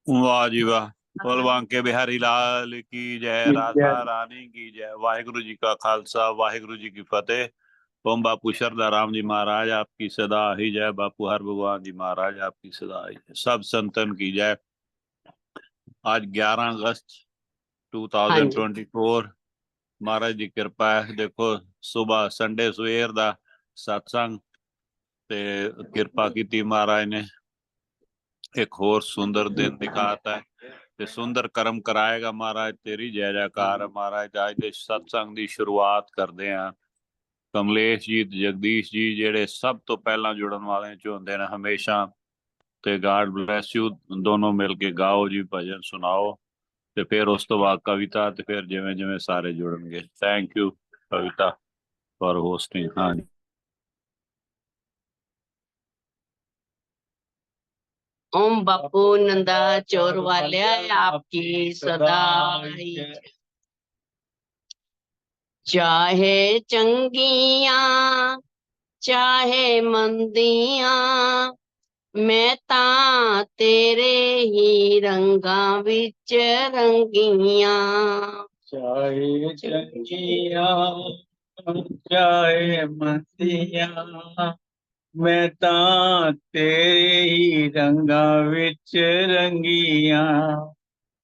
वाह जी वाह। बोल बांके बिहारी लाल की जय, राधा जय। रानी की जय। वाहिगुरु जी का खालसा, वाहिगुरु जी की फतेह। ओम बापू शरदा राम जी महाराज आपकी सदा ही जय। बापू हर भगवान जी महाराज आपकी सदा ही जय। सब संतन की जय। आज 11 अगस्त हाँ जी। 2024। महाराज ਦੀ ਕਿਰਪਾ ਹੈ। ਦੇਖੋ ਸਵੇਰ ਸੰਡੇ ਸਵੇਰ ਦਾ ਸਤਸੰਗ ਤੇ ਕਿਰਪਾ ਕੀਤੀ ਮਹਾਰਾਜ ਨੇ। ਇੱਕ ਹੋਰ ਸੁੰਦਰ ਦਿਨ ਦਿਖਾਤਾ ਹੈ ਤੇ ਸੁੰਦਰ ਕਰਮ ਕਰਾਏਗਾ ਮਹਾਰਾਜ। ਤੇਰੀ ਜੈ ਜੈਕਾਰ ਹੈ ਮਹਾਰਾਜ। ਅੱਜ ਦੇ ਸਤਸੰਗ ਦੀ ਸ਼ੁਰੂਆਤ ਕਰਦੇ ਹਾਂ। ਕਮਲੇਸ਼ ਜੀ ਤੇ ਜਗਦੀਸ਼ ਜੀ ਜਿਹੜੇ ਸਭ ਤੋਂ ਪਹਿਲਾਂ ਜੁੜਨ ਵਾਲਿਆਂ ਚ ਹੁੰਦੇ ਨੇ ਹਮੇਸ਼ਾ। ਤੇ ਗਾਡ ਬਲੈਸ ਯੂ। ਦੋਨੋਂ ਮਿਲ ਕੇ ਗਾਓ ਜੀ, ਭਜਨ ਸੁਣਾਓ ਤੇ ਫਿਰ ਉਸ ਤੋਂ ਬਾਅਦ ਕਵਿਤਾ ਤੇ ਫਿਰ ਜਿਵੇਂ ਜਿਵੇਂ ਸਾਰੇ ਜੁੜਨਗੇ। Thank you Kavita for hosting. ਹਾਂ ਜੀ। ओम बापू नंदा चोर वाल्या आपकी सदा ही जय। चाहे चंगिया चाहे मंदिया मैं ता तेरे ही रंगा विच रंगिया। चाहे चंगिया चाहे मंदिया मैं ਤਾਂ ਤੇਰੇ ਹੀ ਰੰਗਾਂ ਵਿੱਚ ਰੰਗੀਆਂ।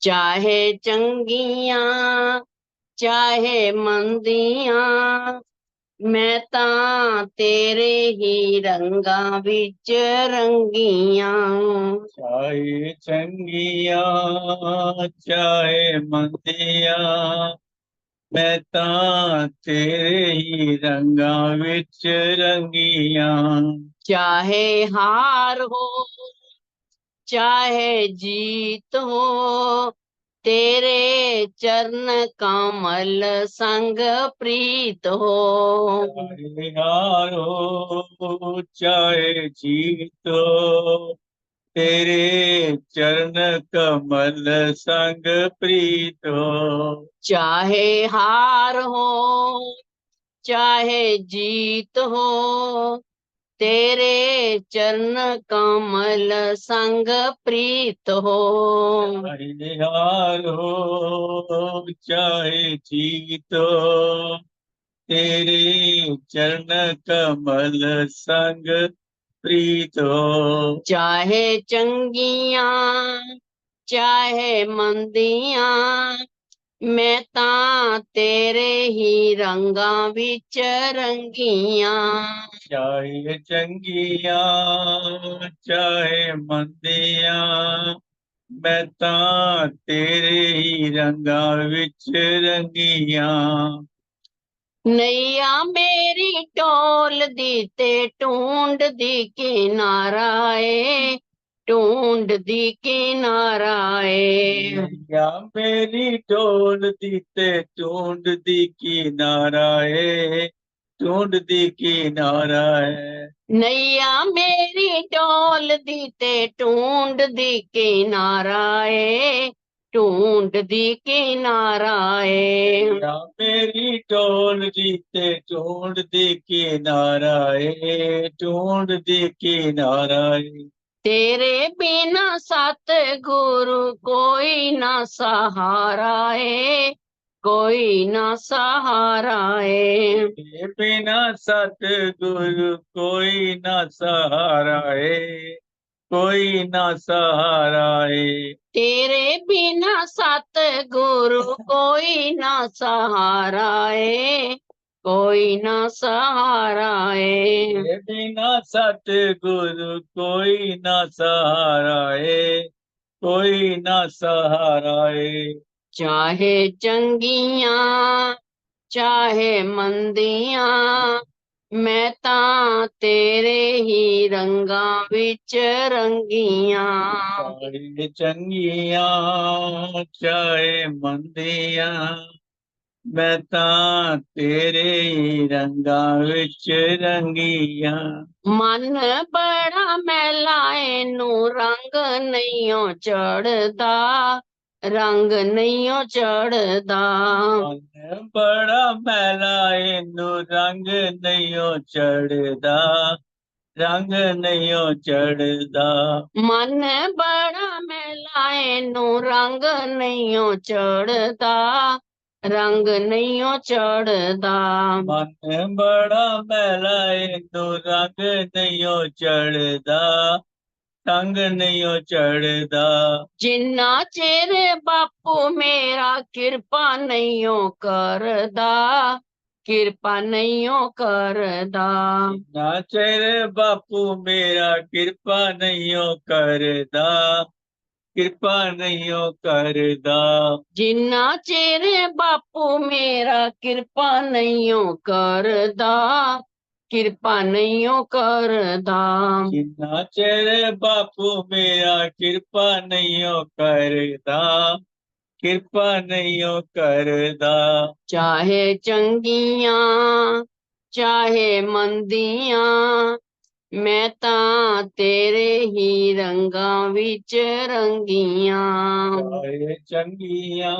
ਚਾਹੇ ਚੰਗੀਆਂ ਚਾਹੇ ਮੰਦੀਆਂ ਮੈਂ ਤਾਂ ਤੇਰੇ ਹੀ ਰੰਗਾਂ ਵਿੱਚ ਰੰਗੀਆਂ। ਚਾਹੇ ਚੰਗੀਆਂ ਚਾਹੇ ਮੰਦੀਆਂ ਮੈਂ ਤਾਂ ਤੇਰੇ ਹੀ ਰੰਗਾਂ ਵਿੱਚ ਰੰਗੀਆਂ। चाहे हार हो चाहे जीत हो तेरे चरण कमल संग प्रीत हो। चाहे हार हो चाहे जीत हो तेरे चरण कमल संग प्रीत हो। चाहे हार हो चाहे जीत हो तेरे चरण कमल संग प्रीत हो। चाहे हार हो चाहे जीत हो तेरे चरण कमल संग प्रीत हो। चाहे चंगिया चाहे मंदिया मैं ਤਾਂ ਤੇਰੇ ਹੀ ਰੰਗਾਂ ਵਿੱਚ ਰੰਗੀਆਂ। ਚਾਹੇ ਚੰਗੀਆਂ ਚਾਹੇ ਮੰਦੀਆਂ ਮੈਂ ਤਾਂ ਤੇਰੇ ਹੀ ਰੰਗਾਂ ਵਿੱਚ ਰੰਗੀਆਂ। ਨैया मेरी ढोलदी ते ढूंढदी किनारा ਏ ढूंढदी किनारा ਏ। नैया मेरी ढोलदी ते ढूंढदी किनारा ਏ ढूंढदी किनारा ਏ। नैया मेरी ढोलदी ते ढूंढदी किनारा ਏ ढूंढदी किनारा ਏ। नैया मेरी ढोलदी ते ढूंढदी किनारा ਏ ढूंढदी किनारा ਏ। तेरे बिना सतगुरु कोई ना सहारा है कोई ना सहारा है। तेरे बिना सतगुरु कोई ना सहारा है कोई ना सहारा है। तेरे बिना सतगुरु कोई ना सहारा है कोई ना सहारा है। तेरे बिना सतगुरु कोई ना सहारा है कोई ना सहारा है। चाहे चंगिया चाहे मंदिया मैं ਤਾਂ ਤੇਰੇ ਹੀ ਰੰਗਾਂ ਵਿੱਚ ਰੰਗੀਆਂ। ਚਾਹੇ ਚੰਗੀਆਂ ਚਾਹੇ ਮੰਦੀਆਂ ਮੈਂ ਤਾਂ ਤੇਰੇ ਹੀ ਰੰਗਾਂ ਵਿੱਚ ਰੰਗੀਆਂ। ਮਨ ਬੜਾ ਮੈਲਾ ਇਹਨੂੰ ਰੰਗ ਨਹੀਂਓ ਚੜਦਾ ਰੰਗ ਨਹੀਂਓ ਚੜਦਾ। ਮਨ ਬੜਾ ਮੈਲਾ ਇਹਨੂੰ ਰੰਗ ਨਹੀਂਓ ਚੜਦਾ रंग नहीं चढ़दा। मन बड़ा मैला एनू रंग नहीं चढ़दा, रंग नहीं चढ़दा। मन बड़ा मैला इनू रंग नहीं चढ़दा, रंग नहीं चढ़दा। जिन्ना चेर बापू मेरा कृपा नहीं करदा, कृपा नहीं करदा। ना चेर बापू मेरा कृपा नहीं करदा, कृपा नहीं करदा। जिन्ना चेर बापू मेरा कृपा नहीं करदा, कृपा नहीं करदा। जिन्ना चेर बापू मेरा कृपा नहीं करदा, कृपा नहीं करदा। चाहे चंगियां चाहे मंदियां, मैं तां तेरे ही रंगां विच रंगियां। चाहे चंगियां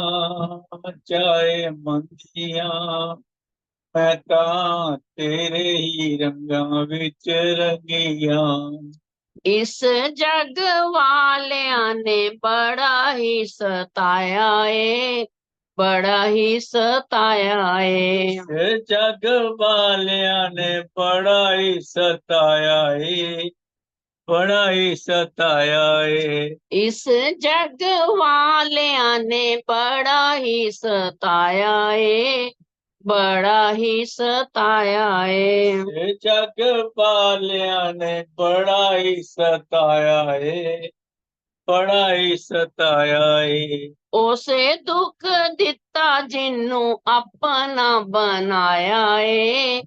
चाहे मंदियां, मैं तां तेरे ही रंगां विच रंगियां। इस जग वालियां ने बड़ा ही सताया ए, बड़ा ही सताया ए। इस जग वालियां ने बड़ा ही सताया है, बड़ा ही सताया है। इस जग वालियां ने बड़ा ही सताया ए, बड़ा ही सताया ए। इस जग वालियां ने बड़ा ही सताया है, बड़ा ही सताया है। उसे दुख दिता जिन्नू अपना बनाया ए,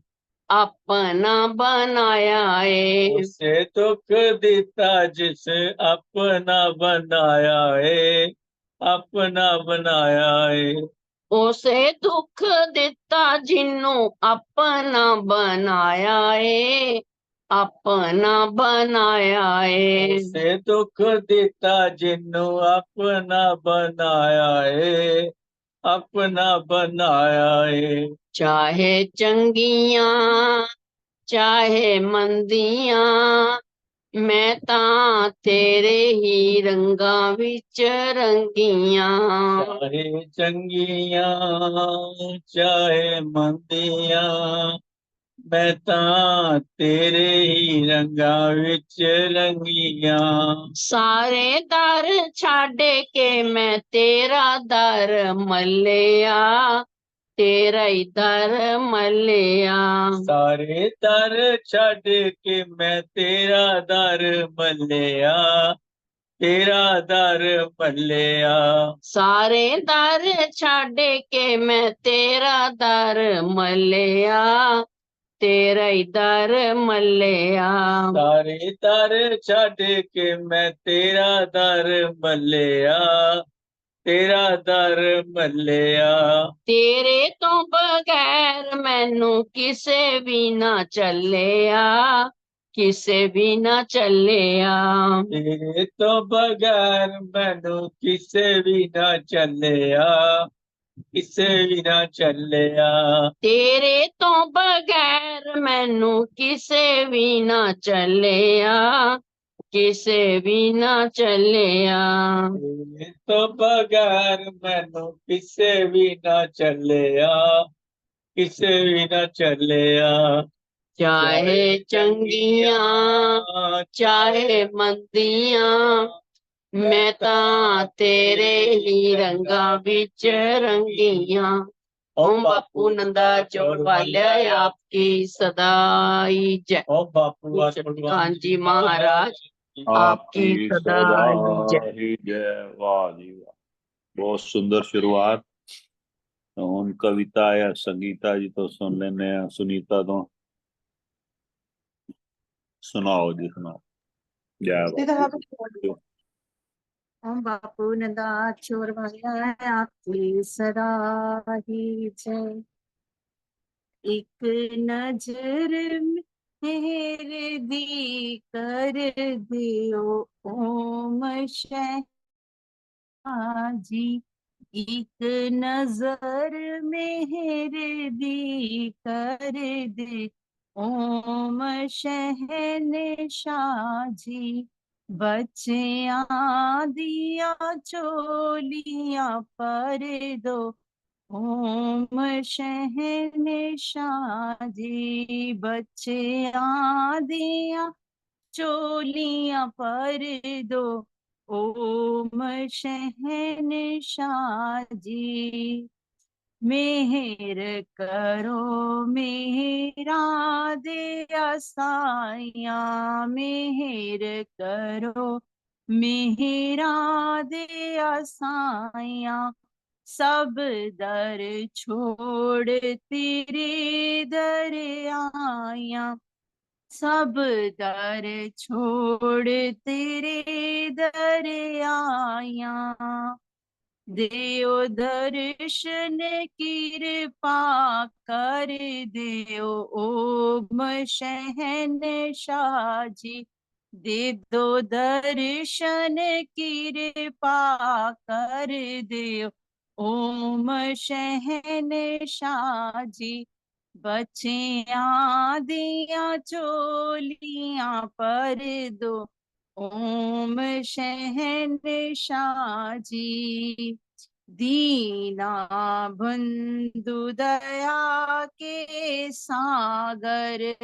अपना बनाया ए। उसे दुख दिता जिस अपना बनाया है, अपना बनाया है। उसे दुख दिता जिन्नू अपना बनाया ए, अपना बनाया ए। उसे दुख दिता जिन्नू अपना बनाया है, अपना बनाया है। चाहे चंगियां चाहे मंदियां, मैं तां तेरे ही रंगां विच रंगियां। चाहे चंगियां चाहे मंदियां, मैं तां तेरे ही रंगां विच रंगियां। सारे दर छाड़ के मैं तेरा दर मल्लिया, तेरा ही दर मल्लिया। सारे दर छड़ के मैं तेरा दर मल्लिया, तेरा दर मल्लिया। सारे दर छाड़ के मैं तेरा दर मल्लिया, तेरा ही दर मल्लिया। सारे दर छड़ के मैं तेरा दर मल्लिया, तेरा दर मल्लिया। तेरे तो बगैर मैनू किसे भी ना चलिया, किसे भी ना चलिया। तेरे तो बगैर मैनू किसे भी ना चलिया, किसे भी ना चलिया। तेरे तो बगैर मैनू किसे भी ना चलिया, किसे भी ना चलिया। तेरे तो बगैर मैनू किसे भी ना चलिया, किसे भी ना चलिया। चाहे चंगियां चाहे मंदियां, मैं तां तेरे ही रंगां विच रंगियां। ओम बापू नंदा चोर वाल्या आपकी सदाई जय। ओम बापू कांजी महाराज आपकी आपकी सदा जय। ही जय। वाह जी वाह, बहुत सुंदर शुरुआत। ਹੁਣ कविता या संगीता जी तो सुन लेने हैं, सुनीता तो सुनाओ जी, सुनाओ। जय बापू। ओम बापू नंदा चोर वाल्या आपकी सदा ही जय। एक नजर मेरे दी कर दियो ओम शह जी, एक नजर मेरे दी कर दे ओम शहंशाह जी बच्चियां दिया चोलियां पर दो। ओम शहंशाह जी बच्चियां दिया चोलियां पर दो। ओम शहंशाह जी मेहर करो मेरा दिया साया। मेहर करो मेरा दिया साया। सब दर छोड़ तेरे दर आया। सब दर छोड़ तेरे दर आया। देओ दर्शन कृपा कर देओ। ओम शहंशाह जी दे दो दर्शन कृपा कर देओ। ओम शहंशाह जी बच्चियां दिया चोलियां पर दो। ओम शहंशाह जी दीना बंधु दया के सागर।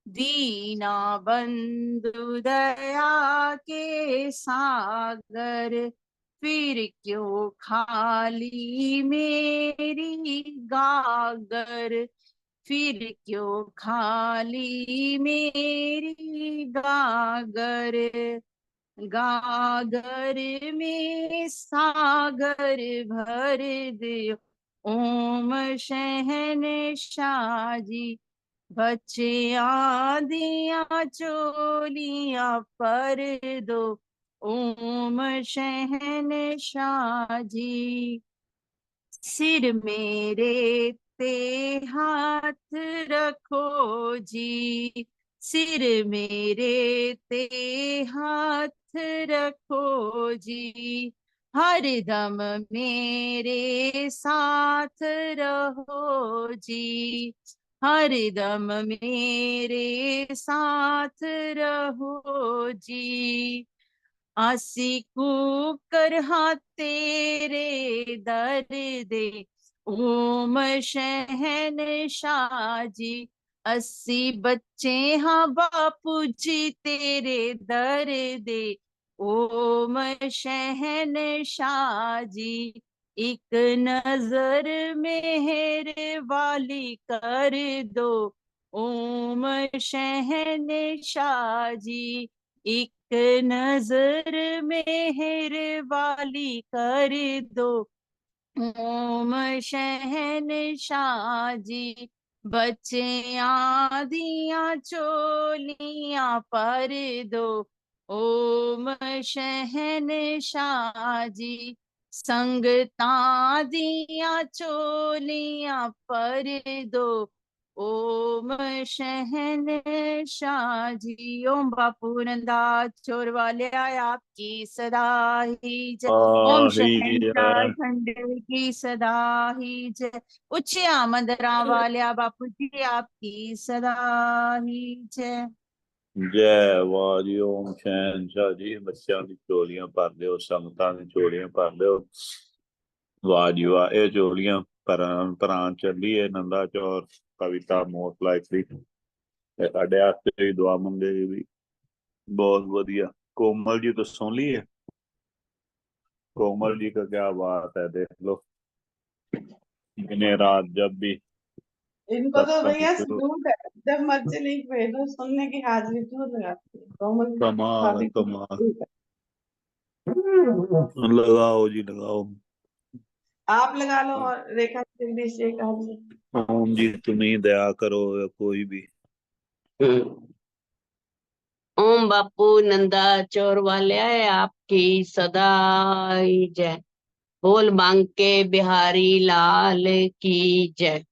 दीना बंधु दया के सागर। फिर क्यों खाली मेरी गागर। फिर क्यों खाली मेरी गागर। गागर में सागर भर दे। ओम शहंशाह जी बच्चियां दिया चोलियां पर दो। ओम शहंशाह जी सिर मेरे पे हाथ रखो जी। सिर मेरे ते हाथ रखो जी। हर दम मेरे साथ रहो जी। हर दम मेरे साथ रहो जी। आसी कूकर हाँ तेरे दर दे। ओम शहंशाह जी अस्सी बच्चे हाँ बापू जी तेरे दर दे। ओम शहंशाह जी एक नजर मेहर वाली कर दो। ओम शहंशाह जी एक नजर मेहर वाली कर दो। ओम शहंशाह जी बच्चियां दिया चोलियां पर दो। ओम शहंशाह जी संगता दिया चोलियां पर दो। ओम शहंशाह जी ओम बापू नंदा छोर वाले आपकी सदा ही जय। ओम शहंशाह झंडे की सदा ही जय। उच्चिया मंदरा वाले बापू जी आपकी सदा ही जय। जय वाह जी। ओम शहंशाह जी बच्चों की चोलियां भर दो संगतां की चोलियां भर दो। वाह जी वाह ये चोलियां भरान चली है नंदा चौर कविता मोस्ट लाइकली साढ़े वास्ते भी दुआ मंगेगी भी बहुत बढ़िया। कोमल जी तो सुन ली है। कोमल जी का क्या बात है देख लो दिन रात जब भी इनको तो सत्संग भैया शुरू सूट है, जब मर्जी लिंक भेजो, सुनने की हाजिरी क्यों लगाती है कोमल कमाल भाभी की कमाल सूट है। लगाओ जी लगाओ। आप लगा लो और रेखा जगदीश जी का जी। ओम जी तुम ही दया करो या कोई भी। ओम बापू नंदा चोर वाले आपकी सदा ही जय। बोल बांके बिहारी लाल की जय।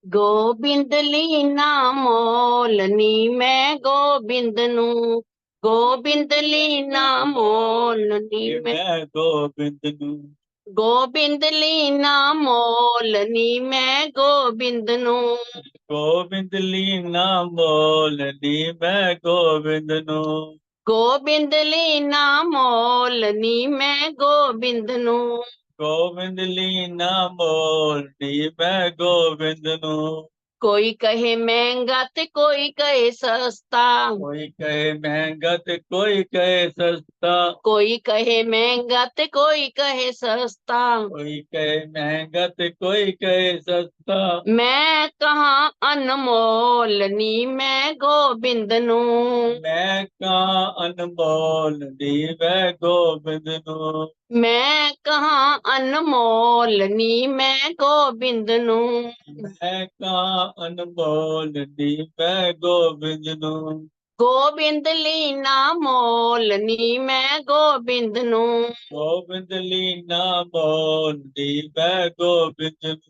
गोबिंद लीना मोलनी मैं गोबिंद नू। गोबिंद लीना मोलनी मैं मैं गोबिंद नू ਗੋਬਿੰਦ ਲੀਨਾ ਮੋਲ ਨੀ ਮੈਂ ਗੋਬਿੰਦ ਨੂੰ। ਗੋਬਿੰਦ ਲੀਨਾ ਮੋਲ ਨੀ ਮੈਂ ਗੋਬਿੰਦ ਨੂੰ। ਗੋਬਿੰਦ ਲੀਨਾ ਮੋਲ ਨੀ ਮੈਂ ਗੋਬਿੰਦ ਨੂੰ। ਗੋਬਿੰਦ ਲੀਨਾ ਮੋਲ ਨੀ ਮੈਂ ਗੋਬਿੰਦ ਨੂੰ। ਕੋਈ ਕਹੇ ਮਹਿੰਗਾ ਤੇ ਕੋਈ ਕਹੇ ਸਸਤਾ। ਕੋਈ ਕਹੇ ਮਹਿੰਗਾ ਤੇ ਕੋਈ ਕਹੇ ਸਸਤਾ। ਕੋਈ ਕਹੇ ਮਹਿੰਗਾ ਤੇ ਕੋਈ ਕਹੇ ਸਸਤਾ। ਕੋਈ ਕਹੇ ਮਹਿੰਗਾ ਤੇ ਕੋਈ ਕਹੇ ਸਸਤਾ। ਮੈਂ ਕਹਾਂ ਅਨਮੋਲ ਨੀ ਮੈਂ ਗੋਬਿੰਦ ਨੂੰ। ਮੈਂ ਕਹਾਂ ਅਨਮੋਲ ਨੀ ਮੈਂ ਗੋਬਿੰਦ ਨੂੰ। ਮੈਂ ਕਹਾਂ ਅਨਮੋਲ ਨੀ ਮੈਂ ਗੋਬਿੰਦ ਨੂੰ। ਮੈਂ ਕਹਾਂ ਅਨਮੋਲ ਨੀ ਮੈਂ ਗੋਬਿੰਦ ਨੂੰ। ਗੋਬਿੰਦ ਲੀਨਾ ਮੋਲ ਨੀ ਮੈਂ ਗੋਬਿੰਦ ਨੂੰ। ਗੋਬਿੰਦ ਲੀਨਾ ਮੋਲ ਨੀ ਮੈਂ ਗੋਬਿੰਦ ਨੂੰ।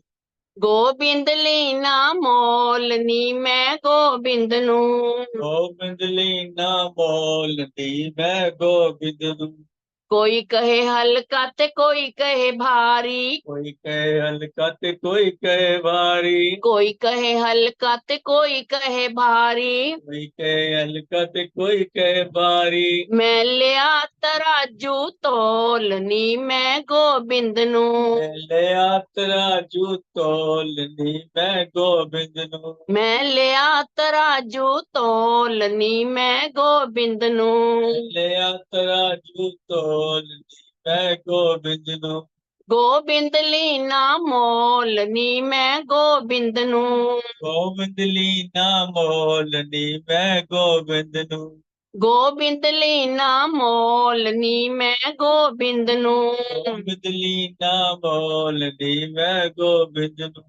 ਗੋਬਿੰਦ ਲੀਨਾ ਮੋਲ ਨੀ ਮੈਂ ਗੋਬਿੰਦ ਨੂੰ। ਗੋਬਿੰਦ ਲੀਨਾ ਮੋਲ ਨੀ ਮੈਂ ਗੋਬਿੰਦ ਨੂੰ। ਕੋਈ ਕਹੇ ਹਲਕਾ ਤੇ ਕੋਈ ਕਹੇ ਭਾਰੀ। ਕੋਈ ਕਹੇ ਹਲਕਾ ਤੇ ਕੋਈ ਕਹੇ ਭਾਰੀ। ਕੋਈ ਕਹੇ ਹਲਕਾ ਤੇ ਕੋਈ ਕਹੇ ਭਾਰੀ। ਕੋਈ ਕਹੇ ਹਲਕਾ ਤੇ ਕੋਈ ਕਹੇ ਭਾਰੀ। ਮੈਂ ਲਿਆ ਤਰਾਜੂ ਤੋਲ ਨੀ ਮੈਂ ਗੋਬਿੰਦ ਨੂੰ। ਮੈਂ ਲਿਆ ਤਰਾਜੂ ਤੋਲ ਨੀ ਮੈਂ ਗੋਬਿੰਦ ਨੂੰ। ਮੈਂ ਲਿਆ ਤਰਾਜੂ ਤੋਲ ਨੀ ਮੈਂ ਗੋਬਿੰਦ ਨੂੰ। ਲਿਆ ਤਰਾਜੂ ਤੋਲ ਨੀ ਮੈਂ ਗੋਬਿੰਦ ਨੂੰ। ਗੋਬਿੰਦ ਲੀਨਾ ਮੋਲ ਨੀ ਮੈਂ ਗੋਬਿੰਦ ਨੂੰ। ਗੋਬਿੰਦ ਲੀਨਾ ਮੋਲ ਨੀ ਮੈਂ ਗੋਬਿੰਦ ਨੂੰ। ਗੋਬਿੰਦ ਲੀਨਾ ਮੋਲ ਨੀ ਮੈਂ ਗੋਬਿੰਦ ਨੂੰ। ਗੋਬਿੰਦ ਲੀਨਾ ਮੋਲ ਨੀ ਮੈਂ ਗੋਬਿੰਦ ਨੂੰ।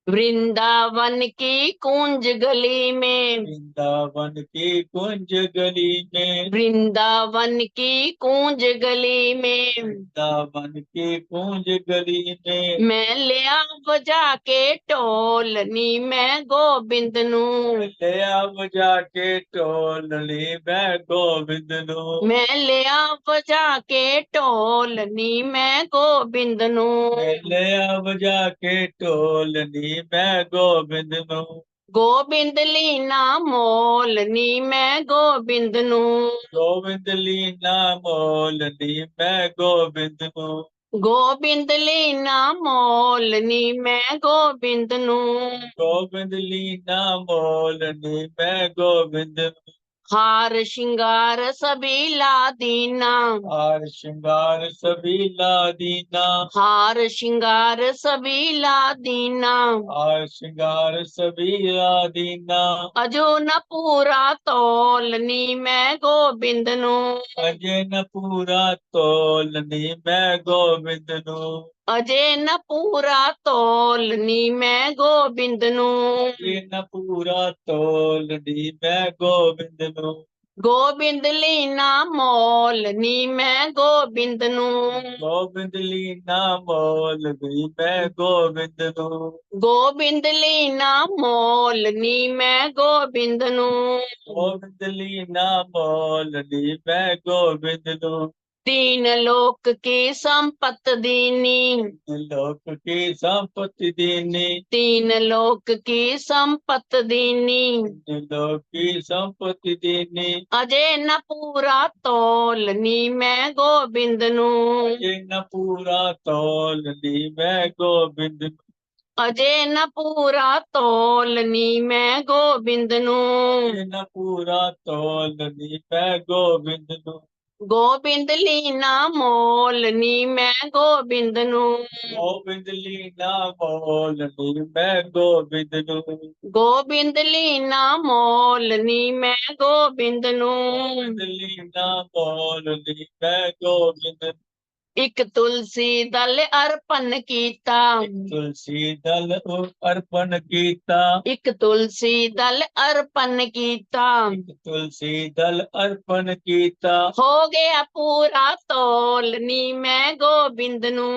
वृंदावन की कुंज गली में। वृंदावन की कुंज गली में। वृंदावन की कुंज गली में। वृंदावन की कुंज गली में। मैं लिया बजा के ढोल नी मैं गोबिंद नू। लिया बजा के ढोल नी मैं गोबिंद नू। मैं लिया बजा के ढोल नी मैं गोबिंद नू। लिया बजा के ढोल नी मैं गोबिंद नू। गोबिंद लीना मोल नी मैं गोबिंद नू। गोबिंद लीना मोल नी मैं गोबिंद नू। गोबिंद लीना मोल नी मैं गोबिंद नू। गोबिंद लीना मोल नी मैं गोबिंद नू। हार श्रृंगार सभी ला दीना। हार श्रृंगार सभी ला दीना। हार श्रृंगार सभी ला दीना। हार श्रृंगार सभी ला दीना। अजो न पूरा तोल नी मैं गोबिंद नू। अजे न पूरा तोल नी मैं गोबिंद नू। अजे न पूरा तोल नी मैं गोबिंद नू। अजे न पूरा तोल नी मैं गोबिंद नू। गोबिंद लीना मोल नी मैं गोबिंद नू। गोबिंद लीना मोल नी मैं गोबिंद नू। गोबिंद लीना मोल नी मैं गोबिंद नू। गोबिंद लीना मोल नी मैं गोबिंद नू। तीन लोक की संपत दीनी। लोक की संपत्ति दीनी। तीन लोक की संपत दीनी। लोक की संपत्ति दीनी। अजय न पूरा तोल नी मैं गोबिंद नू। अजे न पूरा तोल नी मैं गोबिंद नू। अजय न पूरा तोल नी मैं गोबिंद नू। अजे न पूरा तोल नी मैं गोबिंद नू। गोबिंद लीना मोल नी मैं गोबिंद नू। गोबिंद लीना मोल नी मैं गोबिंद नू। गोबिंद लीना मोल नी मैं गोबिंद नू। गोबिंद लीना मोल नी मैं गोबिंद नू। एक तुलसी दल अर्पण कीता। तुलसी दल अर्पण कीता। एक तुलसी दल अर्पण कीता। तुलसी दल अर्पण कीता। हो गया पूरा तोल नी मैं गोबिंद नू।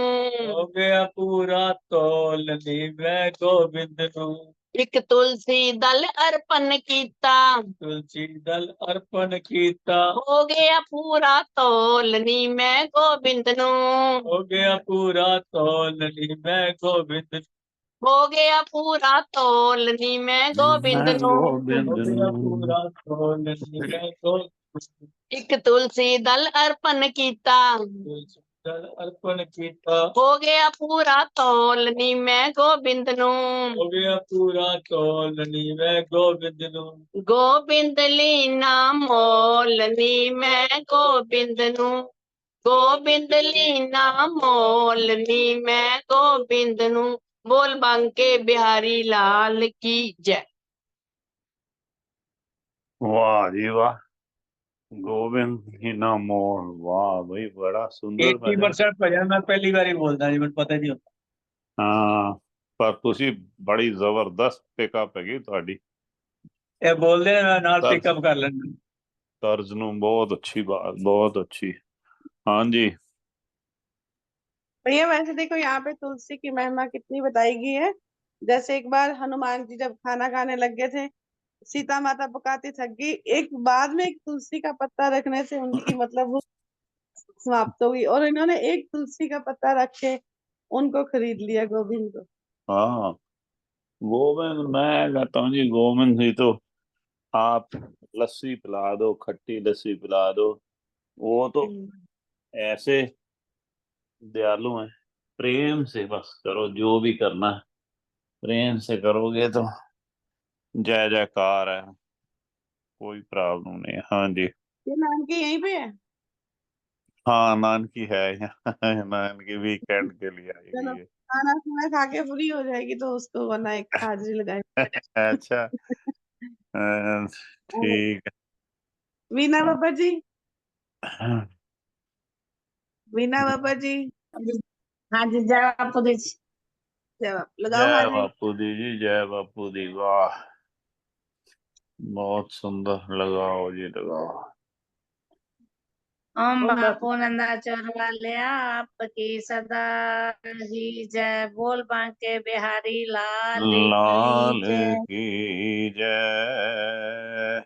हो गया पूरा तोल नी मैं गोबिंद नू। एक तुलसी दल अर्पण कीता, तुलसी दल अर्पण कीता, हो गया पूरा तोलनी मैं गोबिंद नू, हो गया पूरा तोलनी मैं गोबिंद, हो गया पूरा तोलनी मैं गोबिंद मैं नू। हो गोबिंद गया नूं। पूरा तोलनी मैं गोबिंद, एक तुलसी दल अर्पण कीता, तुलसी दल अर्पण कीता, हो गया पूरा तोलनी मैं गोबिंद नू, हो गया पूरा तोलनी मैं गोबिंद नूं, गोबिंद लीना मोलनी मैं गोबिंद नू, गोबिंद लीना मोलनी मैं गोबिंद नू। बोल बांके बिहारी लाल की जय। वाह जी वाह, गोविंद ही ना मोल, वाह भाई, बड़ा सुंदर भजन। 80% भजन मैं पहली बार ही बोलता जी, ਮੈਨੂੰ ਪਤਾ ਨਹੀਂ ਹੁੰਦਾ। ਹਾਂ, ਪਰ ਤੁਸੀਂ ਬੜੀ ਜ਼ਬਰਦਸਤ ਪਿਕਅਪ ਹੈਗੀ ਤੁਹਾਡੀ, ਇਹ ਬੋਲਦੇ ਨੇ ਮੈਂ ਨਾਲ ਤਰਜ਼ ਪਿਕਅਪ ਕਰ ਲੈਂਦਾ। ਤਰਜ਼ ਨੂੰ ਬਹੁਤ ਅੱਛੀ ਬਾਤ, ਬਹੁਤ ਅੱਛੀ। ਹਾਂਜੀ। भैया वैसे देखो यहाँ पे तुलसी की महिमा कितनी बताई गई है। जैसे एक बार हनुमान जी जब खाना खाने लग गए थे, सीता माता पकाती थक गई, एक बाद में एक तुलसी का पत्ता रखने से उनकी मतलब वो समाप्त हो गई, और इन्होंने एक तुलसी का पत्ता रख के उनको खरीद लिया, गोविंद को। हाँ, गोविंद, मैं कहता हूँ जी, गोविंद जी तो आप लस्सी पिला दो, खट्टी लस्सी पिला दो, वो तो ऐसे दयालु हैं। प्रेम से बस करो, जो भी करना है प्रेम से करोगे तो जय जयकार है, कोई प्रॉब्लम नहीं है। हाँ जी। ये नाम की यहीं पे है। हाँ, नानकी है यहाँ। नानकी वीकेंड के लिए आई चलो हुई है। खाना खाना खा के फ्री हो जाएगी तो उसको वरना एक हाजिरी लगाए। अच्छा। अ, ठीक वीना बाबा जी, है। वीना बाबा जी, हाँ जी, जय बापू दी। जवाब लगाओ जय हाजिरी। बापू दी जी, जय बापू दी, वाह, बहुत सुंदर, लगाओ जी लगाओ। ओम ओम बाबा। बापू नंदाचोर वाले आपकी सदा ही जय। बोल बांके बिहारी लाल की लाल जय। की जय।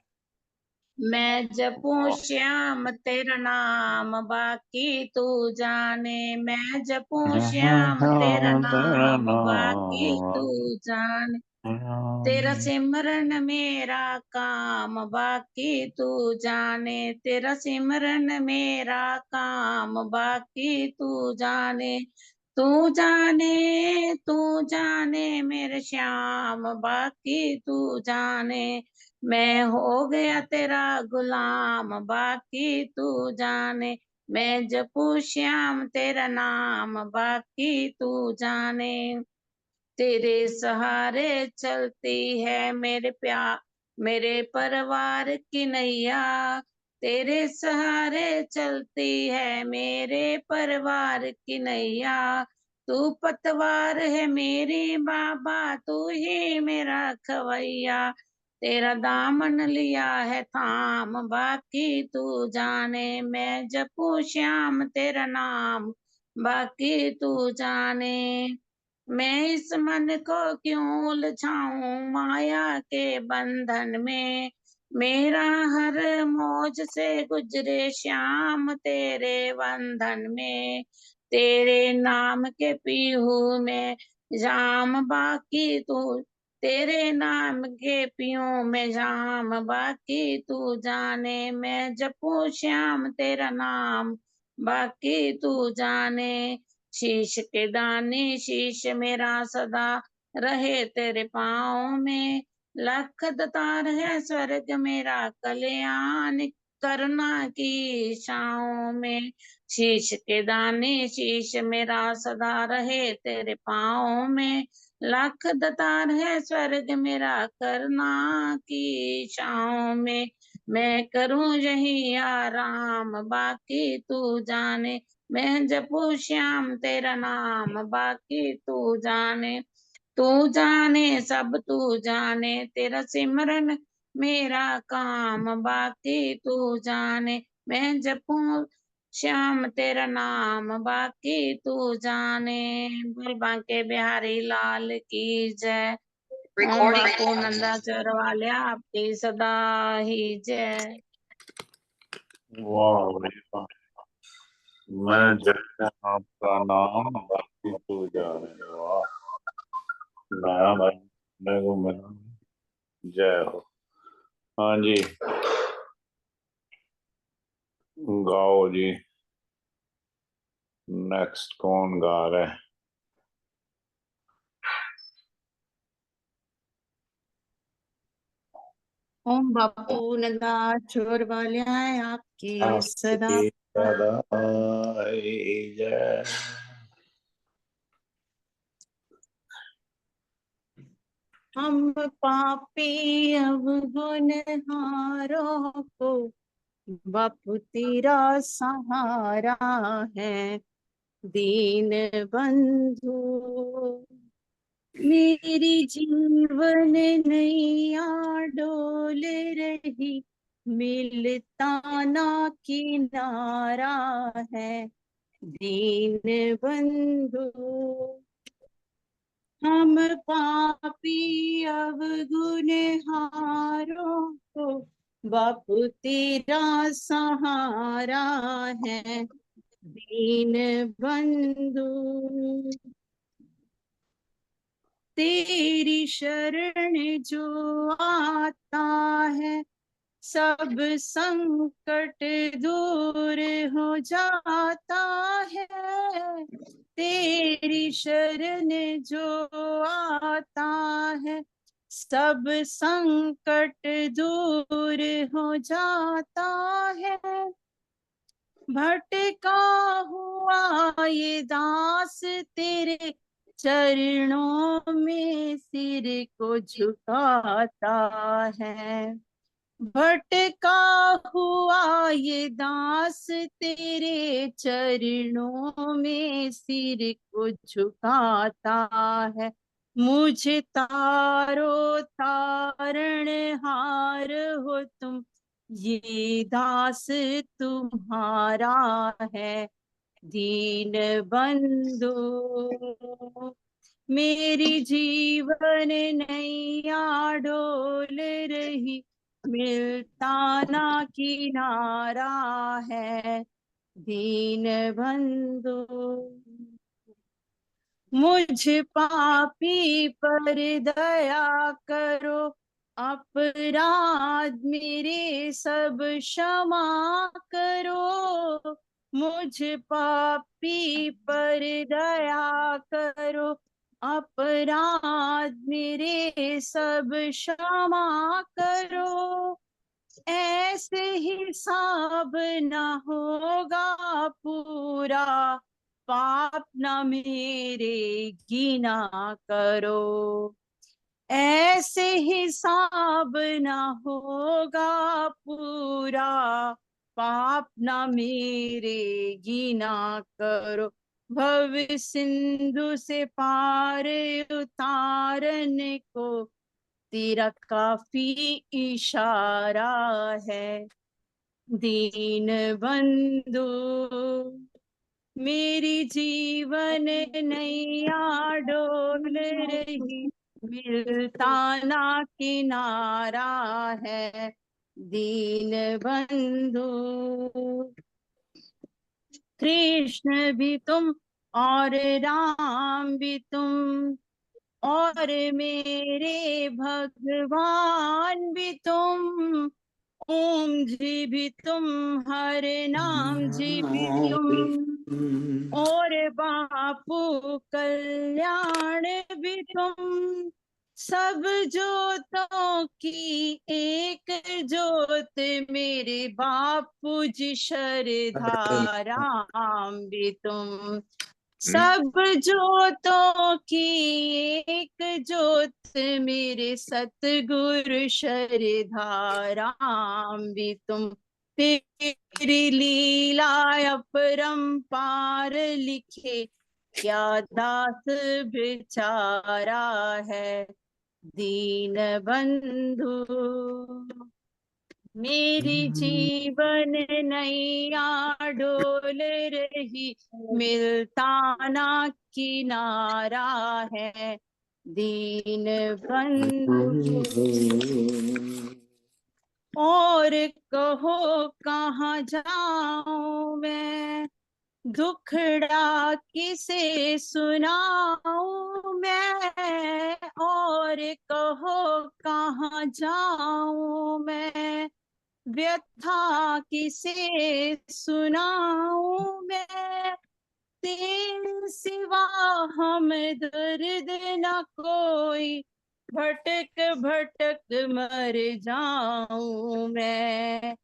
मैं जपूं श्याम तेरा नाम बाकी तू जाने, मैं जपूं श्याम तेरा तेरा नाम बाकी तू नाम जाने, तेरा सिमरन मेरा काम बाकी तू जाने, तेरा सिमरन मेरा काम बाकी तू जाने, तू जाने, तू जाने मेरे श्याम बाकी तू जाने, मैं हो गया तेरा गुलाम बाकी तू जाने, मैं जपू श्याम तेरा नाम बाकी तू जाने, तेरे सहारे चलती है मेरे परिवार की नैया, तेरे सहारे चलती है मेरे परिवार की नैया, तू पतवार है मेरी बाबा, तू ही मेरा खवैया, तेरा दामन लिया है थाम बाकी तू जाने, मैं जपू श्याम तेरा नाम बाकी तू जाने, मैं इस मन को क्यों उलझाऊं माया के बंधन में, मेरा हर मौज से गुजरे श्याम तेरे बंधन में, तेरे नाम के पीहू में जाम बाकी तू, तेरे नाम के पियूं में जाम बाकी तू जाने, मैं जपू श्याम तेरा नाम बाकी तू जाने, शीश के दाने शीश मेरा सदा रहे तेरे पाँव में, लख दतार है स्वर्ग मेरा कल्याण करना की छाँव में, शीश के दाने शीश मेरा सदा रहे तेरे पाँव में, लख दतार है स्वर्ग मेरा करना की छाँव में, मैं करूं यही आराम बाकी तू जाने, मैं जपू श्याम तेरा नाम बाकी तू जाने, तू जाने सब तू जाने, तेरा सिमरन मेरा काम बाकी तू जाने, मैं जपूं श्याम तेरा नाम बाकी तू जाने। बोल बांके बिहारी लाल की जय। ओम बापू नंदाचोर वाले आपकी सदा ही जय। वाह भाई वाह। मैं जय आपका नाम बाकी तू जाने। वाह नया भाई मेरे को मिला। जय हो। हाँ जी गाओ जी। नेक्स्ट कौन गा रहा है? ओम बापू नंदाचोर वाले आपकी सदा आपकी सदा ही जय। हम पापी अवगुणहारों को बापू तेरा सहारा है। दीन बंधु मेरी जीवन नैया डोल रही, मिलता ना किनारा है। दीन बंधु हम पापी अवगुणहारों को बापू तेरा सहारा है। दीन बंधु तेरी शरण जो आता है, सब संकट दूर हो जाता है। तेरी शरण जो आता है, सब संकट दूर हो जाता है। भटका हुआ ये दास तेरे चरणों में सिर को झुकाता है। भटका हुआ ये दास तेरे चरणों में सिर को झुकाता है। मुझे तारो तारण हार हो तुम, ये दास तुम्हारा है। दीन बंधु मेरी जीवन नैया डोल रही, मिलता ना किनारा है। दीन बंधु मुझ पापी पर दया करो, अपराध मेरे सब क्षमा करो। मुझ पापी पर दया करो, अपराध मेरे सब क्षमा करो। ऐसे हिसाब ना होगा पूरा, पाप न मेरे गिना करो। ऐसे हिसाब ना होगा पूरा, पाप न मेरे गिना करो। भव सिंधु से पार उतारने को तेरा काफी इशारा है। दीन बंधु मेरी जीवन नैया डोल रही, मिलता ना किनारा है। दीन बंधु कृष्ण भी तुम और राम भी तुम और मेरे भगवान भी तुम। ओम जी भी तुम, हरे नाम जी भी तुम, और बापू कल्याण भी तुम। सब जोतों की एक जोत मेरे बापू जी श्रद्धा राम भी तुम। सब जोतों की एक जोत मेरे सतगुरु श्रद्धा राम भी तुम। तेरी लीला अपरंपार लिखे, क्या दास बेचारा है। दीन बंधु मेरी जीवन नैया डोल रही, मिलता ना किनारा है। दीन बंधु और कहो कहाँ जाऊं मैं, दुखड़ा किसे सुनाऊं मैं, और कहो कहाँ जाऊं मैं, व्यथा किसे सुनाऊं मैं, तेरे सिवा हम दर्द न कोई, भटक भटक मर जाऊं मैं,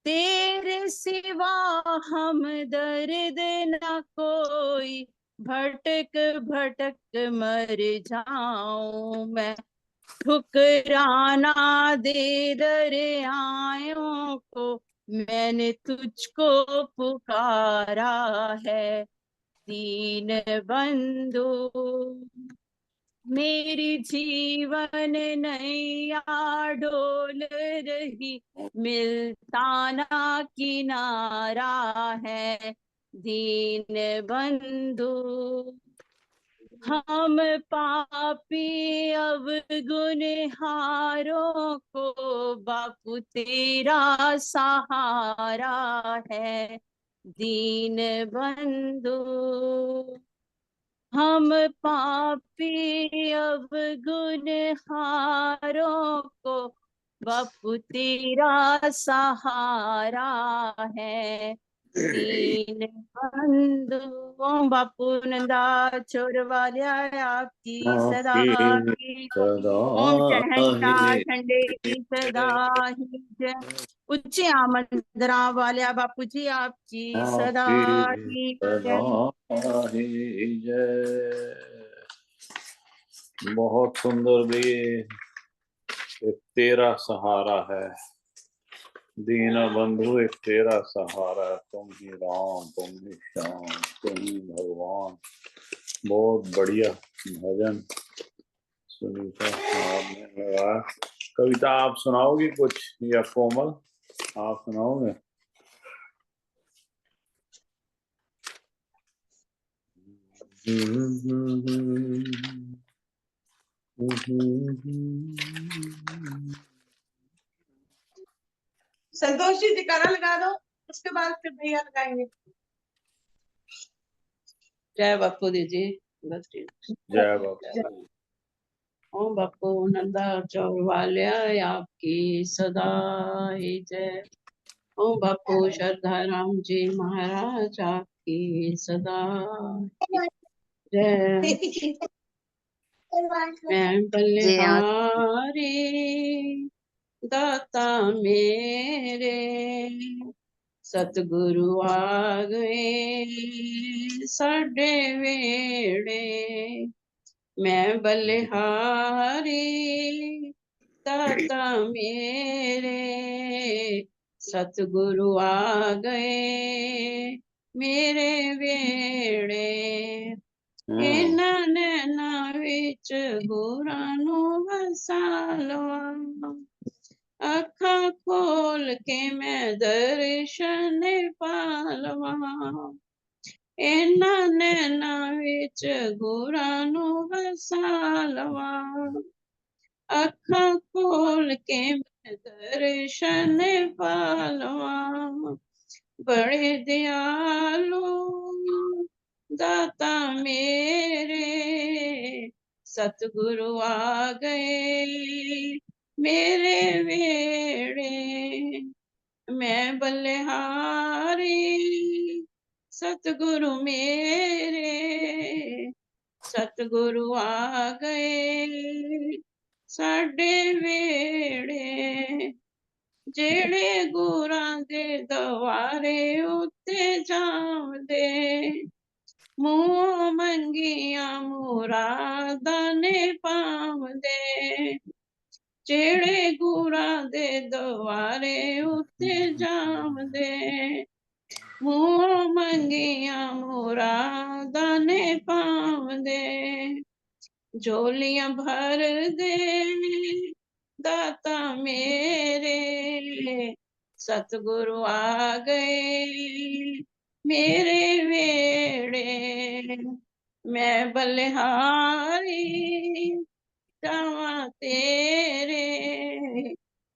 तेरे सिवा हम दर्द न कोई, भटक भटक मर जाऊं मैं, ठुकराना दे दरियाओं को, मैंने तुझको पुकारा है, दीन बंधु मेरी जीवन नैया डोल रही, मिलता ना किनारा है, दीन बंधु हम पापी अब गुनहारों को, बापू तेरा सहारा है, दीन बंधु हम पापी अब गुनहारों को, बापू तेरा सहारा है, दीन बंधु। ओम बापू नंदा छोर वाल्या आपकी सदा की, ओम शहंशाह झंडे की सदा ही जय, उच्च आमंत्रणा वाल्या बापू जी आपकी सदा ही जय। बहुत सुंदर भी एक तेरा सहारा है, दीना बंधु एक तेरा सहारा, तुम ही राम, तुम ही श्याम, तुम ही भगवान। बहुत बढ़िया भजन सुनीता साहब ने लगाया। कविता आप सुनाओगी कुछ या कोमल आप सुनाओगे? संतोष जी जयकारा लगा दो, उसके बाद फिर भैया लगाएंगे। जय बापू दीदी, बस ठीक। जय बापू। ओम बापू नंदा चौर वाल्या आपकी सदा ही जय, ओम बापू श्रद्धाराम जी महाराज आपकी सदा जय, मैं बलिहारी दाता मेरे, सतगुरु आ गए साडे वेड़े, मैं बलिहारी दाता मेरे, सतगुरु आ गए मेरे वेड़े, इन्हां नैना विच गुरां नू वसा लवा, अखां खोल के मैं दर्शन पालवा, इन्हां नैना विच गुरां नू वसा लवा, अखां खोल के मैं दर्शन पालवा, बड़े दयालु दाता मेरे, सतगुरु आ गए मेरे वेड़े, मैं बलिहारी सतगुरु मेरे, सतगुरु आ गए साडे वेड़े, जेड़े गुरां दे दवारे उत्ते जावदे, मुँह मंगिया मुरादां ने पावदे, जेड़े गुरां दे दवारे उत्ते जावदे, मुँह मंगिया मुरादां ने पावदे, झोलियां भर दे दाता मेरे, सतगुरु आ गए मेरे वेड़े, मैं बलिहारी जावा तेरे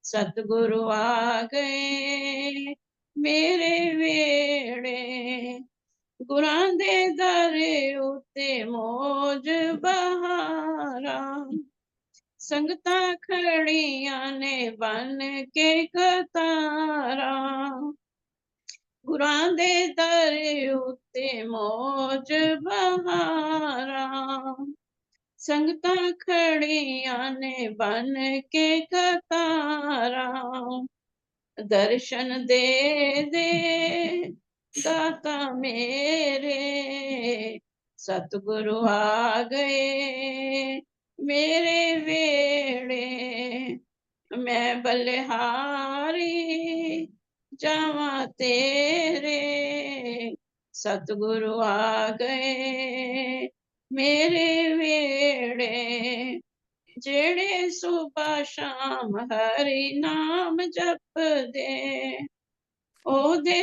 सतगुरु आ गए मेरे वेड़े गुरां दे दर उते मौज बहारा संगतां खड़ियां ने बन के कतारा गुरां दे दर उते मौज बहारा संगतां खड़ियां ने बन के कतारा दर्शन दे दे दाता मेरे सतगुरु आ गए मेरे वेड़े मैं बलिहारी जावा तेरे सतगुरु आ गए मेरे वेड़े जेड़े सुबह शाम हरि नाम जप दे ओदे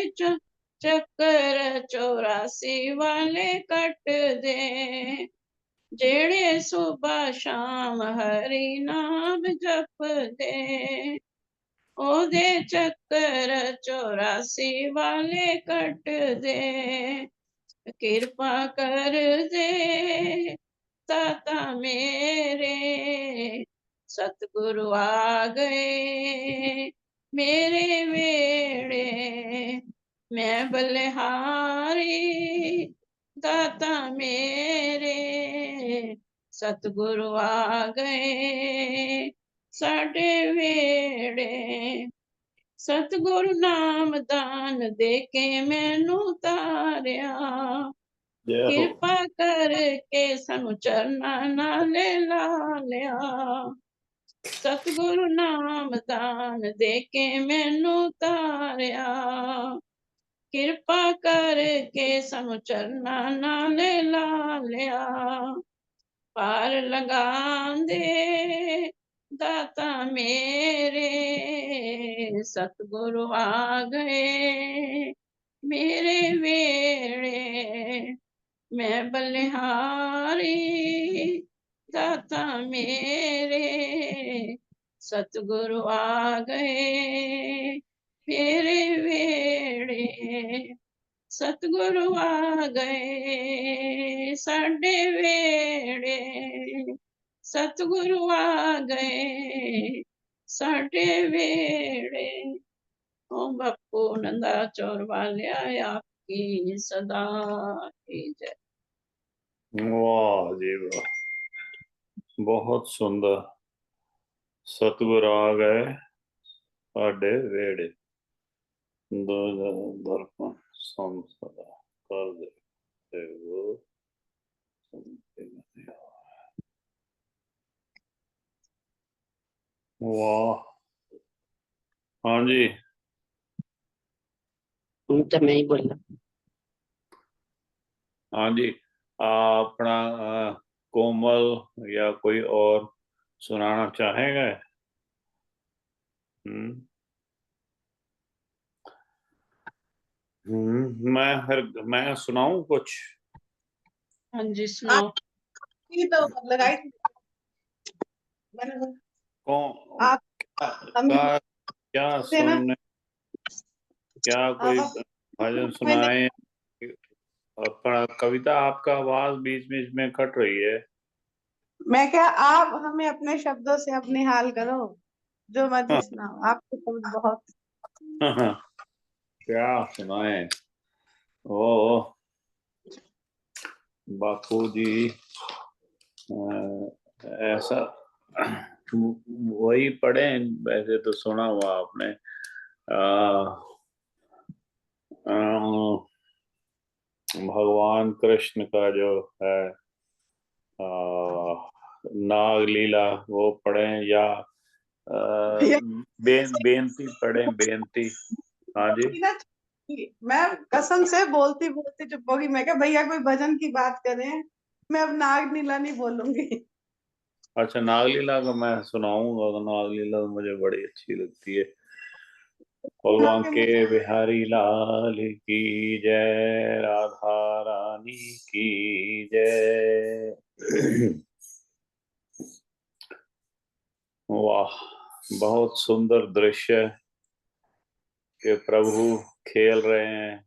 चक्कर 84 वाले कट दे जेड़े सुबह शाम हरि नाम जप दे ओदे चक्कर 84 वाले कट दे कृपा कर दे दाता मेरे सतगुरु आ गए मेरे वेड़े मैं बलिहारी दाता मेरे सतगुरु आ गए साडे वेड़े सतगुरु नाम दान दे के मैनू तारिया जय हो। किरपा करके सानू चरना नाले ला लिया सतगुरु नाम दान दे के मैनू तारिया किरपा करके सानू चरना नाले ला लिया पार लगा दे दाता मेरे सतगुरु आ गए मेरे वेड़े मैं बलिहारी दाता मेरे सतगुरु आ गए मेरे वेड़े सतगुरु आ गए साडे वेड़े सतगुरु आ गए साडे वेड़े ओम बापू नंदा चौर वालिया आपकी सदा की जय वाह जी वाह, बहुत सुंदर। सतगुर आ गए साडे वेड़े दो दर्पण संसदा कर दे वो वाह। हाँ जी, तो मैं ही बोला हाँ जी। अपना कोमल या कोई और सुनाना चाहेगा? मैं सुनाऊं कुछ? हाँ जी सुनाओ ये तो लगाई थी मैंने कौन आप क्या थे ना सुनने, क्या कोई आप भजन मैंने सुनाए? अपना कविता, आपका आवाज बीच बीच में कट रही है। मैं क्या आप हमें अपने शब्दों से अपनी हाल करो जो मर्जी सुनाओ आपके शब्द बहुत क्या सुनाए? ओ बापू जी ऐसा वही पढ़े, वैसे तो सुना हुआ आपने। भगवान कृष्ण का जो है नाग लीला वो पढ़े या बेनती पढ़े, बेनती। हाँ जी, मैं कसम से बोलती बोलती चुप होगी मैं क्या भैया कोई भजन की बात करें मैं अब नाग नीला नहीं बोलूंगी अच्छा नागलीला का मैं सुनाऊंगा। नागलीला मुझे बड़ी अच्छी लगती है। भगवान के बिहारी लाल की जय, राधा रानी की जय। वाह, बहुत सुंदर दृश्य कि प्रभु खेल रहे हैं,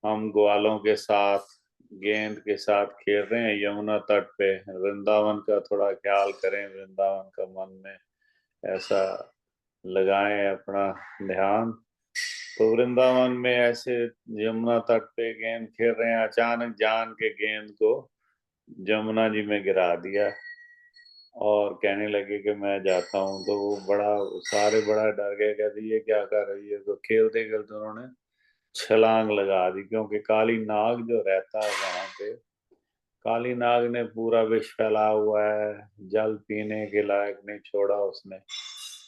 हम ग्वालों के साथ, गेंद के साथ खेल रहे हैं यमुना तट पे। वृंदावन का थोड़ा ख्याल करें, वृंदावन का मन में ऐसा लगाएं अपना ध्यान। तो वृंदावन में ऐसे यमुना तट पे गेंद खेल रहे हैं, अचानक जान के गेंद को जमुना जी में गिरा दिया और कहने लगे कि मैं जाता हूँ। तो वो सारे बड़ा डर गए, कहते ये क्या कर रही है। तो खेलते खेलते उन्होंने छलांग लगा दी, क्योंकि काली नाग जो रहता है वहां पे, काली नाग ने पूरा विष फैला हुआ है, जल पीने के लायक नहीं छोड़ा उसने।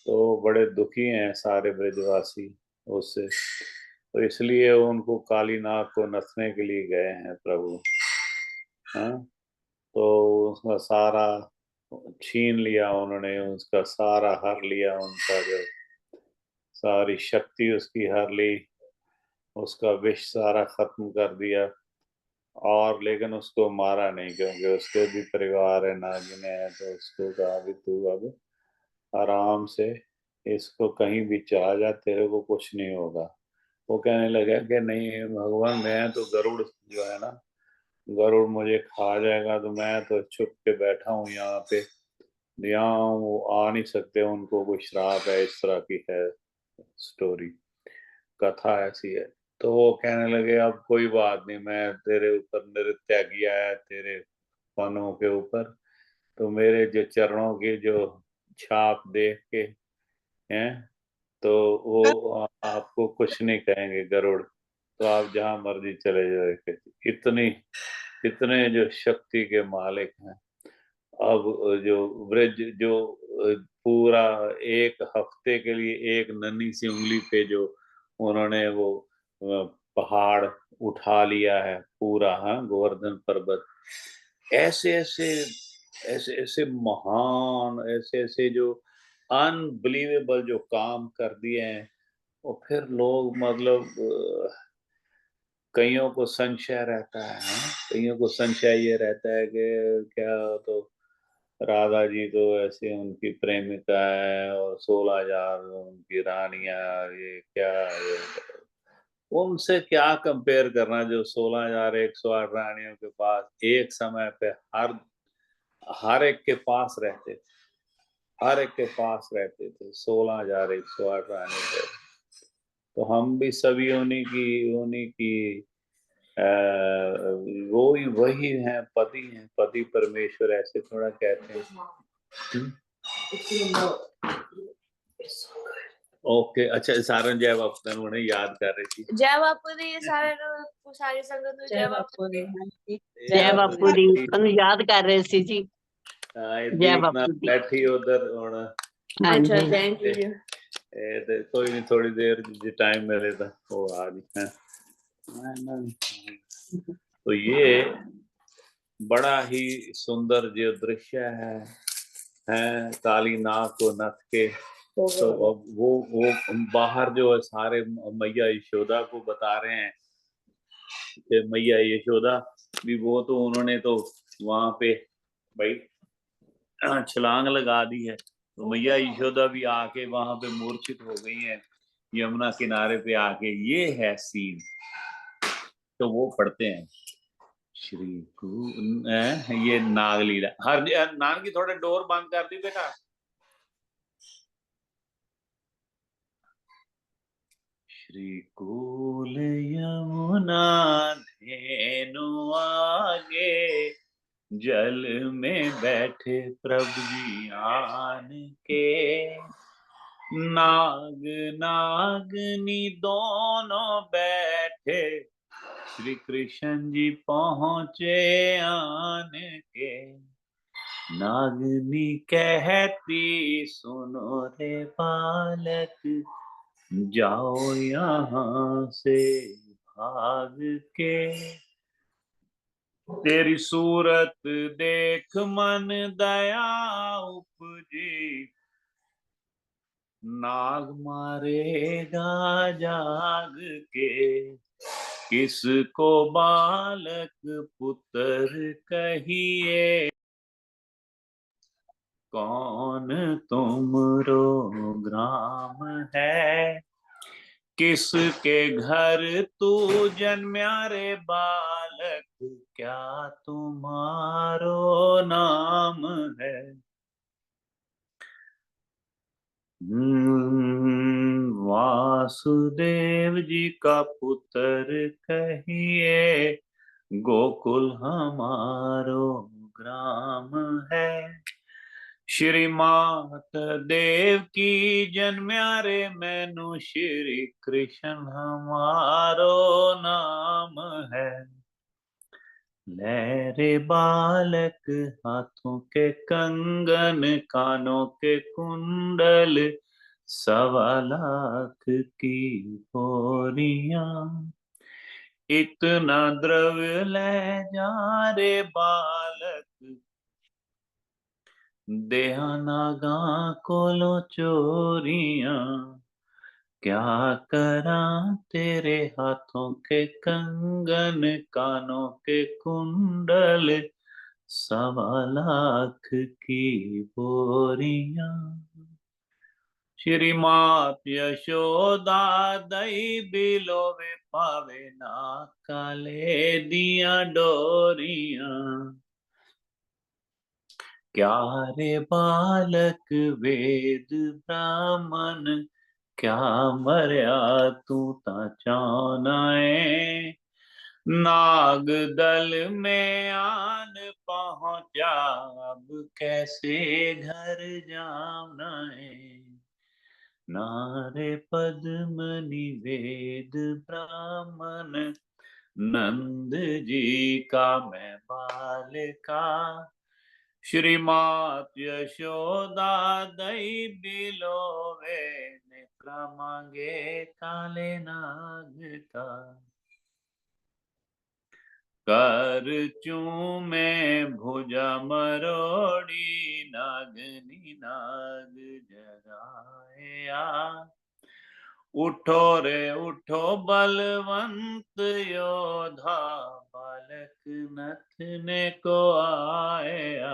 तो बड़े दुखी हैं सारे ब्रजवासी उससे, तो इसलिए उनको काली नाग को नसने के लिए गए हैं प्रभु। हाँ, तो उसका सारा छीन लिया उन्होंने, उसका सारा हर लिया, उनका जो सारी शक्ति उसकी हर ली, उसका विष सारा खत्म कर दिया। और लेकिन उसको मारा नहीं, क्योंकि उसके भी परिवार है, नागिन है। तो उसको कहा भी तू अब आराम से इसको कहीं भी चला जा, तेरे को कुछ नहीं होगा। वो कहने लगा कि नहीं भगवान, मैं तो गरुड़ जो है ना, गरुड़ मुझे खा जाएगा, तो मैं तो छुप के बैठा हूँ यहाँ पे, यहाँ वो आ नहीं सकते, उनको कोई श्राप है, इस तरह की है स्टोरी, कथा ऐसी है। तो वो कहने लगे अब कोई बात नहीं, मैं तेरे ऊपर नृत्य किया है, तेरे फनों के ऊपर, तो मेरे जो चरणों की जो छाप देख के हैं, तो वो आपको कुछ नहीं कहेंगे गरुड़, तो आप जहां मर्जी चले जाए। इतनी इतने जो शक्ति के मालिक हैं। अब जो ब्रज जो पूरा एक हफ्ते के लिए एक नन्ही सी उंगली पे जो उन्होंने वो पहाड़ उठा लिया है पूरा, हाँ, गोवर्धन पर्वत, ऐसे ऐसे ऐसे ऐसे महान, ऐसे ऐसे जो अनबिलीवेबल जो काम कर दिए हैं। और फिर लोग मतलब कईयों को संशय रहता है, हाँ? कईयों को संशय ये रहता है कि क्या, तो राधा जी तो ऐसे उनकी प्रेमिका है और 16,000 उनकी रानियां, ये क्या ये, उनसे क्या कंपेयर करना जो 16,108 रानियों के पास एक समय पे हर एक के पास रहते थे, हर एक के पास रहते थे 16,108 रानी थे। तो हम भी सभी उन्हीं की वही है, पति परमेश्वर, ऐसे थोड़ा कहते हैं। ओके, अच्छा, सारण जय बापू उन्हें याद कर रही थी। जय बापू दी सारे सारी संगत ਨੂੰ जय बापू दी। जय बापू दी ਤੁਹਾਨੂੰ याद कर रहे सी जी। जय देखना बापू दी। बैठी उधर ਹੁਣ। हाँ अच्छा जी। थैंक यू जी। ਤੇ ਕੋਈ ਨਹੀਂ, थोड़ी देर जो टाइम मिले तो वो आ गई है। तो ये बड़ा ही सुंदर जो दृश्य है काली नाग को नथ के। तो अब वो बाहर जो है सारे मैया यशोदा को बता रहे हैं कि मैया यशोदा भी, वो तो उन्होंने तो वहां पे भाई छलांग लगा दी है। तो मैया यशोदा भी आके वहां पे मूर्छित हो गई हैं यमुना किनारे पे आके। ये है सीन। तो वो पढ़ते हैं श्री ये नागलीला। हर नाग की थोड़ा डोर बंद कर दी बेटा। श्री कूल यमुना धेनु आगे, जल में बैठे प्रभु जी आन के, नाग नागनी दोनों बैठे, श्री कृष्ण जी पहुंचे आन के। नागनी कहती सुनो रे बालक, जाओ यहाँ से भाग के, तेरी सूरत देख मन दया उपजी, नाग मारेगा जाग के, किसको बालक पुत्र कहिए। कौन तुमरो ग्राम है, किसके घर तू जन्म्या रे बालक, क्या तुम्हारो नाम है। वासुदेव जी का पुत्र कहिए, गोकुल हमारो ग्राम है। श्री मात देव की जन्म्या रे मैनू, श्री कृष्ण हमारो नाम है। लहरे बालक हाथों के कंगन, कानों के कुंडल, 1.25 लाख की बोरियां, इतना द्रव्य ले जा रे बालक, देहा नागा कोलो चोरियां। क्या करा तेरे हाथों के कंगन, कानों के कुंडल, 1.25 लाख की बोरियां। श्री मात यशोदा दई बिलोवे पावे ना, काले दिया डोरियां। क्या रे बालक वेद ब्राह्मण, क्या मर्या तू ता चानाए। नाग दल में आन पहुंचा, अब कैसे घर जाना है। नारे पद्मनि वेद ब्राह्मण, नंद जी का मैं बालिका। श्री मात यशोदा दई बिलोवे, नेत्रा मांगे काले नाग का। कर चूमे भुजा मरोड़ी, नागनी नाग जगाया। उठो रे उठो बलवंत योधा, बालक नथने को आया।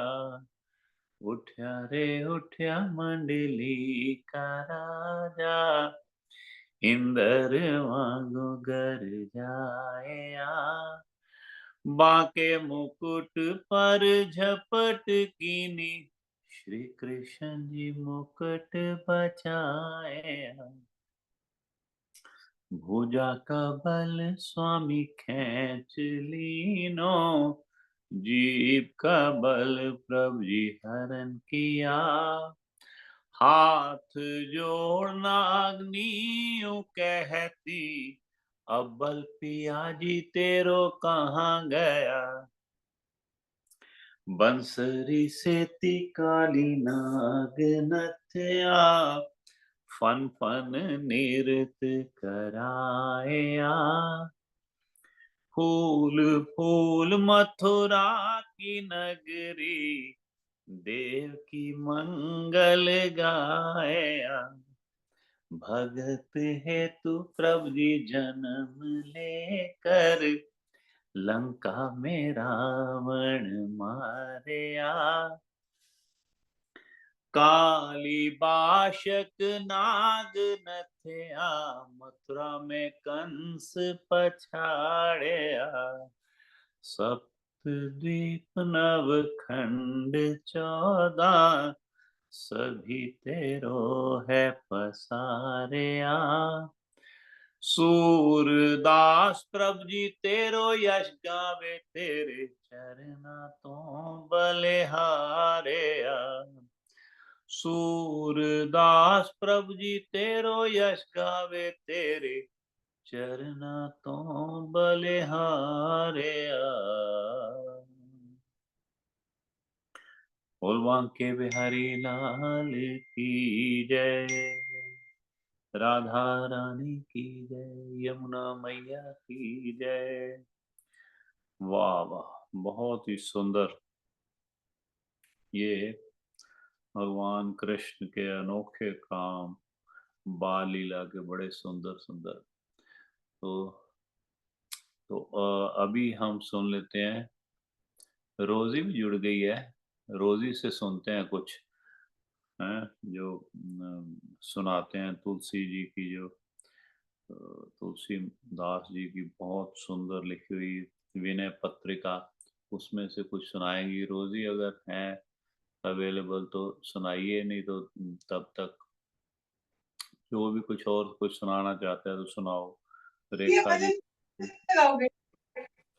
उठ्या रे उठ्या मंडली का राजा, इंदर वांगो घर जाया। बांके मुकुट पर झपट कीनी, श्री कृष्ण जी मुकुट बचाया। भुजा का बल स्वामी खींच लीनो, जीव का बल प्रभु जी हरण किया। हाथ जोड़ नागनी कहती, अब बल पिया जी तेरो कहाँ गया। बंसरी सेती काली नाग नथया, फन फन नृत्य कराया। फूल फूल मथुरा की नगरी, देव की मंगल गाया। भगत हेतु प्रभु जी जन्म लेकर, लंका में रावण मारया। काली बाशक नाग नथया, मथुरा में कंस पछाड़या। सप्तद्वीप नव खंड 14, सभी तेरो है पसारया। सूरदास प्रभु जी तेरो यश गावे, तेरे चरना तो बलिहारया। सूरदास प्रभु जी तेरो यश गावे, तेरे चरना तो बलिहारया। बोल बांके बिहारी लाल की जय, राधा रानी की जय, यमुना मैया की जय। वाह वाह, बहुत ही सुंदर। ये भगवान कृष्ण के अनोखे काम, बाल लीला के बड़े सुंदर सुंदर। तो अभी हम सुन लेते हैं, रोजी भी जुड़ गई है, रोजी से सुनते हैं कुछ हैं जो सुनाते हैं तुलसी जी की, जो तुलसीदास जी की बहुत सुंदर लिखी हुई विनय पत्रिका, उसमें से कुछ सुनाएंगी रोजी? अगर है अवेलेबल तो सुनाइए, नहीं तो तब तक जो भी कुछ और कुछ सुनाना चाहते हैं तो सुनाओ। ये रेखा जी। भजन लगाओगे?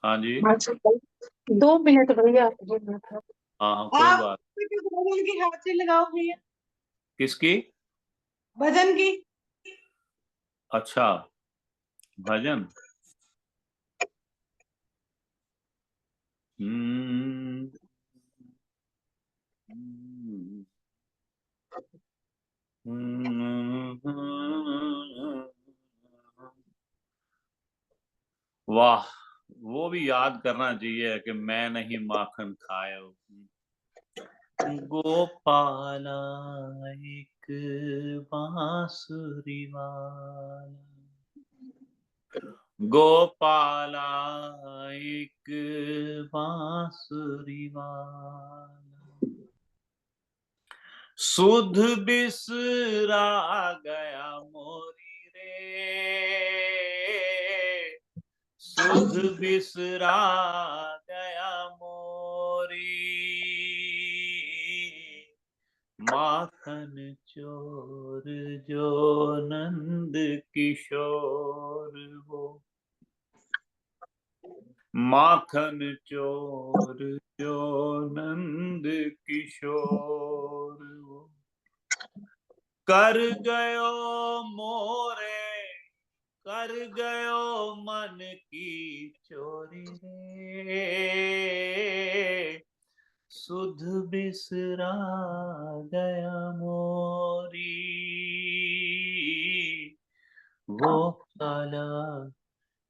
हाँ जी। 2 मिनट भैया। हाँ हाँ, कोई आप बात। भजन की हाजिरी लगाओ भैया, किसकी? भजन की। अच्छा, भजन। हम्म, वाह, वो भी याद करना चाहिए कि मैं नहीं माखन खायो, गोपाला एक बांसुरी वाला, गोपाला एक बांसुरी वाला, सुध बिसरा गया मोरी रे, सुध बिसरा गया मोरी, माखन चोर जो नंद किशोर वो, माखन चोर जो नंद किशोर वो, कर गयो मोरे, कर गयो मन की चोरी रे, सुध बिसरा गया मोरी, वो काला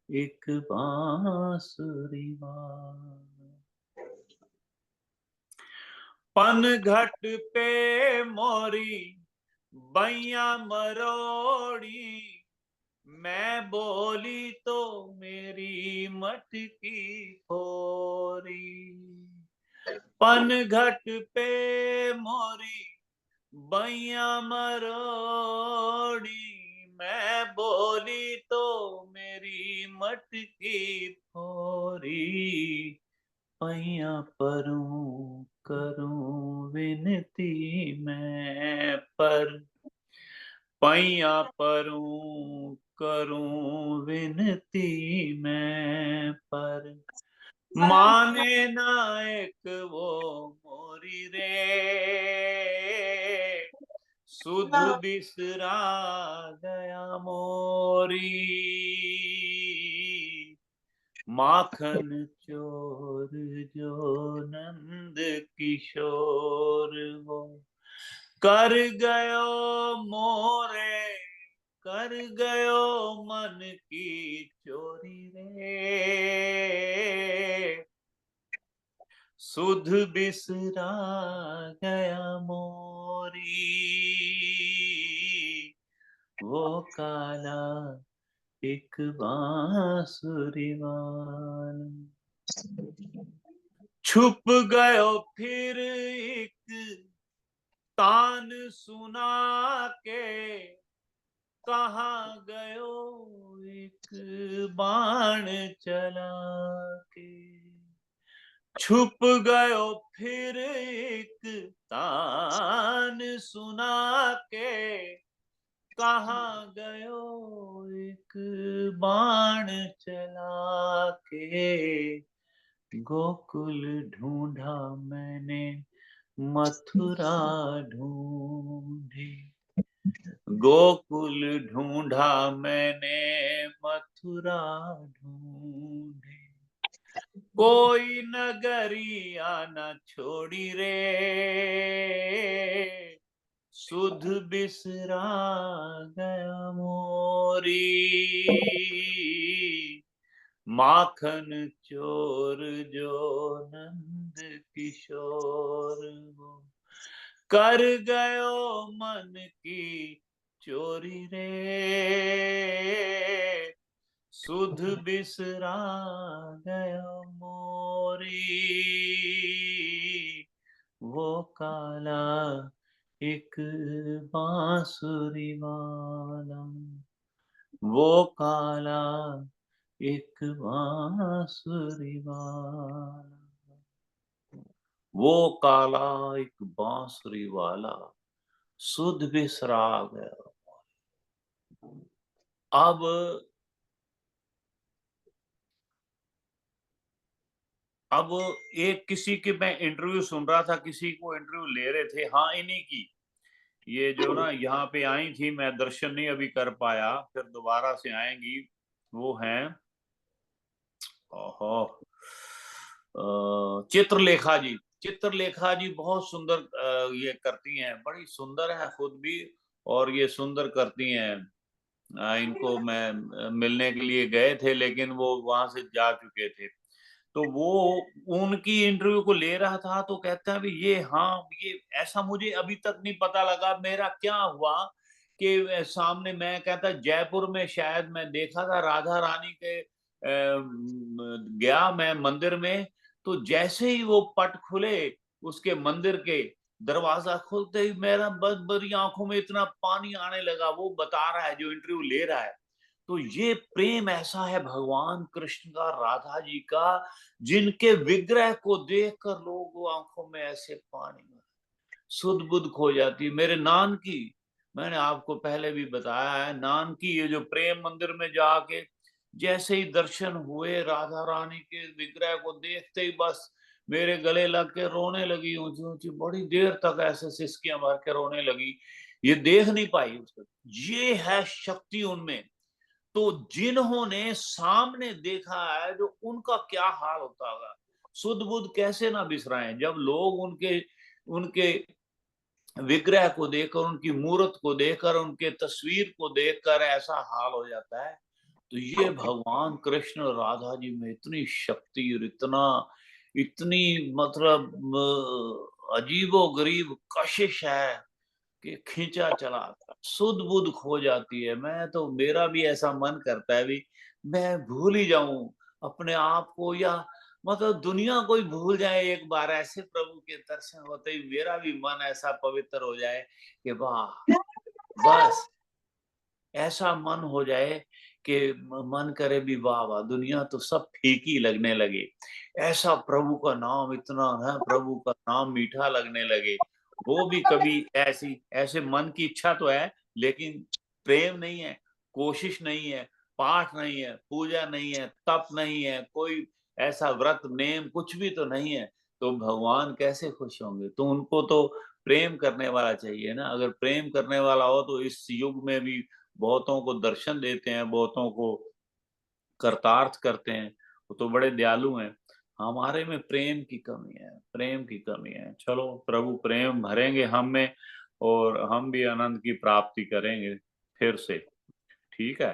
एक बांसुरी वाला, पनघट पे मोरी बैया मरोड़ी, मैं बोली तो मेरी मटकी फोरी, पनघट पे मोरी बैया मरोड़ी, मैं बोली तो मेरी मटकी फोरी, पैया परूं करूं विनती मैं पर, पैया परूं करूं विनती मैं पर, माने ना एक वो मोरी रे, सुध बिसरा गया मोरी, माखन चोर जो नंद किशोर वो, कर गयो मोरे, कर गयो मन की चोरी रे, सुध बिसरा गया मोरी, वो काला एक बांसुरी वाला, छुप गयो फिर एक तान सुना के, कहाँ गयो एक बाण चला के, छुप गयो फिर एक तान सुना के, कहाँ गयो एक बाण चला के, गोकुल ढूंढा मैंने मथुरा ढूंढी, गोकुल ढूंढा मैंने मथुरा ढूंढी, कोई नगरिया न छोड़ी रे, सुध बिसरा गया मोरी, माखन चोर जो नंद किशोर वो, कर गयो मन की चोरी रे, सुध बिसरा गया मोरी, वो काला एक बांसुरी वाला, वो काला एक बांसुरी वाला, वो काला एक बांसुरी वाला सुध बिसरा गया। अब एक किसी की मैं इंटरव्यू सुन रहा था, किसी को इंटरव्यू ले रहे थे, हाँ इन्हीं की, ये जो ना यहाँ पे आई थी, मैं दर्शन नहीं अभी कर पाया, फिर दोबारा से आएंगी। वो हैं ओहो चित्रलेखा जी। चित्रलेखा जी बहुत सुंदर ये करती हैं, बड़ी सुंदर है खुद भी, और ये सुंदर करती हैं। इनको मैं मिलने के लिए गए थे, लेकिन वो वहां से जा चुके थे। तो वो उनकी इंटरव्यू को ले रहा था, तो कहता है भी ये, हाँ ये ऐसा मुझे अभी तक नहीं पता लगा मेरा क्या हुआ कि सामने, मैं कहता जयपुर में शायद मैं देखा था राधा रानी के गया मैं मंदिर में, तो जैसे ही वो पट खुले उसके मंदिर के, दरवाजा खुलते ही मेरा बस बड़ी आंखों में इतना पानी आने लगा। वो बता रहा है जो इंटरव्यू ले रहा है। तो ये प्रेम ऐसा है भगवान कृष्ण का, राधा जी का, जिनके विग्रह को देखकर लोग आंखों में ऐसे पानी, सुध बुध खो जाती। मेरे नान की, मैंने आपको पहले भी बताया है, नान की ये जो प्रेम मंदिर में जाके जैसे ही दर्शन हुए राधा रानी के विग्रह को देखते ही बस मेरे गले लग के रोने लगी, ऊंची ऊंची, बड़ी देर तक ऐसे सिसकियां भर के रोने लगी। ये देख नहीं पाई उसको, ये है शक्ति उनमें। तो जिन्होंने सामने देखा है, जो उनका क्या हाल होता होगा, सुध बुध कैसे ना बिसराएं। जब लोग उनके उनके विग्रह को देखकर, उनकी मूर्त को देखकर, उनके तस्वीर को देखकर ऐसा हाल हो जाता है। तो ये भगवान कृष्ण और राधा जी में इतनी शक्ति और इतनी मतलब अजीबो गरीब कशिश है कि खींचा चला आता, सुध बुध खो जाती है। मैं तो, मेरा भी ऐसा मन करता है भी मैं भूल ही जाऊं अपने आप को, या मतलब दुनिया को ही भूल जाए एक बार, ऐसे प्रभु के दर्शन होते ही मेरा भी मन ऐसा पवित्र हो जाए कि वाह, बस ऐसा मन हो जाए कि मन करे भी वाह वाह, दुनिया तो सब फीकी लगने लगे, ऐसा प्रभु का नाम इतना है, प्रभु का नाम मीठा लगने लगे। वो भी कभी ऐसे मन की इच्छा तो है, लेकिन प्रेम नहीं है, कोशिश नहीं है, पाठ नहीं है, पूजा नहीं है, तप नहीं है, कोई ऐसा व्रत नेम कुछ भी तो नहीं है, तो भगवान कैसे खुश होंगे। तो उनको तो प्रेम करने वाला चाहिए ना। अगर प्रेम करने वाला हो तो इस युग में भी बहुतों को दर्शन देते हैं, बहुतों को कर्तार्थ करते हैं, वो तो बड़े दयालु हैं। हमारे में प्रेम की कमी है, प्रेम की कमी है। चलो प्रभु प्रेम भरेंगे हम में, और हम भी आनंद की प्राप्ति करेंगे फिर से। ठीक है,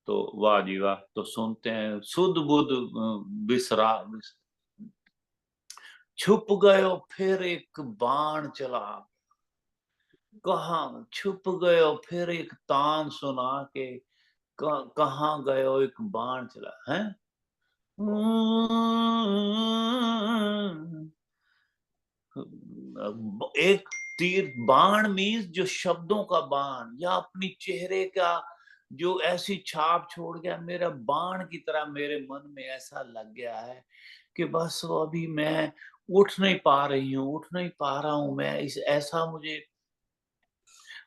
तो वाह जी वाह। तो सुनते हैं, सुध बुध बिसरा, छुप गयो फिर एक बाण चला, कहाँ छुप गयो फिर एक तान सुना के, कहाँ गयो एक बाण चला है। एक तीर, बाण मीन्स जो शब्दों का बाण, या अपनी चेहरे का जो ऐसी छाप छोड़ गया, मेरा बाण की तरह मेरे मन में ऐसा लग गया है कि बस वो अभी मैं उठ नहीं पा रही हूँ, उठ नहीं पा रहा हूँ मैं, इस ऐसा मुझे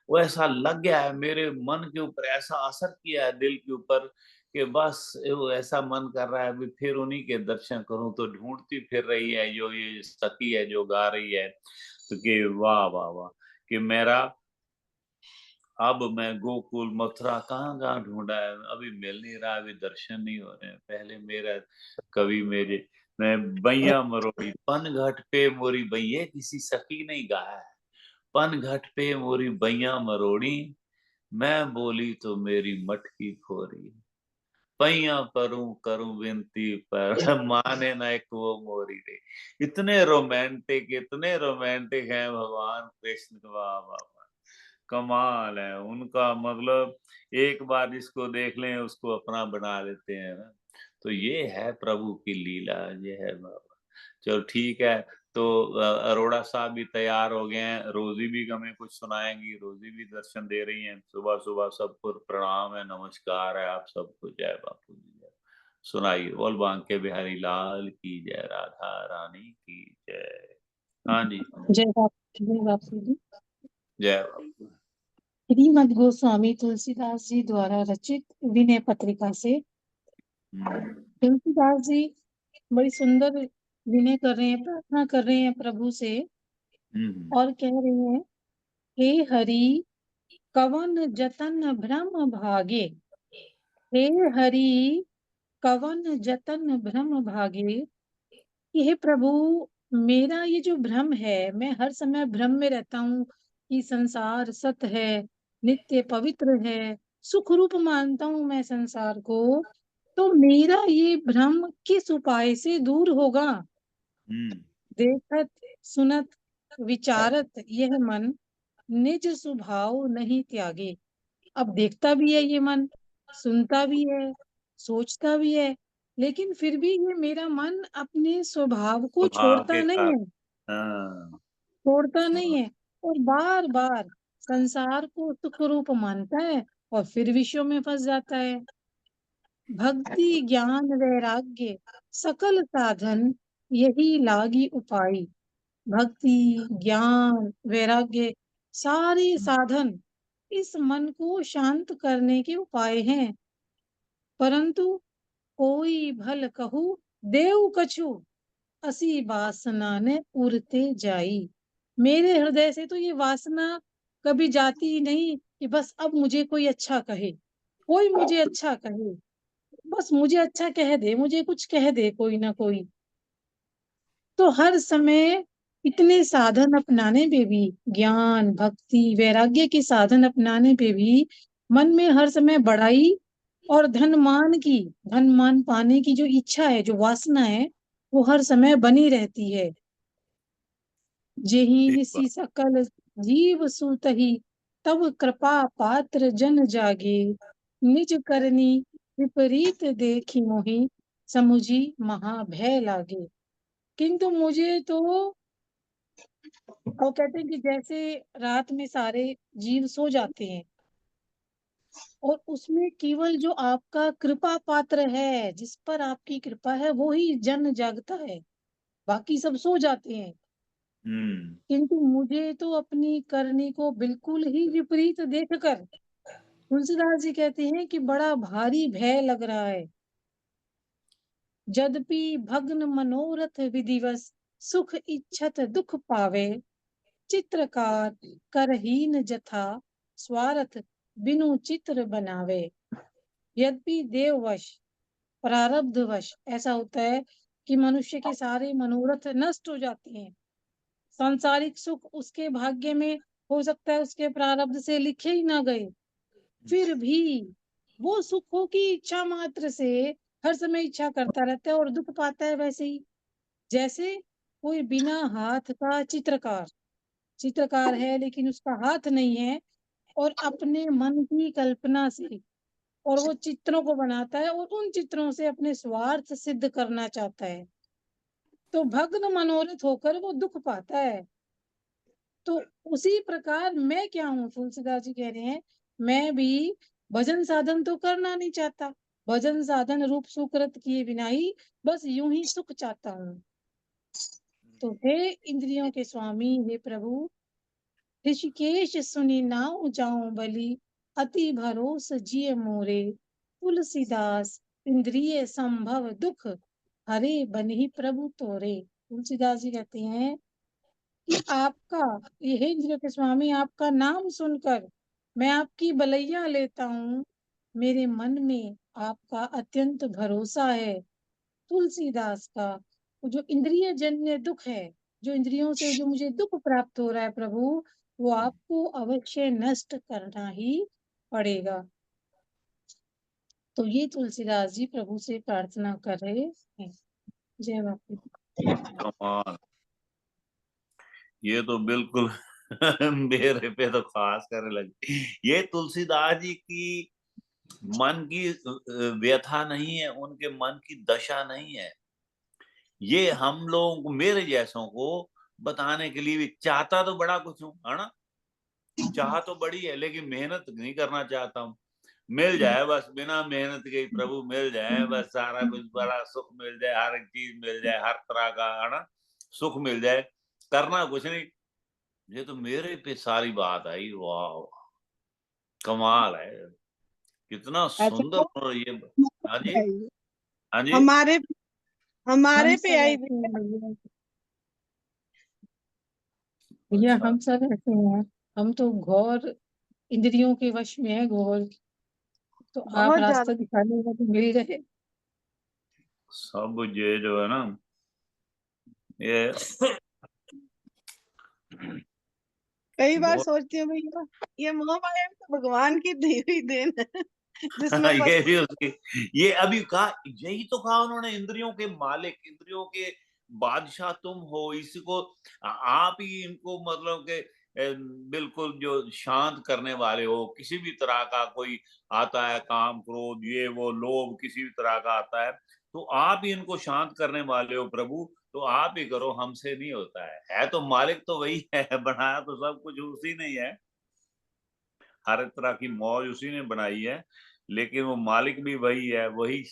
वो ऐसा लग गया है मेरे मन के ऊपर, ऐसा असर किया है दिल के ऊपर कि बस वो ऐसा मन कर रहा है अभी फिर उन्हीं के दर्शन करूं। तो ढूंढती फिर रही है जो ये सखी है जो गा रही है, तो कि वाह वाह वाह, कि मेरा अब मैं गोकुल मथुरा कहाँ कहाँ ढूंढा है, अभी मिल नहीं रहा, अभी दर्शन नहीं हो रहे हैं। पहले मेरा कवि मेरे, मैं बैया मरोड़ी पन घट पे मोरी बैये, किसी सखी नहीं गाया है। पन घट पे मोरी बैया मरोड़ी, मैं बोली तो मेरी मटकी खोरी, पैया परूं करूं विनती पर माने ना एक वो मोरी रे। इतने रोमांटिक हैं भगवान कृष्ण, वाह वाह वाह, कमाल है उनका। मतलब एक बार जिसको देख लें उसको अपना बना लेते हैं ना। तो ये है प्रभु की लीला, ये है बाबा। चलो ठीक है। तो अरोड़ा साहब भी तैयार हो गए हैं, रोजी भी हमें कुछ सुनाएंगी, रोजी भी दर्शन दे रही हैं। सुबह सुबह सबको प्रणाम है, नमस्कार है आप सबको। जय बापू जी जय। सुनाइए। बोल बांके बिहारी लाल की जय, राधा रानी की जय। हाँ जी, जय बापू जी। जय बापू। श्रीमद् गोस्वामी तुलसीदास जी द्वारा रचित विनय पत्रिका से तुलसीदास जी बड़ी सुंदर विनय कर रहे हैं, प्रार्थना कर रहे हैं प्रभु से, और कह रहे हैं, हे हरि कवन जतन भ्रम भागे, हे हरि कवन जतन भ्रम भागे। कि हे प्रभु, मेरा ये जो भ्रम है, मैं हर समय भ्रम में रहता हूँ कि संसार सत्य है, नित्य पवित्र है, सुख रूप मानता हूँ मैं संसार को। तो मेरा ये भ्रम किस उपाय से दूर होगा? देखत सुनत विचारत यह मन, निज स्वभाव नहीं त्यागे। अब देखता भी है ये मन, सुनता भी है, सोचता भी है, लेकिन फिर भी ये मेरा मन अपने स्वभाव को स्वभाव छोड़ता के नहीं कारण। है, हाँ। छोड़ता नहीं है, और बार बार संसार को सुख रूप मानता है और फिर विषयों में फंस जाता है। भक्ति ज्ञान वैराग्य सकल साधन यही लागी उपाय। भक्ति ज्ञान वैराग्य सारे साधन इस मन को शांत करने के उपाय हैं, परंतु कोई भल कहू देव कछु, असी वासना ने उड़ते जाई। मेरे हृदय से तो ये वासना कभी जाती ही नहीं कि बस अब मुझे कोई अच्छा कहे, कोई मुझे अच्छा कहे, बस मुझे अच्छा कह दे, मुझे कुछ कह दे कोई ना कोई। तो हर समय इतने साधन अपनाने पे भी, ज्ञान भक्ति वैराग्य के साधन अपनाने पे भी मन में हर समय बड़ाई और धन मान पाने की जो इच्छा है, जो वासना है, वो हर समय बनी रहती है। जेहि निसी सकल जीव सुतहि, तब कृपा पात्र जन जागे। निज करनी विपरीत देखी मोहि, समुझी महाभय लागे। किंतु मुझे तो, वो कहते हैं कि जैसे रात में सारे जीव सो जाते हैं और उसमें केवल जो आपका कृपा पात्र है, जिस पर आपकी कृपा है, वो ही जन जागता है, बाकी सब सो जाते हैं। किंतु मुझे तो अपनी करनी को बिल्कुल ही विपरीत देखकर तुलसीदास जी कहते हैं कि बड़ा भारी भय लग रहा है। यद्यपि भग्न मनोरथ विधिवश, सुख इच्छत दुख पावे। चित्रकार करहीन जथा, स्वार्थ बिनु चित्र बनावे। यद्यपि देववश प्रारब्धवश ऐसा होता है कि मनुष्य के सारे मनोरथ नष्ट हो जाते हैं, सांसारिक सुख उसके भाग्य में हो सकता है उसके प्रारब्ध से लिखे ही ना गए, फिर भी वो सुखों की इच्छा मात्र से हर समय इच्छा करता रहता है और दुख पाता है। वैसे ही जैसे कोई बिना हाथ का चित्रकार है लेकिन उसका हाथ नहीं है, और अपने मन की कल्पना से और वो चित्रों को बनाता है और उन चित्रों से अपने स्वार्थ सिद्ध करना चाहता है, तो भग्न मनोरथ होकर वो दुख पाता है। तो उसी प्रकार मैं क्या हूँ, तुलसीदास जी कह रहे हैं, मैं भी भजन साधन तो करना नहीं चाहता, भजन साधन रूप सुकृत किए बिना ही बस यूं ही सुख चाहता हूँ। तो हे इंद्रियों के स्वामी, हे प्रभु, ऋषिकेश सुनी नाउ जाऊं बलि, अति भरोस जिय मोरे। तुलसीदास इंद्रिय संभव दुख, हरे बनि प्रभु तोरे। तुलसीदास जी कहते हैं कि आपका, ये इंद्रियों के स्वामी, आपका नाम सुनकर मैं आपकी बलैया लेता हूँ, मेरे मन में आपका अत्यंत भरोसा है। तुलसीदास का वो जो इंद्रिय जन्य दुख है, जो इंद्रियों से जो मुझे दुख प्राप्त हो रहा है प्रभु, वो आपको अवश्य नष्ट करना ही पड़ेगा। तो ये तुलसीदास जी प्रभु से प्रार्थना कर रहे हैं। जय बापू। कमाल। ये तो बिल्कुल मेरे पे तो खास करने लगे। ये तुलसीदास जी की मन की व्यथा नहीं है, उनके मन की दशा नहीं है। ये हम लोगों को, मेरे जैसों को बताने के लिए भी चाहता तो बड़ा कुछ हूँ, है ना, चाह तो बड़ी है, लेकिन मेहनत नहीं करना चाहता हूँ। मिल जाए बस, बिना मेहनत के ही प्रभु मिल जाए बस, सारा कुछ, बड़ा सुख मिल जाए, हर एक चीज मिल जाए, हर तरह का, है ना, सुख मिल जाए, करना कुछ नहीं। ये तो मेरे पे सारी बात आई, वाह कमाल है, कितना अच्छा सुंदर। वो और ये, हाँ जी, आई, हाँ जी, हमारे हम हमारे पे सब आई ऐसे हुई है। हैं भैया, अच्छा, हम सब ऐसे हैं। हम तो घोर इंद्रियों के वश में है, घोर। तो आप बहुत रास्ता ज्यादा। दिखाने वाले मिल गए। सब ये जो है ना, ये कई बार बहुत सोचती हूँ भैया, ये मोह माया भी तो भगवान की दी हुई देन है जिसमें फंस। ये भी उसकी, ये अभी कहा, यही तो कहा उन्होंने, इंद्रियों के मालिक, इंद्रियों के बादशाह तुम हो, इसको आप ही इनको मतलब के बिल्कुल जो शांत करने वाले हो, किसी भी तरह का कोई आता है काम क्रोध ये वो लोभ किसी भी तरह का आता है, तो आप ही इनको शांत करने वाले हो प्रभु, तो आप ही करो, हमसे नहीं होता है तो मालिक तो वही है, बनाया तो सब कुछ उसी ने ही है, हर एक तरह की मौज उसी ने बनाई है, लेकिन वो मालिक भी वही है, वही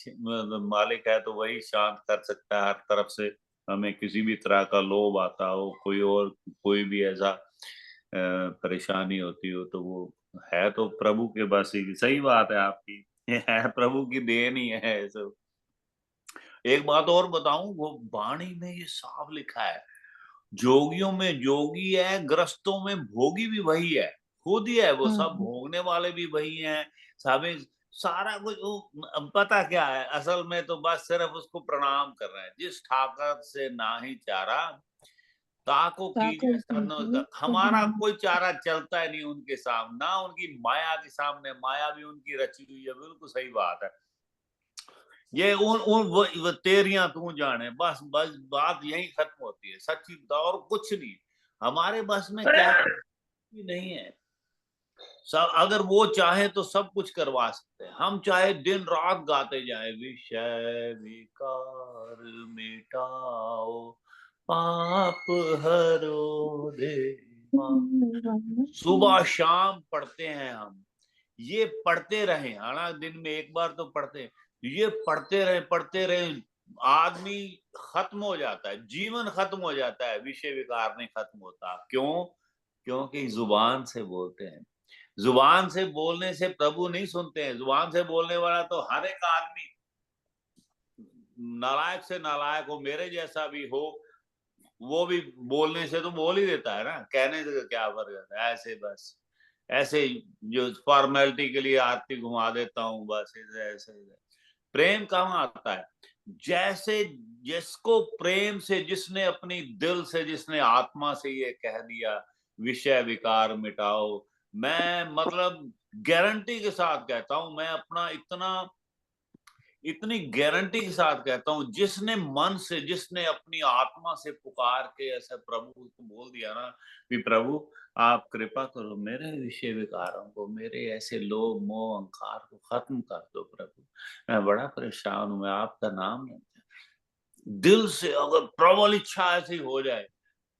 मालिक है तो वही शांत कर सकता है हर तरफ से, हमें किसी भी तरह का लोभ आता हो, कोई और कोई भी ऐसा परेशानी होती हो, तो वो है तो प्रभु के बस ही, सही बात है आपकी, ये है प्रभु की देन ही है ये सब। एक बात और बताऊं, वो वाणी में ये साफ लिखा है, जोगियों में जोगी है, ग्रस्तों में भोगी भी वही है, खुद ही है वो, सब भोगने वाले भी वही हैं, सभी, सारा कुछ अब पता क्या है, असल में तो बस सिर्फ उसको प्रणाम कर रहे हैं, जिस ठाकर से ना ही चारा ताको कीजिए ताकत साधना, हमारा कोई चारा चलता है नहीं उनके सामने, ना उनकी माया के सामने, माया भी उनकी रची हुई है, बिल्कुल सही बात है, ये वो तेरियां तू जाने, बस बस बात यही खत्म होती है, सच्ची बताओ, और कुछ नहीं, हमारे बस में क्या भी नहीं है, सब अगर वो चाहे तो सब कुछ करवा सकते हैं, हम चाहे दिन रात गाते जाए, विषय विकार मिटाओ पाप हरो देवा, सुबह शाम पढ़ते हैं हम, ये पढ़ते रहे, हालां दिन में एक बार तो पढ़ते हैं, ये पढ़ते रहे, आदमी खत्म हो जाता है, जीवन खत्म हो जाता है, विषय विकार नहीं खत्म होता, क्यों? क्योंकि जुबान से बोलते हैं, जुबान से बोलने से प्रभु नहीं सुनते हैं, जुबान से बोलने वाला तो हर एक आदमी, नालायक से नालायक हो, मेरे जैसा भी हो, वो भी बोलने से तो बोल ही देता है ना, कहने से क्या फर्क है, ऐसे बस, ऐसे जो फॉर्मेलिटी के लिए आरती घुमा देता हूँ बस, ऐसे ऐसे, प्रेम कहाँ आता है, जैसे जिसको प्रेम से, जिसने अपनी दिल से, जिसने आत्मा से ये कह दिया विषय विकार मिटाओ, मैं मतलब गारंटी के साथ कहता हूं, मैं अपना इतनी गारंटी के साथ कहता हूं, जिसने मन से, जिसने अपनी आत्मा से पुकार के ऐसा प्रभु को बोल दिया ना कि प्रभु आप कृपा करो, मेरे विषय विकारों को, मेरे ऐसे लोभ मोह अहंकार को खत्म कर दो प्रभु, मैं बड़ा परेशान हूं, मैं आपका नाम लेता हूं। दिल से अगर प्रबल इच्छा ऐसी हो जाए,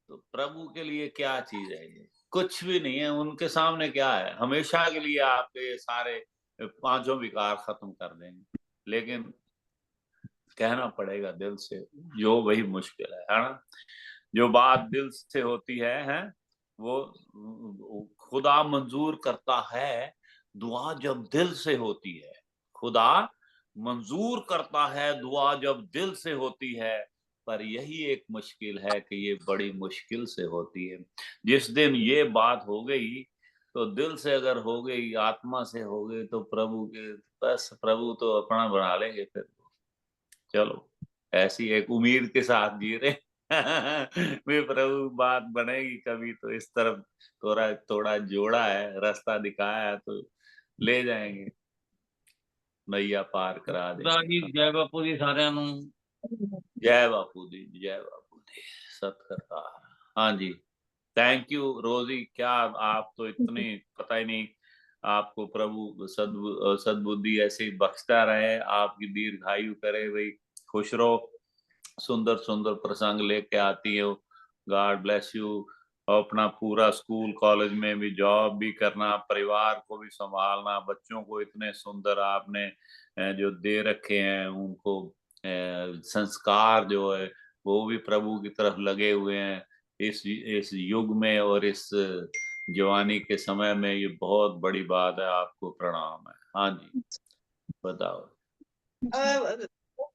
तो प्रभु के लिए क्या चीज है ये, कुछ भी नहीं है, उनके सामने क्या है, हमेशा के लिए आपके ये सारे पांचों विकार खत्म कर देंगे, लेकिन कहना पड़ेगा दिल से, जो वही मुश्किल है ना, जो बात दिल से होती है वो खुदा मंजूर करता है, दुआ जब दिल से होती है, खुदा मंजूर करता है दुआ जब दिल से होती है, पर यही एक मुश्किल है कि ये बड़ी मुश्किल से होती है, जिस दिन ये बात हो गई, तो दिल से अगर हो गई, आत्मा से हो गई, तो प्रभु के, बस प्रभु तो अपना बना लेंगे फिर, चलो ऐसी एक उम्मीद के साथ जी रहे वे प्रभु बात बनेगी कभी तो, इस तरफ थोड़ा थोड़ा जोड़ा है, रास्ता दिखाया है, तो ले जाएंगे, नैया पार करा देंगे। जय बापू जी साਰਿਆਂ ਨੂੰ। जय बापू दी, जय बापू दी, सत्करतार। हाँ जी, थैंक यू रोजी, क्या आप तो इतनी, पता ही नहीं, आपको प्रभु सद्बुद्धि ऐसे ही बख्शता रहे, आपकी दीर्घायु करे भाई, खुश रहो, सुंदर सुंदर प्रसंग लेके आती हो। God bless you. अपना पूरा स्कूल कॉलेज में भी जॉब भी करना, परिवार को भी संभालना, बच्चों को इतने सुंदर आपने जो दे रखे हैं, उनको संस्कार जो है वो भी प्रभु की तरफ लगे हुए हैं। इस युग में और इस जवानी के समय में ये बहुत बड़ी बात है। आपको प्रणाम है। हाँ जी, बताओ।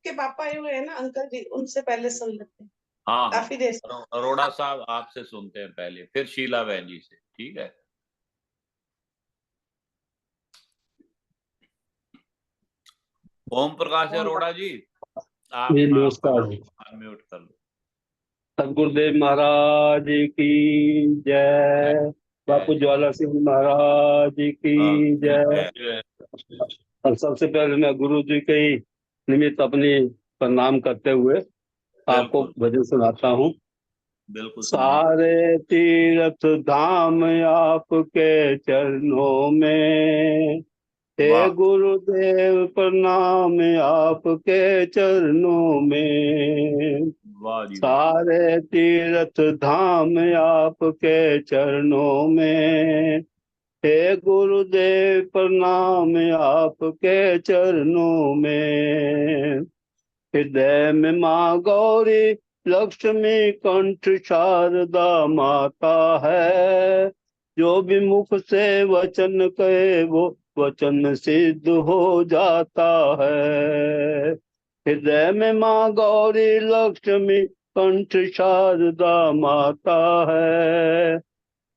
के पापा आए हुए हैं ना अंकल जी, उनसे पहले सुन लेते हैं। हाँ हाँ, काफी देर से। अरोड़ा साहब आपसे सुनते हैं पहले, फिर शीला बहन जी से, ठीक है। ओम प्रकाश अरोड़ा जी, आप जी कर नमस्कार। लो, अनम्यूट कर लो। सदगुरुदेव महाराज की जय। बापू ज्वाला सिंह महाराज की जय। जय। और सबसे पहले मैं गुरु जी के ही निमित्त अपनी प्रणाम करते हुए आपको बिल्कुल भजन सुनाता हूँ। बिल्कुल सुनाइए। सारे तीर्थ धाम आपके चरणों में, हे वाह गुरुदेव प्रणाम आपके चरणों में। वाह जी वाह। सारे तीर्थ धाम आपके चरणों में, हे गुरुदेव प्रणाम आपके चरणों में। हृदय में माँ गौरी लक्ष्मी कंठ शारदा माता है, जो भी मुख से वचन कहे वो वचन सिद्ध हो जाता है। हृदय में माँ गौरी लक्ष्मी कंठ शारदा माता है,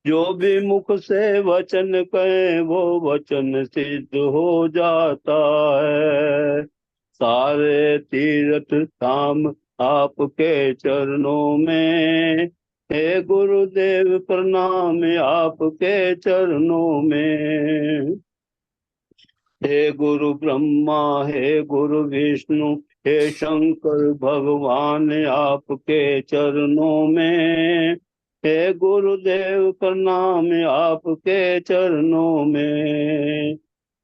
जो भी मुख से वचन कहे वो वचन सिद्ध हो जाता है। सारे तीर्थ धाम आपके चरणों में, हे गुरुदेव प्रणाम आपके चरणों में। हे गुरु ब्रह्मा हे गुरु विष्णु हे शंकर भगवान आपके चरणों में, हे गुरुदेव प्रणाम आपके चरणों में।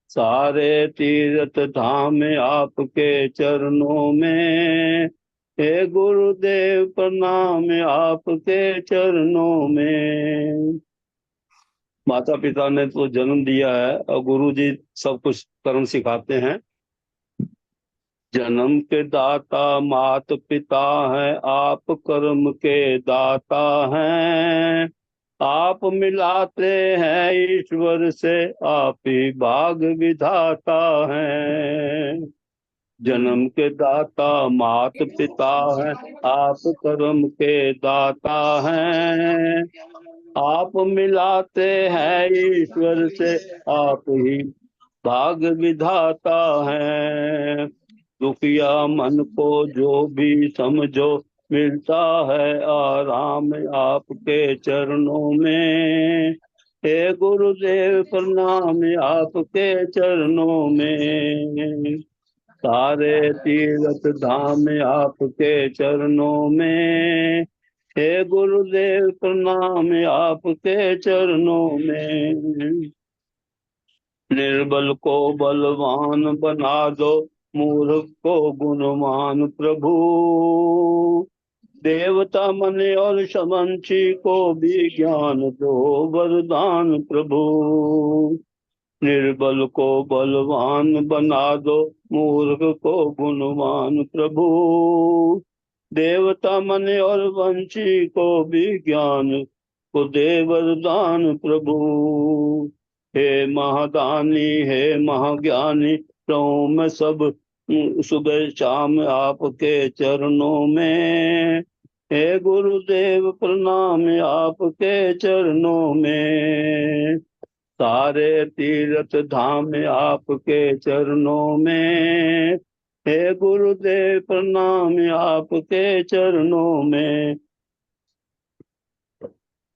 सारे तीर्थ धाम आपके चरणों में, हे गुरुदेव प्रणाम आपके चरणों में। माता पिता ने तो जन्म दिया है और गुरु जी सब कुछ कर्म सिखाते हैं। जन्म के दाता मात पिता हैं, आप कर्म के दाता हैं। आप मिलाते हैं ईश्वर से, आप ही भाग विधाता हैं। जन्म के दाता मात पिता हैं, आप कर्म के दाता हैं। आप मिलाते हैं ईश्वर से, आप ही भाग विधाता है। दुखिया मन को जो भी समझो, मिलता है आराम आपके चरणों में। हे गुरुदेव प्रणाम आपके चरणों में। सारे तीर्थ धाम आपके चरणों में, हे गुरुदेव प्रणाम आपके चरणों में। निर्बल को बलवान बना दो, मूर्ख को गुणवान प्रभु। देवता मन और समंची को भी ज्ञान दो वरदान प्रभु। निर्बल को बलवान बना दो, मूर्ख को गुणवान प्रभु। देवता मन और वंशी को भी ज्ञान को दे वरदान प्रभु। हे महादानी हे महाज्ञानी, रहूं मैं सब सुबह शाम आपके चरणों में। हे गुरुदेव प्रणाम आपके चरणों में। सारे तीर्थ धाम आपके चरणों में, हे गुरुदेव प्रणाम आपके चरणों में।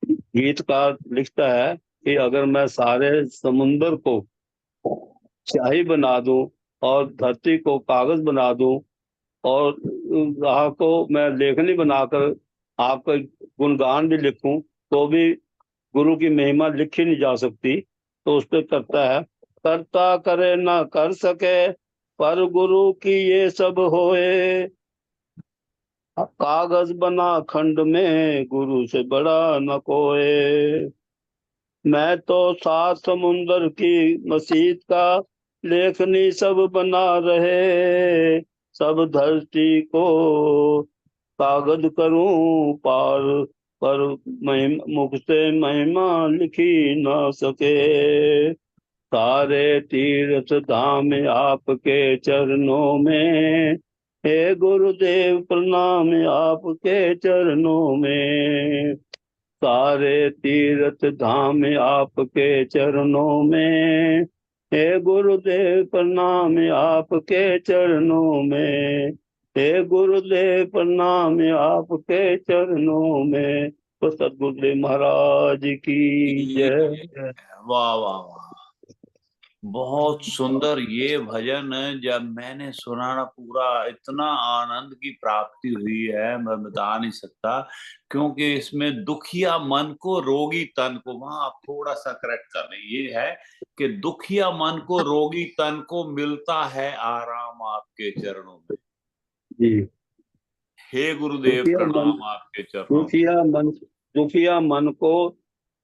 गीतकार लिखता है कि अगर मैं सारे समुंदर को स्याही बना दूं और धरती को कागज बना दूं और राह को मैं लेखनी बनाकर आपका गुणगान भी लिखूं, तो भी गुरु की महिमा लिखी नहीं जा सकती। तो उस पर करता है, करता करे ना कर सके, पर गुरु की ये सब होए। कागज बना खंड में, गुरु से बड़ा न कोई। मैं तो 7 समुंदर की मसीत का लेखनी सब बना रहे। सब धरती को कागज करूं पार, पर मुख से महिमा लिखी ना सके। सारे तीर्थ धाम आपके चरणों में, हे गुरुदेव प्रणाम आपके चरणों में। सारे तीर्थ धाम आपके चरणों में, हे गुरुदेव प्रणाम आपके चरणों में। हे गुरुदेव प्रणाम आपके चरणों में। तो सदगुरुदेव महाराज की जय। वाह वाह वाह, बहुत सुंदर ये भजन। जब मैंने सुना ना, पूरा इतना आनंद की प्राप्ति हुई है, मैं बता नहीं सकता। क्योंकि इसमें दुखिया मन को रोगी तन को, वहां आप थोड़ा सा करेक्ट कर लें, ये है कि दुखिया मन को रोगी तन को मिलता है आराम आपके चरणों में। जी। हे गुरुदेव दुखिया मन, प्रणाम आपके चरणों में। दुखिया मन को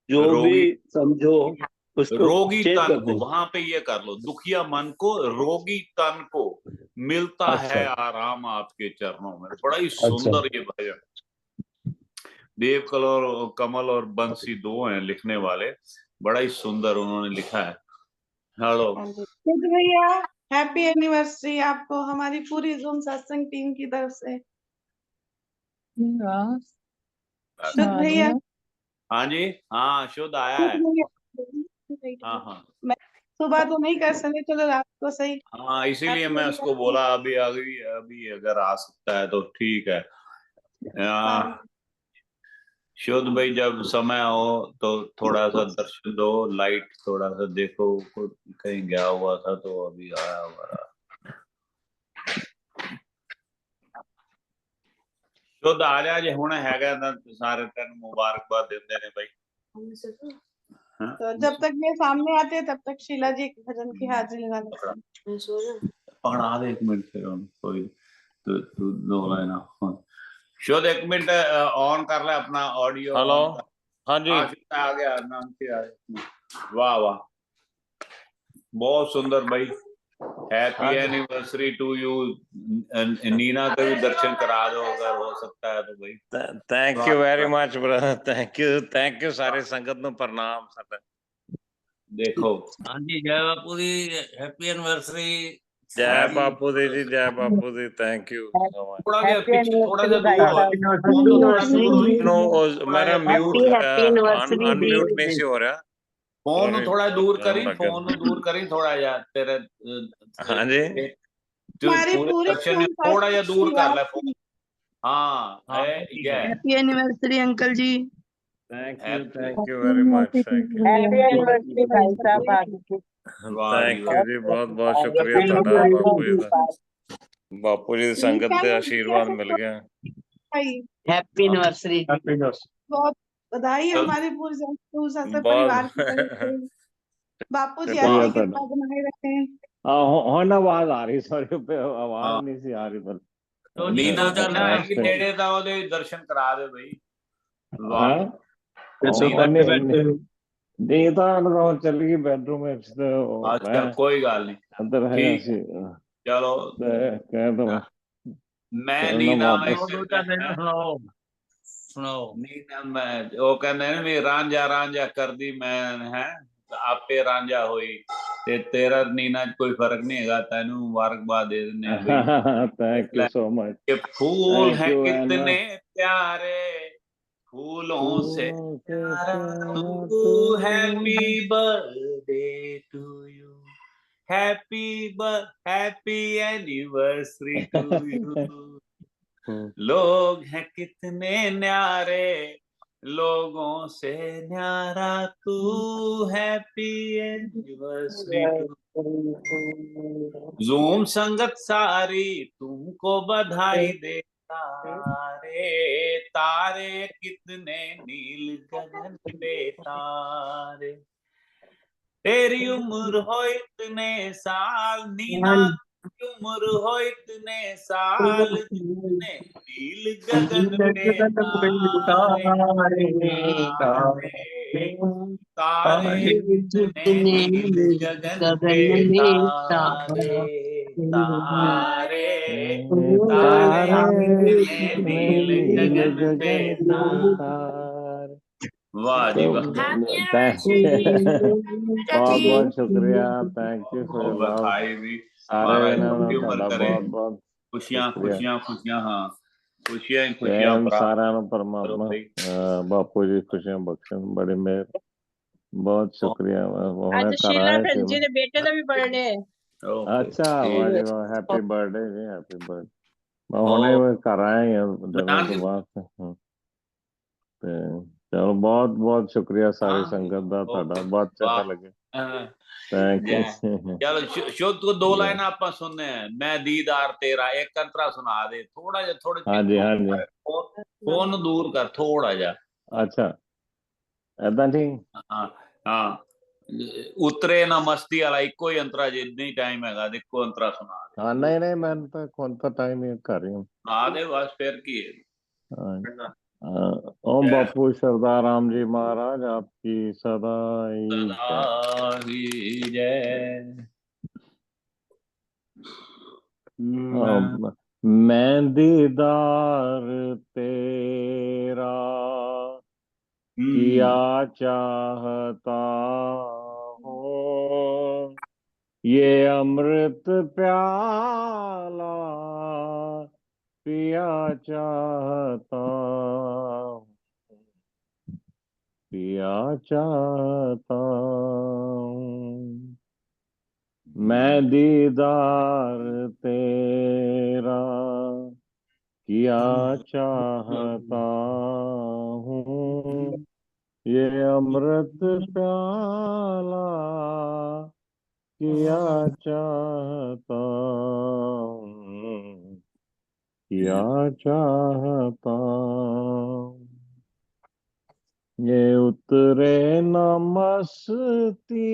जो भी रोगी, समझो उसको रोगी चेंज तन कर को, दें। वहां पे ये कर लो, दुखिया मन को रोगी तन को मिलता है अच्छा आराम आपके चरणों में। बड़ा ही अच्छा। सुंदर ये भजन। देव कमल और बंसी दो हैं लिखने वाले, बड़ा ही सुंदर उन्होंने लिखा है। हेलो हाँ जी। सिद्ध भैया, हैप्पी एनिवर्सरी आपको हमारी पूरी जूम सत्संग टीम की तरफ से। सिद्ध भैया, हाँ जी, हाँ शुद्ध आया सिद्ध है। भैया, हाँ हाँ मैं सुबह तो नहीं कर सके, चलो रात को सही। हाँ, इसीलिए हैप्पी मैं उसको एनिवर्सरी। बोला अभी अभी अभी अगर आ सकता है तो ठीक है। हाँ शुद्ध भाई, जब समय हो तो थोड़ा सा दर्शन दो, लाइट थोड़ा सा देखो, कहीं गया हुआ था तो अभी आया हमारा। शुद्ध आ जा जे हुण हैगा ना, सारे तेन मुबारकबाद देते ने भाई। हाँ? तो जब तक ये सामने आते हैं तब तक शीला जी भजन की हाजिरी लगा लेते हैं। पकड़ा दे एक मिनट फिर कोई तू दो लाइन। शुद्ध एक मिनट ऑन कर ले अपना ऑडियो। हेलो, हाँ जी। आ गया नाम से आ गया। वाह वाह, बहुत सुंदर भाई। हैप्पी हाँ जी। Anniversary to you. नीना का भी दर्शन करा दो अगर हो सकता है तो भाई। Thank you very much brother, thank you सारी संगत नु प्रणाम साडा। देखो, हाँ जी, जय बापू दी, हैप्पी एनिवर्सरी। जय बापू दी जी, जय बापू दी, थैंक यू सो मच। थोड़ा सा पीछे, थोड़ा सा दूर हो, फोन तो थोड़ा दूर हो, नो मेरा म्यूट हैप्पी एनिवर्सरी दी। अनम्यूट नहीं सी हो रहा। फोन और थोड़ा दूर करी, लगे। फोन दूर करी थोड़ा यार तेरे। हाँ जी। हमारी पूरे पूरी दर्शन जूम थोड़ा या दूर कर ले सत्संग फोन। हाँ है ये है। Happy anniversary uncle ji. Thank you very much, thank you. Happy anniversary भाई साहब आपकी। थैंक यू जी, बहुत बहुत शुक्रिया ਤੁਹਾਡਾ ਬਾਪੂ जी ਦਾ। ਬਾਪੂ जी ਦੀ ਸੰਗਤ ਦੇ ਆਸ਼ੀਰਵਾਦ ਮਿਲ ਗਿਆ। Happy anniversary. बहुत बधाई हमारे पूरे सत्संग बहुत परिवार की तरफ से। बापू जी शुक्रिया ऐसी कृपा बनाए रखें। ਹੁਣ ਆਵਾਜ਼ ਆ ਰਹੀ, ਸੌਰੀ हाँ। ਆਵਾਜ਼ ਨਹੀਂ ਸੀ ਆ ਰਹੀ ਪਰ तो नीना नीना का का ना नाम कि नेड़े था ਉਹਦੇ दर्शन करा दे भाई। वाह, ਹਾਂ नीना ਉਹ ਨਹੀਂ ਤਾਂ ਉਹ ਚੱਲ ਗਈ ਬੈਡਰੂਮ ਵਿੱਚ ਤੇ अच्छा कोई गल नहीं, ਅੰਦਰ ਹੈ ठीक ਅਸੀਂ चलो। ਕਹਿ ਦਵਾਂ मैं चलो नीना वापस। सुनाओ सुनाओ। नीना मैं वो कहते हैं भी रांझा रांझा कर दी मैं है, आपे रांझा होई ते तेरा नीना च कोई फर्क नहीं हैगा। तेनू मुबारकबाद दे देने भाई। Thank you so much. ये फूल Thank है you, कितने Anna। प्यारे, फूलों से प्यारा तू। तू happy birthday to you, happy anniversary to you. लोग हैं कितने न्यारे, लोगों से न्यारा तू। Happy anniversary to. जूम संगत सारी तुमको बधाई दे। तारे तारे कितने नील गगन पे तारे, तेरी उम्र हो इतने साल नीना, उम्र हो इतने साल जितने नील गगन पे तारे, तारे जितने नील गगन पे गगन में तारे, तारे तारे तारे जितने कितने नील नील गगन पे गगन पे तारे। तारे। वाह जी वाह। Happy बहुत anniversary, बहुत शुक्रिया, thank you for your love. बधाई भी, सारे महाराज ਇਹਨਾਂ लंबी ਨੂੰ उम्र ਤੁਹਾਡਾ करे, ਬਹੁਤ ਬਹੁਤ खुशियां शुक्रिया। खुशियां खुशियां, हाँ खुशियां ही खुशियां ਸੇਮ प्राप्त ਸਾਰਿਆਂ ਨੂੰ करो ਪਰਮਾਤਮਾ भाई। ਬਾਪੂ ਜੀ ਖੁਸ਼ੀਆਂ ਬਖਸ਼ਣ, ਬੜੀ ਮਿਹਰ, ਬਹੁਤ ਸ਼ੁਕਰੀਆ। ਹੁਣੇ ਅੱਜ ਘਰ ਸ਼ੀਲਾ ਆਏ ਭੈਣ ਸੀ ਜੀ ਮੈਂ। ਦੇ ਬੇਟੇ ਦਾ ਵੀ ਬਰਥਡੇ ਹੈ। ओके ਅੱਛਾ, ठीक ਵਾਹ है। ਜੀ ਵਾਹ, ਹੈਪੀ ਬਰਥਡੇ ਜੀ, ਹੈਪੀ ਬਰਥਡੇ। ਮੈਂ ਹੁਣੇ ਘਰ ਆਏ ਹਾਂ ਡਿਨਰ ਤੋਂ ਬਾਅਦ। ਤੇ ਚਲੋ ਬਹੁਤ ਬਹੁਤ ਸ਼ੁਕਰੀਆ ਸਾਰੀ ਸੰਗਤ ਦਾ, ਤੁਹਾਡਾ ਬਹੁਤ ਚੰਗਾ वाह ਲੱਗੇ, हाँ, ਥੈਂਕ जय। ਯੂ। चलो शुद्ध को दो लाइन आप सुनने हैं। मैं दीदार तेरा, एक अंतरा सुना दे थोड़ा जा, थोड़े ਹਾਂਜੀ ਹਾਂਜੀ, फोन दूर कर थोड़ा जा। ਅੱਛਾ ਏਦਾਂ ਠੀਕ। हाँ हाँ, उतरे ना मस्ती वाला इको ही अंतरा, जितनी टाइम हैगा इको अंतरा सुना दे। हाँ नहीं नहीं, मैं तो कौन सा टाइम ही कर रही हूँ। सुना दे बस, फिर की है। ओम जय। बापू सरदार राम जी महाराज आपकी सदा ही जय। सदा ही जय। मैं दीदार तेरा किया चाहता हूँ, ये अमृत प्याला पिया चाहता हूँ, पिया चाहता हूँ। मैं दीदार तेरा किया चाहता हूँ, ये अमृत प्याला किया चाहता हूँ, किया चाहता हूँ। ये उतरे न मस्ती,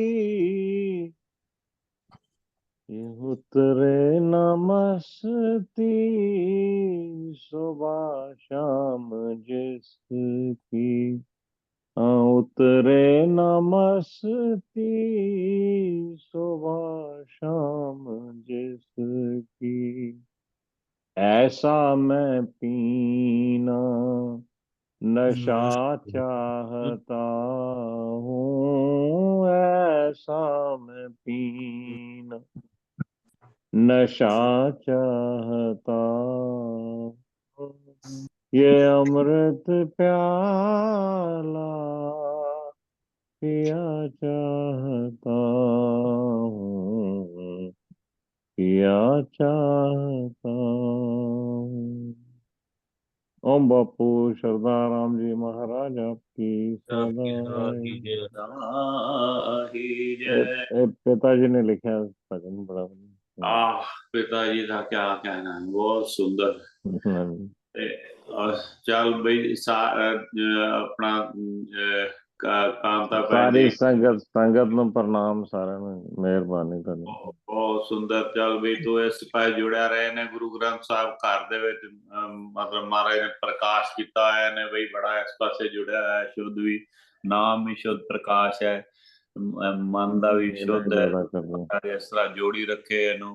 ये उतरे न मस्ती, सुबह शाम जिसकी, उतरे न मस्ती, सुबह शाम जिसकी, ऐसा मैं पीना नशा चाहता हूँ, ऐसा मैं पीना नशा चाहता हूँ, ये अमृत प्याला पिया चाहता हूँ, पिया चाहता हूँ। ओम बापू सरदार राम जी महाराज आपकी सदा ही जय। पिताजी ने लिखा है भजन, बड़ा पिताजी का क्या कहना है, बहुत सुंदर। चल भाई अपना कांता भैन सारी जी, संगत संगत ਨੂੰ ਪ੍ਰਣਾਮ, ਸਾਰਿਆਂ ਨੂੰ ਮਿਹਰਬਾਨੀ ਕਰਨੀ। बहुत सुंदर। चल भाई तू इस पास जुड़िया रहे ने गुरु ग्रंथ साहब घर दे विच, मतलब महाराज ने प्रकाश किया है ने भाई, बड़ा इस पासे जुड़िया है। शुद्ध भी नाम भी शुद्ध प्रकाश है, मन का भी शुद्ध है। इस तरह जोड़ी रखे इनू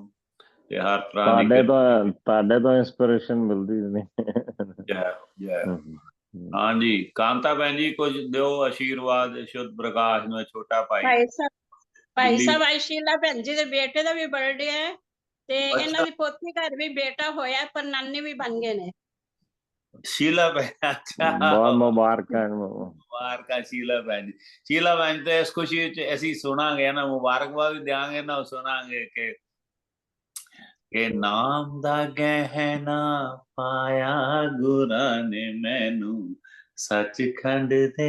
ते हर तरह की ਤੁਹਾਡੇ ਤੋਂ ਇੰਸਪੀਰੇਸ਼ਨ ਮਿਲਦੀ ਨਹੀਂ। जय जय। हाँ जी, कांता भैन जी कुछ दो आशीर्वाद शुद्ध प्रकाश में। छोटा भाई ਭਾਈ ਸਾਹਿਬ ਅੱਜ ਸ਼ੀਲਾ ਭੈਣ ਜੀ ਦੇ ਬੇਟੇ ਦਾ ਵੀ ਬਰਥਡੇ ਹੈ ਤੇ ਇਹਨਾਂ ਦੀ ਪੋਤੀ ਘਰ ਵੀ ਬੇਟਾ ਹੋਇਆ, ਪਰ ਨਾਨੀ ਵੀ ਬਣ ਗਏ ਨੇ। शीला भैन, अच्छा बहुत मुबारक मुबारक शीला भैन जी। शीला भैन तो इस खुशी ऐसी सुनांगे ना, मुबारकबाद भी देंगे ना, सुनांगे के नाम दा गहना पाया गुरां ने मैनू सचखंड दे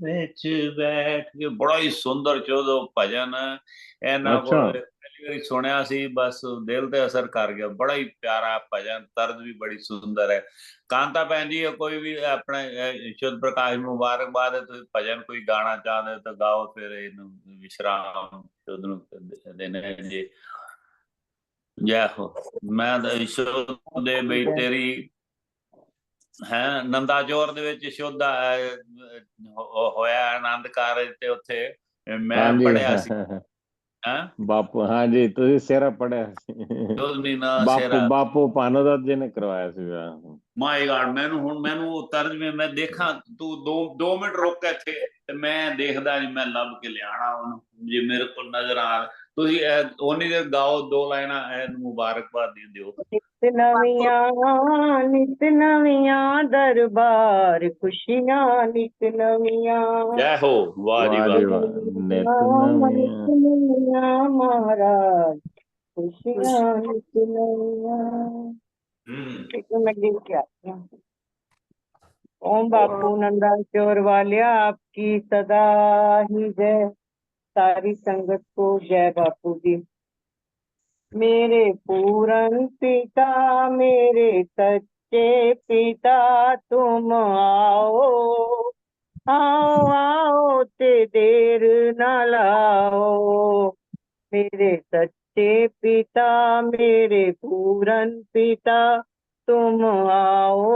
विच बैठ के। बड़ा ही सुंदर चौधो भजन इन्हां कोल पहली बारी सुनिया सी, बस दिल ते असर कर गया। बड़ा ही प्यारा भजन, तर्ज भी बड़ी सुंदर है। कांता भैन जी कोई भी अपने शुद्ध प्रकाश मुबारकबाद है, तुसीं भजन कोई गाना चाहते तो गाओ, फिर इहनूं विश्राम शुद्ध नूं देने जी। जय हो। मैं शुद्ध ਦੇ ਬਈ ਤੇਰੀ ਹੈ ਨੰਦਾ ਜੋਰ ਦੇ ਵਿੱਚ ਸ਼ੁੱਧ ਹੋਇਆ ਆਨੰਦ ਕਾਰਜ ਤੇ ਉੱਥੇ ਮੈਂ हाँ जी ਪੜਿਆ ਸੀ ਹੈ बापू हाँ जी तुझे सेरा पढ़िया सी। ਸ਼ੁੱਧ ਮੀਨਾ बापू ਸੇਰਾ बापू पानोदत्त जी ने करवाया सी विआह। ਮਾਈ ਗॉड ਮੈਨੂੰ ਤਰਜਮੇ ਮੈਂ ਦੇਖਾਂ ਤੂੰ 2 ਮਿੰਟ ਰੁਕ ਇੱਥੇ ਤੇ ਮੈਂ ਦੇਖਦਾ ਜੀ ਮੈਂ ਲੱਭ ਕੇ ਲਿਆਣਾ ਉਹਨੂੰ ਜੇ ਮੇਰੇ ਕੋਲ ਨਜ਼ਰ ਆ ਤੁਸੀਂ ਉਨੀ ਦੇਰ ਗਾਓ 2 ਲਾਈਨਾਂ ਮੁਬਾਰਕਬਾਦ ਦੇ ਦਿਓ। ਨਿਤ ਨਵੀਆਂ ਦਰਬਾਰ ਖੁਸ਼ੀਆਂ ਨਿਤ ਨਵੀਆਂ ਜੈ ਹੋ ਵਾਹ ਜੀ वाह ਵਾਹ जी वाह नित नवीं ਨਿਤ ਨਵੀਆਂ ਮਹਾਰਾਜ ਖੁਸ਼ੀਆਂ ਨਿਤ ਨਵੀਆਂ। एक मैं लिख के आती हूँ। ओम बापू नंदा चोर वालिया आपकी सदा ही जय। सारी संगत को जय बापू जी। मेरे पूरन पिता मेरे सच्चे पिता तुम आओ आओ आओ ते देर न लाओ। मेरे सच्चे पिता मेरे पूरन पिता तुम आओ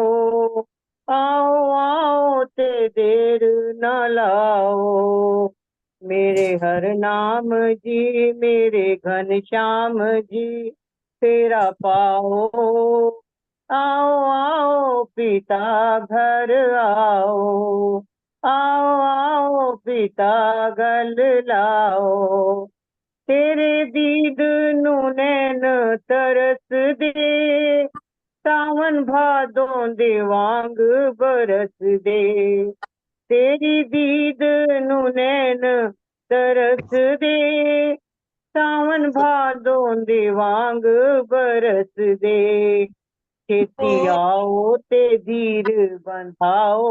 आओ आओ ते देर न लाओ। मेरे हर नाम जी मेरे घनश्याम जी तेरा पाओ आओ आओ पिता घर आओ आओ आओ पिता गल लाओ। तेरे दीद नू नैन तरस दे सावन भादों दे वांग बरस दे। तेरी दीद नू नैन तरस दे सावन भादों दे वांग बरस दे। खेती आओ ते धीर बंधाओ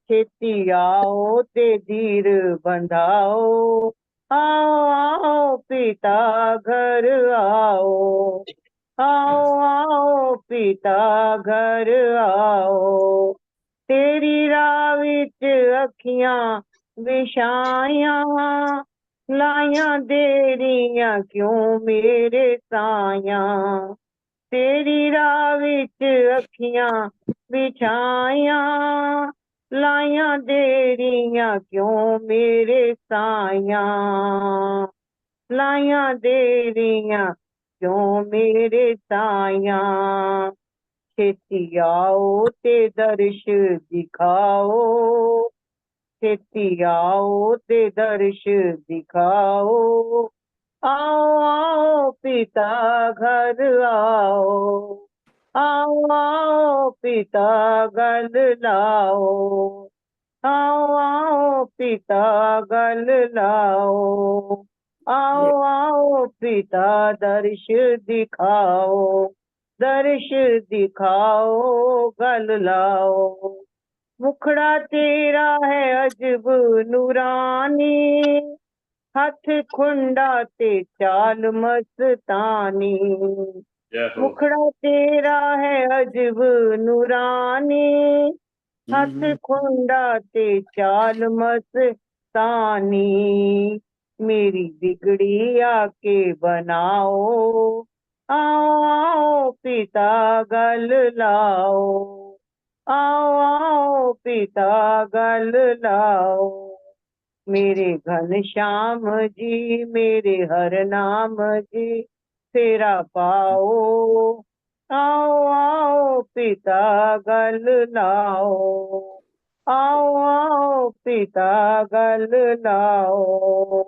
खेती आओ ते धीर बंधाओ आओ आओ पिता घर आओ आओ आओ पिता घर आओ। तेरी राह विच अखियां विछाइयां लाइयां देरियां क्यों मेरे साइयां। तेरी राह विच अखियां विछाइयां लाइयां देरियां क्यों मेरे साइयां। लाइयां देरियां क्यों मेरे साइयां। खेती आओ ते दर्श दिखाओ खेती आओ ते दर्श दिखाओ आओ आओ पिता घर आओ आओ आओ पिता गल लाओ आओ आओ पिता गल लाओ आओ आओ पिता दर्श दिखाओ दर्श दिखाओ गल लाओ। मुखड़ा तेरा है अजब नूरानी हाथ खुंडा ते चाल मस्तानी। मुखड़ा तेरा है अजब नूरानी हाथ खुंडा ते चाल मस्तानी। मेरी बिगड़ी आके बनाओ आओ आओ पिता गल लाओ आओ आओ पिता गल लाओ। मेरे घनश्याम जी मेरे हर नाम जी तेरा पाओ आओ आओ पिता गल लाओ आओ आओ पिता गल लाओ।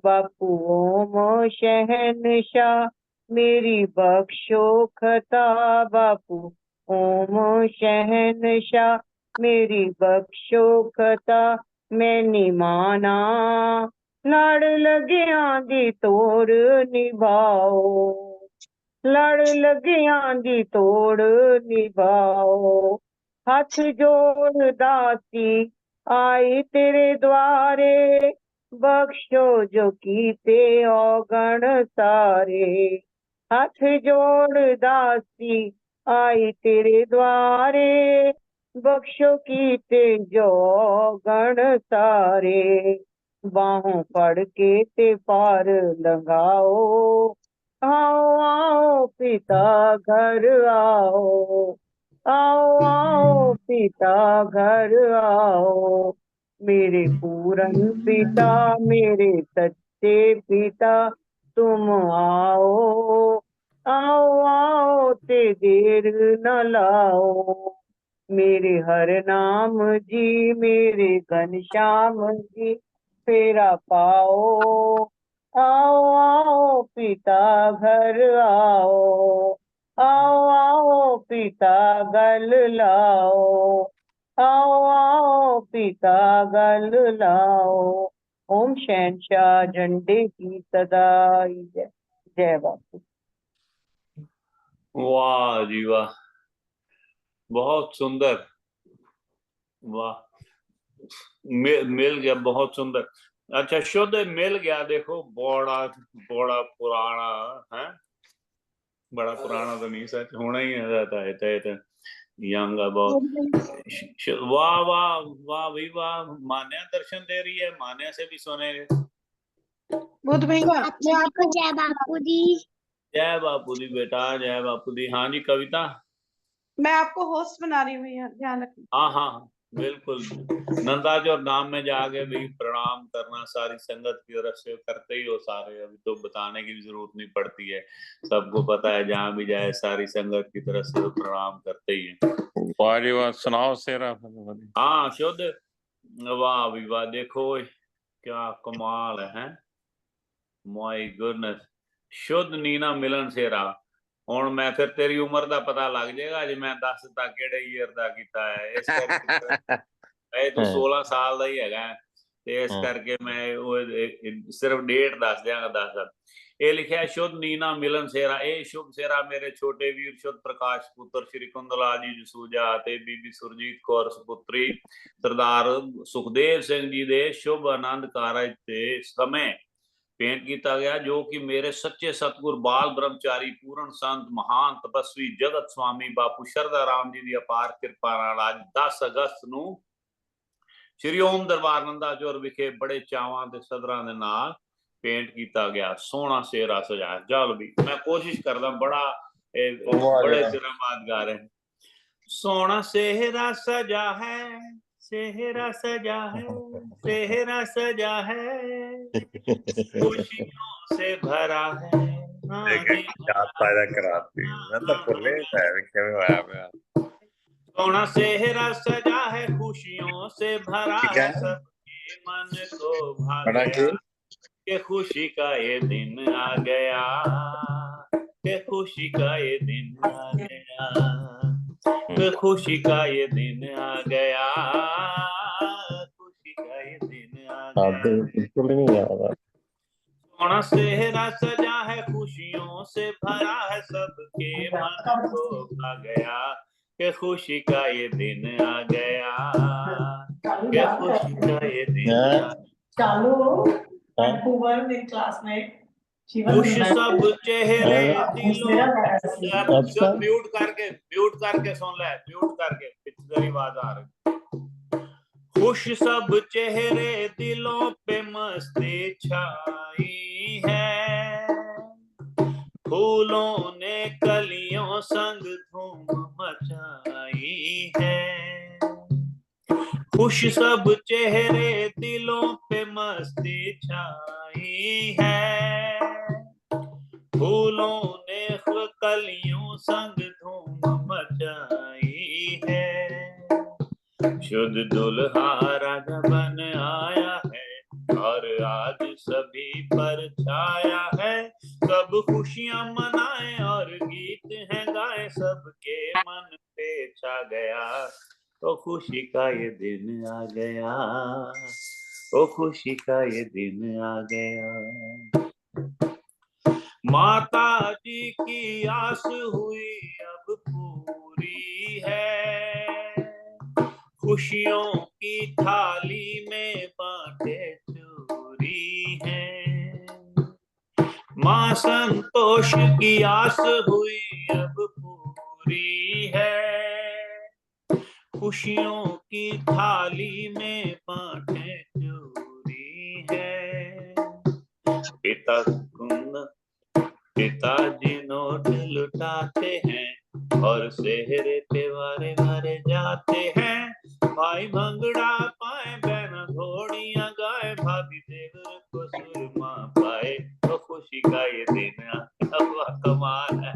बापू ओम शहनशाह मेरी बख्शो खता बापू ओम शहनशाह मेरी बख्शो खता मैं निमाना लड़ लगिया दी तोड़ निभाओ लड़ लगिया दी तोड़ निभाओ। हाथ जोड़ दासी आई तेरे द्वारे बख्शो जो कीते औगण सारे। हाथ जोड़ दासी आई तेरे द्वारे बख्शो कीते जो गण सारे। बाहों फड़ के ते पार लंघाओ आओ आओ पिता घर आओ, आओ आओ पिता घर आओ, मेरे पूरन पिता, मेरे सच्चे पिता तुम आओ, आओ आओ ते देर न लाओ, मेरे हर नाम जी, मेरे घनश्याम जी फेरा पाओ, आओ आओ पिता घर आओ, आओ आओ पिता गल लाओ, आओ आओ पिता गल लाओ। ओम शहंशाह झंडे की सदाई जय। जय बापू। वाह जी वाह, बहुत सुंदर, वाह, मिल गया, बहुत सुंदर। अच्छा, शुद्ध मिल गया। देखो बड़ा बड़ा पुराना है, बड़ा पुराना तो नहीं, सच होना ही रहता है, तो यंग बहुत। वाह वाह वाह भाई वाह, मान्या दर्शन दे रही है, मान्या से भी सुनेंगे। बुध भैया मैं आपको जय बापू दी। जय बापू दी बेटा, जय बापू दी। हाँ जी कविता। मैं आपको होस्ट बना रही हूँ भैया, ध्यान रखना। हाँ हाँ बिल्कुल। नंदा जो नाम में जाके भी प्रणाम करना सारी संगत की तरफ से करते ही हो सारे, अभी तो बताने की भी जरूरत नहीं पड़ती है, सबको पता है, जहाँ भी जाए सारी संगत की तरफ से तो प्रणाम करते ही है। वाह जी वाह, सुनाओ शेरा। हाँ शुद्ध, वाह भी वाह, देखो क्या कमाल है, माय गुडनेस। शुद्ध नीना मिलन शेरा। ਹੁਣ मैं फिर तेरी उम्र ਦਾ पता लग जाएगा, ਜੇ मैं ਦੱਸਦਾ ਕਿਹੜੇ ਈਅਰ ਦਾ ਕੀਤਾ ਹੈ, ਇਸ ਕਰਕੇ ਇਹ ਤੂੰ 16 ਸਾਲ ਦਾ ਹੀ ਹੈਗਾ, ਤੇ ਇਸ ਕਰਕੇ ਮੈਂ ਉਹ ਸਿਰਫ ਡੇਟ ਦੱਸ ਦਿਆਂਗਾ, ਦੱਸ ਇਹ ਲਿਖਿਆ ਸ਼ੁੱਧ ਨੀਨਾ ਮਿਲਨ ਸੇਰਾ। ਇਹ ਸ਼ੁਭ ਸੇਰਾ ਮੇਰੇ ਛੋਟੇ ਵੀਰ ਸ਼ੁੱਧ ਪ੍ਰਕਾਸ਼ ਪੁੱਤਰ ਸ਼੍ਰੀ ਕੁੰਦਲਾ ਜੀ ਜਸੂਜਾ ਤੇ ਬੀਬੀ ਸੁਰਜੀਤ ਕੌਰ ਸੁਪੁੱਤਰੀ ਸਰਦਾਰ ਸੁਖਦੇਵ ਸਿੰਘ ਜੀ ਦੇ ਸ਼ੁਭ ਆਨੰਦ ਕਾਰਜ ਤੇ ਸਮੇਂ भेंट किया गया, जो कि मेरे सच्चे सतगुर बाल ब्रह्मचारी पूर्ण संत महान तपस्वी जगत स्वामी बापू शरदा राम जी की अपार कृपा नाल आज 10 अगस्त ਨੂੰ श्री ओम दरबार नंदाचौर विखे बड़े चावां ते सदरां दे नाल पेंट किया गया। सोहना सेहरा सजाया। चल भी मैं कोशिश करदा, बड़ा बड़े चिर बाद गा रहे। सोहना सेहरा सजा है, सेहरा सजा है, सेहरा सजा है, खुशियों से भरा है। सोना सेहरा सजा है, खुशियों से भरा है, सबके मन को भा गया के खुशी का ये दिन आ गया, के खुशी का ये दिन आ गया, के खुशी का ये दिन आ गया, खुशी का ये दिन आ गया। सोना सेहरा सजा है, खुशियों से भरा है, सबके मन को भा गया के खुशी का ये दिन आ गया, के खुशी का ये दिन आ गया। खुश सब चेहरे दिलों, सब म्यूट करके सुन ले, म्यूट करके पिछली आवाज आ रही। खुश सब चेहरे दिलों पे मस्ती छाई है, फूलों ने कलियों संग धूम मचाई है। खुश सब चेहरे दिलों पे मस्ती छाई है, फूलों ने कलियों संग धूम मचाई है। शुद्ध दुल्हा राजा बन आया है और आज सभी पर छाया है, सब खुशियां मनाए और गीत हैं गाए, सबके मन पे छा गया तो खुशी का ये दिन आ गया, ओ खुशी का ये दिन आ गया। माता जी की आस हुई अब पूरी है, खुशियों की थाली में बांटे चूरी है। माँ संतोष की आस हुई अब पूरी है, खुशियों की थाली में बांटे चूरी है। पिता और सेहरे पे वारे वारे जाते हैं, भाई भंगड़ा पाए बहना घोड़ियां गाए, भाभी देवर को सुरमा पाए, तो खुशी का ये दिन अल्लाह कमाल है।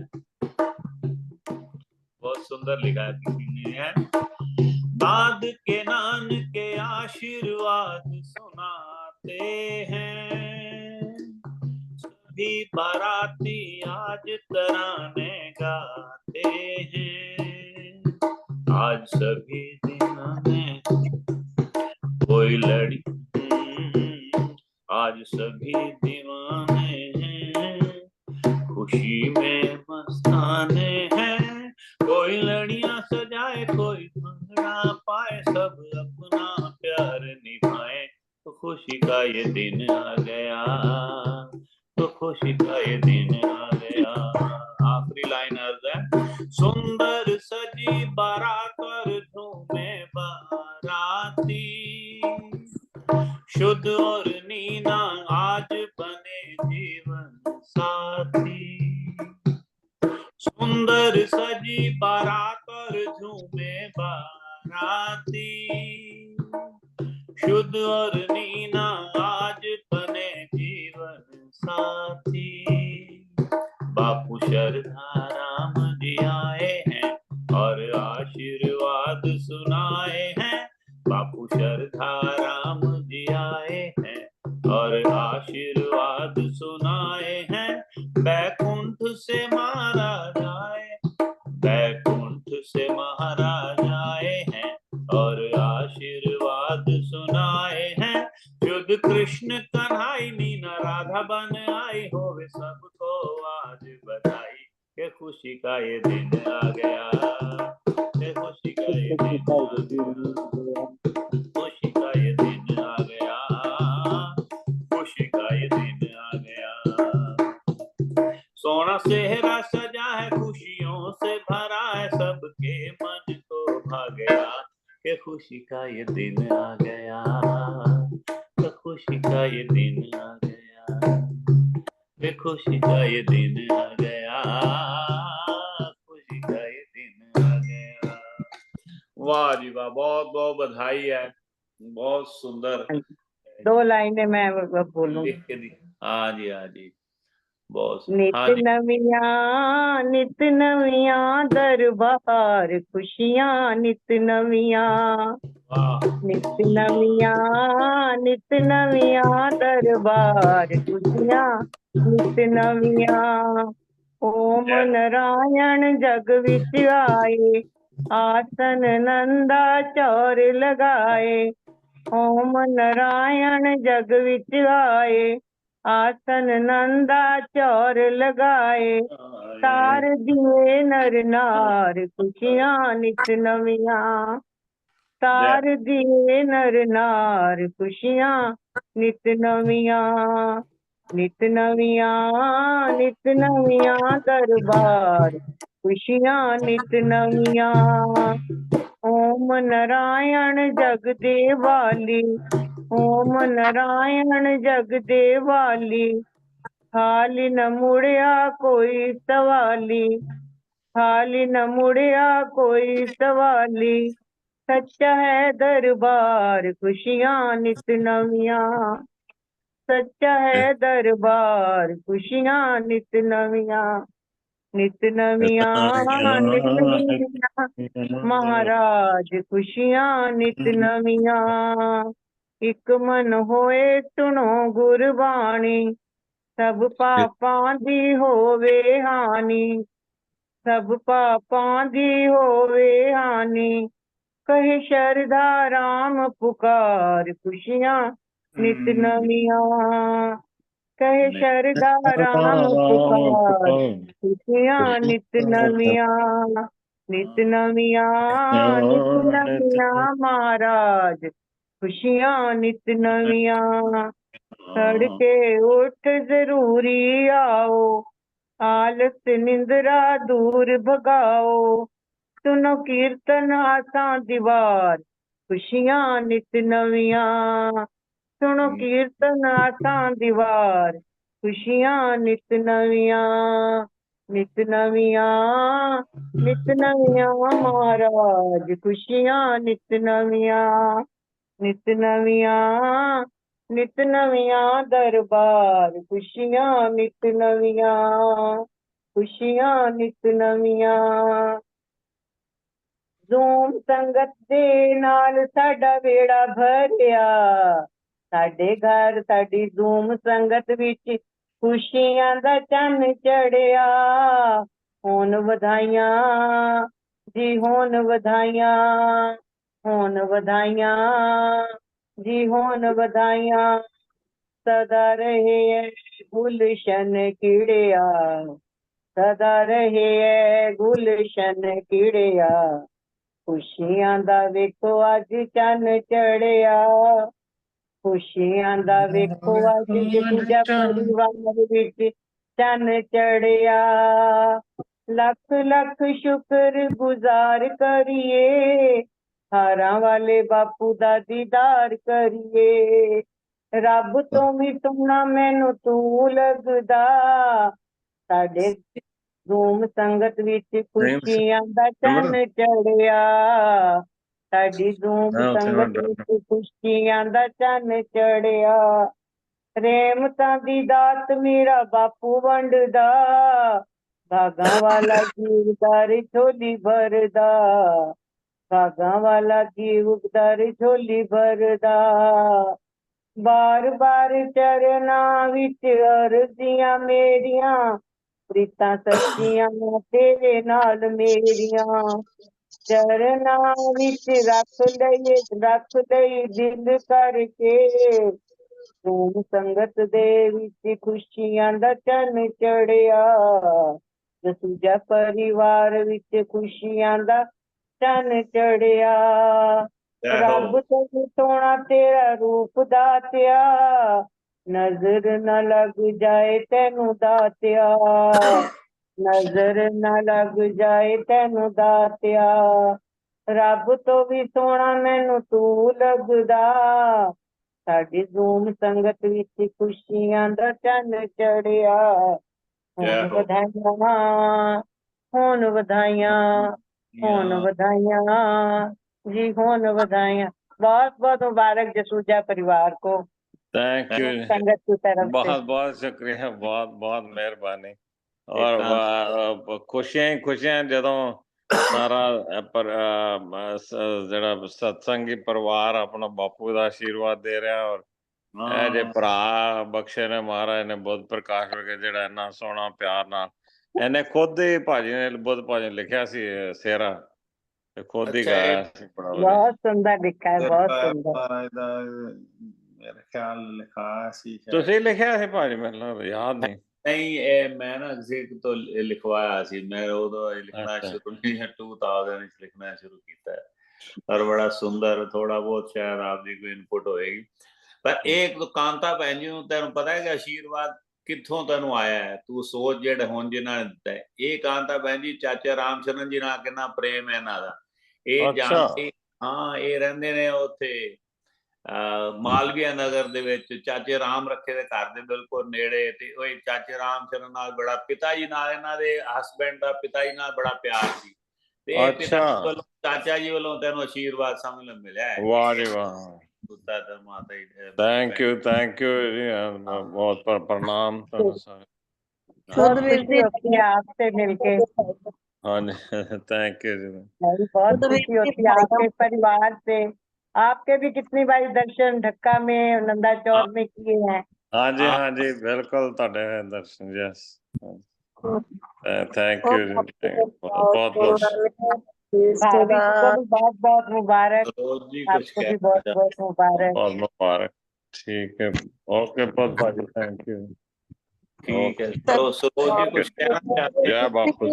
बहुत सुंदर लिखा है किसी ने है। दाद के नान के आशीर्वाद सुनाते हैं, सभी बाराती आज तराने गाते हैं। आज सभी दिन में कोई लड़ी, आज सभी दीवाने हैं, खुशी में मस्ताने हैं। कोई लड़ियां सजाए कोई भंगड़ा पाए, सब अपना प्यार निभाए, तो खुशी का ये दिन आ गया, तो खुशी का ये दिन आ गया। आखिरी लाइन अर्ज है, सुंदर सजी बारात और झूमे बाराती, शुद्ध और नीना आज बने जीवन साथी। सुंदर सजी बारात और झूमे बाराती, शुद्ध और नीना आज बने जीवन साथी। बापू श्रद्धा राम जी आए हैं और आशीर्वाद सुनाए हैं, बापू श्रद्धा राम जी आए हैं और आशीर्वाद सुनाए हैं। बैकुंठ से महाराज आए, बैकुंठ से महाराज आए हैं और आशीर्वाद सुनाए हैं। शुद्ध कृष्ण कन्हाई नीना राधा बन आई, होवे सबको आज बधाई, के खुशी का ये दिन आ गया, के खुशी का ये दिन आ गया, खुशी का ये दिन आ गया, खुशी का ये दिन आ गया। सोना सेहरा सजा है खुशियों से भरा है, सबके मन को भा गया, के खुशी का ये दिन आ गया, के खुशी का ये दिन आ गया, के खुशी का ये दिन आ गया, खुशी का ये दिन आ गया। वाह जी वाह, बहुत बहुत बधाई है, बहुत सुंदर। 2 लाइनें मैं बोलूं। लिख के दी। हाँ जी हाँ जी, बहुत नित हाँ जी। नित नवियां दरबार खुशियां नित नवियां, नित नवियां दरबार खुशियां नित नवियां। ओम नारायण जग विच आए, आसन नंदा चौर लगाए। ओम नारायण जग विच आए, आसन नंदा चौर लगाए। तार दिए नर नार खुशियां नित नवियां, तार दिए नर नार खुशियां नित नवियां। नित नवियां दरबार खुशियां नित नवियां। ओम नारायण जग देवाली, ओम नारायण जग देवाली। हाली न मुड़िया कोई सवाली, हाली न मुड़िया कोई सवाली। सच्चा है दरबार खुशियां नित नवियां, सच्चा है दरबार खुशियां नित नवियां। नित नवियां नित नवियां महाराज खुशियां नित नवियां। एक मन होए सुनो गुरबाणी, सब पापां दी होवे हानि, सब पापां दी होवे हानि। कहे शरधा राम पुकार खुशियां नित नवियां, कहे शरधा राम पुकार खुशियां नित नवियां। नित नवियां महाराज खुशियां नित नवियां। तड़के उठ जरूरी आओ, आलस निंद्रा दूर भगाओ। सुनो कीर्तन आसा दीवार खुशियां नित नवियां, सुनो कीर्तन आसा दीवार खुशियां नित नवियां। ਨਿਤ ਨਵੀਆਂ ਮਹਾਰਾਜ ਖੁਸ਼ੀਆਂ ਨਿਤ ਨਵੀਆਂ ਨਿਤ ਨਵੀਆਂ ਦਰਬਾਰ ਖੁਸ਼ੀਆਂ ਨਿਤ ਨਵੀਆਂ ਜ਼ੂਮ ਸੰਗਤ ਦੇ ਨਾਲ ਸਾਡਾ ਵੇੜਾ ਭਰਿਆ ਸਾਡੇ ਘਰ ਸਾਡੀ ਜ਼ੂਮ ਸੰਗਤ ਵਿੱਚ ਖੁਸ਼ੀਆਂ ਦਾ ਚੰਨ ਚੜਿਆ ਹੋਣ ਵਧਾਈਆਂ ਜੀ ਹੋਣ ਵਧਾਈਆਂ ਜੀ ਹੋਣ ਵਧਾਈਆਂ ਸਦਾ ਰਹੇ ਗੁਲਸ਼ਨ ਕਿੜਿਆ ਸਦਾ ਰਹੇ ਗੁਲਸ਼ਨ ਕਿੜਿਆ ਖੁਸ਼ੀਆਂ ਦਾ ਵੇਖੋ ਅੱਜ ਚੰਨ ਚੜਿਆ ਖੁਸ਼ੀਆਂ ਦਾ ਵੇਖੋ ਅੱਜ ਦੂਜਾ ਪਰਿਵਾਰ ਵਿੱਚ ਚੰਨ ਚੜਿਆ ਲੱਖ ਲੱਖ ਸ਼ੁਕਰ ਗੁਜ਼ਾਰ ਕਰੀਏ ਹਾਰਾਂ ਵਾਲੇ ਬਾਪੂ ਦਾ ਦੀਦਾਰ ਕਰੀਏ ਰੱਬ ਤੋਂ ਵੀ ਸੋਹਣਾ ਮੈਨੂੰ ਤੂੰ ਲੱਗਦਾ ਸਾਡੇ ਧੂਮ ਸੰਗਤ ਵਿੱਚ ਖੁਸ਼ੀਆਂ ਦਾ ਚੰਨ ਚੜਿਆ ਸਾਡੀ ਧੂਮ ਸੰਗਤ ਵਿੱਚ ਖੁਸ਼ੀਆਂ ਦਾ ਚੰਨ ਚੜਿਆ ਰਹਿਮਤਾਂ ਦੀ ਦਾਤ ਮੇਰਾ ਬਾਪੂ ਵੰਡਦਾ ਭਾਗਾਂ ਵਾਲਾ ਜੀਵਦਾਰ ਝੋਲੀ ਭਰਦਾ ਭਾਗਾਂ ਵਾਲਾ ਜੀਵਦਾਰ ਝੋਲੀ ਭਰਦਾ ਬਾਰ ਬਾਰ ਚਰਨਾਂ ਵਿੱਚ ਅਰਜ਼ੀਆਂ ਮੇਰੀਆਂ ਪ੍ਰੀਤਾਂ ਸੱਚੀਆਂ ਤੇਰੇ ਨਾਲ ਮੇਰੀਆਂ ਚਰਨਾਂ ਵਿੱਚ ਰੱਖ ਲਈ ਦਿਲ ਕਰਕੇ ਧੂਮ ਸੰਗਤ ਦੇ ਵਿੱਚ ਖੁਸ਼ੀਆਂ ਦਾ ਚੰਨ ਚੜਿਆ ਦੂਜਾ ਪਰਿਵਾਰ ਵਿੱਚ ਖੁਸ਼ੀਆਂ ਦਾ ਚੰਨ ਚੜਿਆ ਰੱਬ ਤੋਂ ਸੋਹਣਾ ਤੇਰਾ ਰੂਪ ਦਾਤਿਆ ਨਜ਼ਰ ਨਾ ਲੱਗ ਜਾਏ ਤੈਨੂੰ ਦਾਤਿਆ ਨਜ਼ਰ ਨਾ ਲੱਗ ਜਾਏ ਤੈਨੂੰ ਦਾਤਿਆ ਰੱਬ ਤੋਂ ਵੀ ਸੋਹਣਾ ਮੈਨੂੰ ਤੂੰ ਲੱਗਦਾ ਸਾਡੀ ਧੂਮ ਸੰਗਤ ਵਿੱਚ ਖੁਸ਼ੀਆਂ ਦਾ ਚੰਨ ਚੜਿਆ ਹੁਣ ਵਧਾਈਆਂ जी होन बधाइयाँ बहुत बहुत मुबारक जसूजा परिवार को थैंक यू संगत की तरफ से बहुत बहुत शुक्रिया बहुत बहुत मेहरबानी और खुशियां ਜਦੋਂ ਸਾਰਾ ਪਰ ਜਿਹੜਾ ਸਤਸੰਗੀ ਪਰਿਵਾਰ ਆਪਣਾ ਬਾਪੂ ਦਾ ਆਸ਼ੀਰਵਾਦ ਦੇ ਰਿਹਾ ਔਰ ਇਹ ਜੇ ਭਰਾ ਬਖਸ਼ੇ ਨੇ ਮਹਾਰਾਜ ਨੇ ਬੁੱਧ ਪ੍ਰਕਾਸ਼ ਵਰਗੇ ਜਿਹੜਾ ਇੰਨਾ ਸੋਹਣਾ ਪਿਆਰ ਨਾਲ ਇਹਨੇ ਖੁਦ ਹੀ ਭਾਜੀ ਨੇ ਬੁੱਧ ਭਾਜੀ ਨੇ ਲਿਖਿਆ ਸੀ ਸਿਹਰਾ खुद ही गाया बहुत सुंदर लिखा है बहुत सुंदर मेरे ख्याल लिखा सी ਤੁਸੀਂ ਲਿਖਿਆ ਸੀ ਭਾਜੀ ਮੈਨੂੰ ਯਾਦ ਨਹੀਂ ਇਹ ਮੈਂ ਨਾ ਕਿਸੇ ਤੋਂ ਲਿਖਵਾਇਆ ਸੀ ਮੈਂ ਉਦੋਂ ਲਿਖਣਾ ਸ਼ੁਰੂ ਨਹੀਂ 2000 ਵਿੱਚ ਲਿਖਣਾ ਸ਼ੁਰੂ ਕੀਤਾ ਔਰ ਬੜਾ ਸੁੰਦਰ ਥੋੜਾ ਬਹੁਤ ਸ਼ਾਇਦ ਆਪਦੀ ਕੋਈ ਇਨਪੁਟ ਹੋਏਗੀ ਪਰ ਇੱਕ ਕਾਂਤਾ ਭੈਣ ਜੀ ਨੂੰ ਤੈਨੂੰ ਪਤਾ ਹੈ ਕਿ ਆਸ਼ੀਰਵਾਦ ਕਿੱਥੋਂ ਤੈਨੂੰ ਆਇਆ ਹੈ ਤੂੰ ਸੋਚ ਜਿਹੜੇ ਹੁਣ ਜਿਹਨਾਂ ਨੇ ਦਿੱਤਾ ਇਹ ਕਾਂਤਾ ਭੈਣ ਜੀ ਚਾਚਾ ਰਾਮ ਚਰਨ ਜੀ ਨਾਲ ਕਿੰਨਾ ਪ੍ਰੇਮ ਹੈ ਇਹਨਾਂ ਦਾ ਇਹ ਜਾਣਦੇ ਹਾਂ ਇਹ ਰਹਿੰਦੇ ਨੇ ਉੱਥੇ ਮਾਲਵੀਆ ਨਗਰ ਦੇ ਵਿੱਚ ਚਾਚੇ ਰਾਮ ਰੱਖੇ ਦੇ ਘਰ ਦੇ ਬਿਲਕੁਲ ਨੇੜੇ ਤੇ ਉਹ ਚਾਚੇ ਰਾਮ ਚਰਨ ਨਾਲ ਬੜਾ ਪਿਤਾ ਜੀ ਨਾਲ ਇਹਨਾਂ ਦੇ ਹਸਬੈਂਡ ਦਾ ਪਿਤਾ ਜੀ ਨਾਲ ਬੜਾ ਪਿਆਰ ਸੀ ਤੇ ਪਿਤਾ ਵੱਲੋਂ ਚਾਚਾ ਜੀ ਵੱਲੋਂ ਤੈਨੂੰ ਆਸ਼ੀਰਵਾਦ ਸਮਝ ਲੈ ਮਿਲਿਆ ਹੈ ਵਾਹ ਜੀ ਵਾਹ थैंक यू बहुत प्रणाम आपसे मिलके हाँ जी थैंक यू जी बहुत खुशी होती है आपके परिवार से आपके भी कितनी बार दर्शन ढक्का में नंदा चौर में किए हैं हाँ जी बिल्कुल ਤੁਹਾਡੇ ਦਰਸ਼ਨ यस थैंक यू बहुत बहुत बहुत बहुत मुबारक आपको भी बहुत बहुत मुबारक बहुत मुबारक ठीक है ओके बहुत भाजी थैंक यू ठीक है तो सरोज जी कुछ कहना चाहते हैं बापू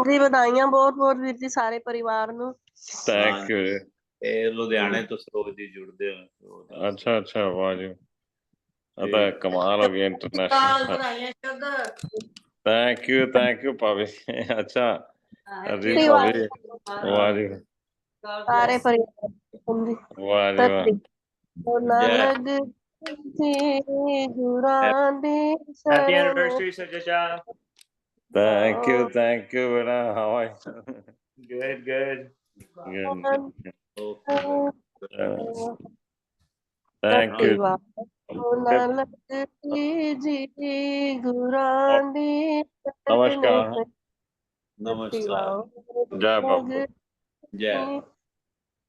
जी बधाइयां बहुत बहुत वीर जी सारे परिवार ਨੂੰ थैंक यू ਇਹ ਲੁਧਿਆਣੇ ਤੋਂ ਸरोज जी जुड़ते हैं अच्छा वाह जी अब कमाल हो गया इंटरनेशनल थैंक यू भाभी अच्छा अरे भाभी वाह जी सारे परिवार वाह जी वाह लग थे गुरां दे हैप्पी एनिवर्सरी सजशा Thank you, बेटा. How are you? Good, good. Good. Thank you. नमस्कार. नमस्कार. जय बापू. जय.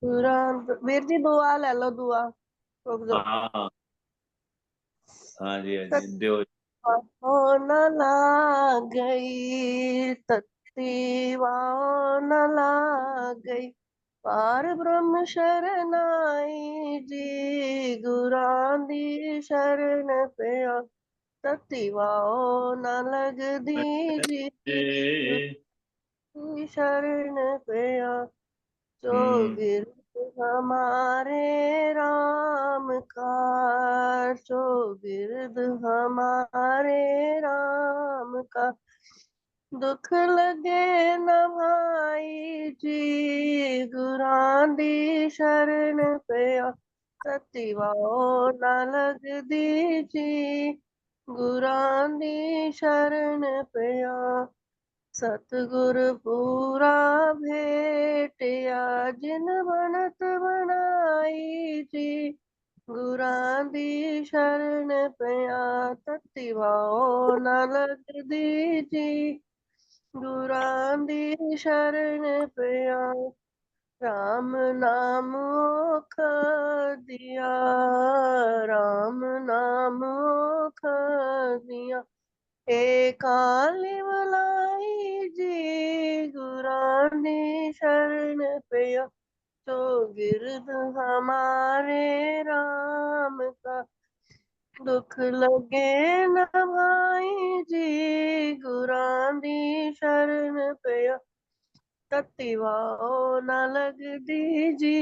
वीर जी दुआ ले लो, दुआ रुक जाओ। हाँ हाँ जी, हाँ जी. देव न लाग गई तत्तीवा न लाग गई, पार ब्रह्म शरनाई जी, गुरां दी शरण पे तत्तीवा न लग दी जी, शरण पे चौगिर्द हमारे राम का, चौगिर्द हमारे राम का, दुख लगे न भाई जी, गुरां दी शरण पे तत्तीवा न लग दी जी, गुरां दी शरण पे सतगुर पूरा भेटिया, जिन बनत बनाई जी, गुरां दी शरण पिया, तत्तीवा न लग दी जी, गुरां दी शरण पिया, राम नाम ओख दिया, राम नाम ओख दिया, काली मलाई जी, गुरां दी शरण पिया, चौगिर्द हमारे राम का, दुख लगे न भाई जी, गुरां दी शरण पिया, तत्तीवा न लग दी जी,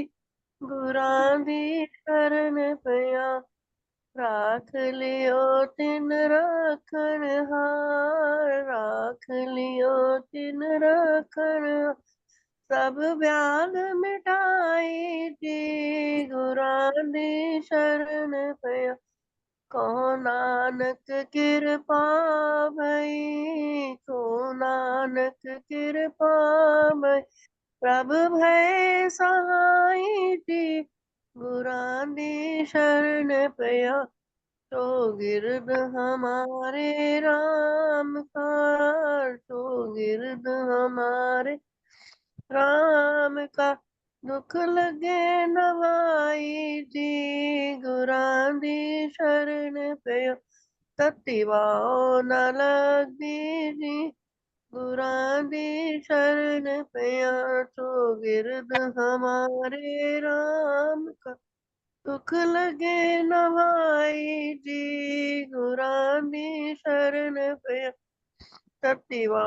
गुरां दी शरण पिया, राख लियो तिन रखन हार, राख लियो तिन रखन, सब व्याध मिटाई जी, गुरां दी शरण पिया, को नानक कृपा भई, को नानक कृपा भई, प्रभ भय सहाई जी, गुरां दी शरण पिया, चौगिर्द हमारे राम का, चौगिर्द हमारे राम का, दुख लगे न भाई जी, गुरां दी शरण पे तत्तीवा न लगी जी, गुरां दी शरण पे चौगिर्द हमारे राम का, दुख लगे न भाई जी, गुरां दी शरण पे तत्तीवा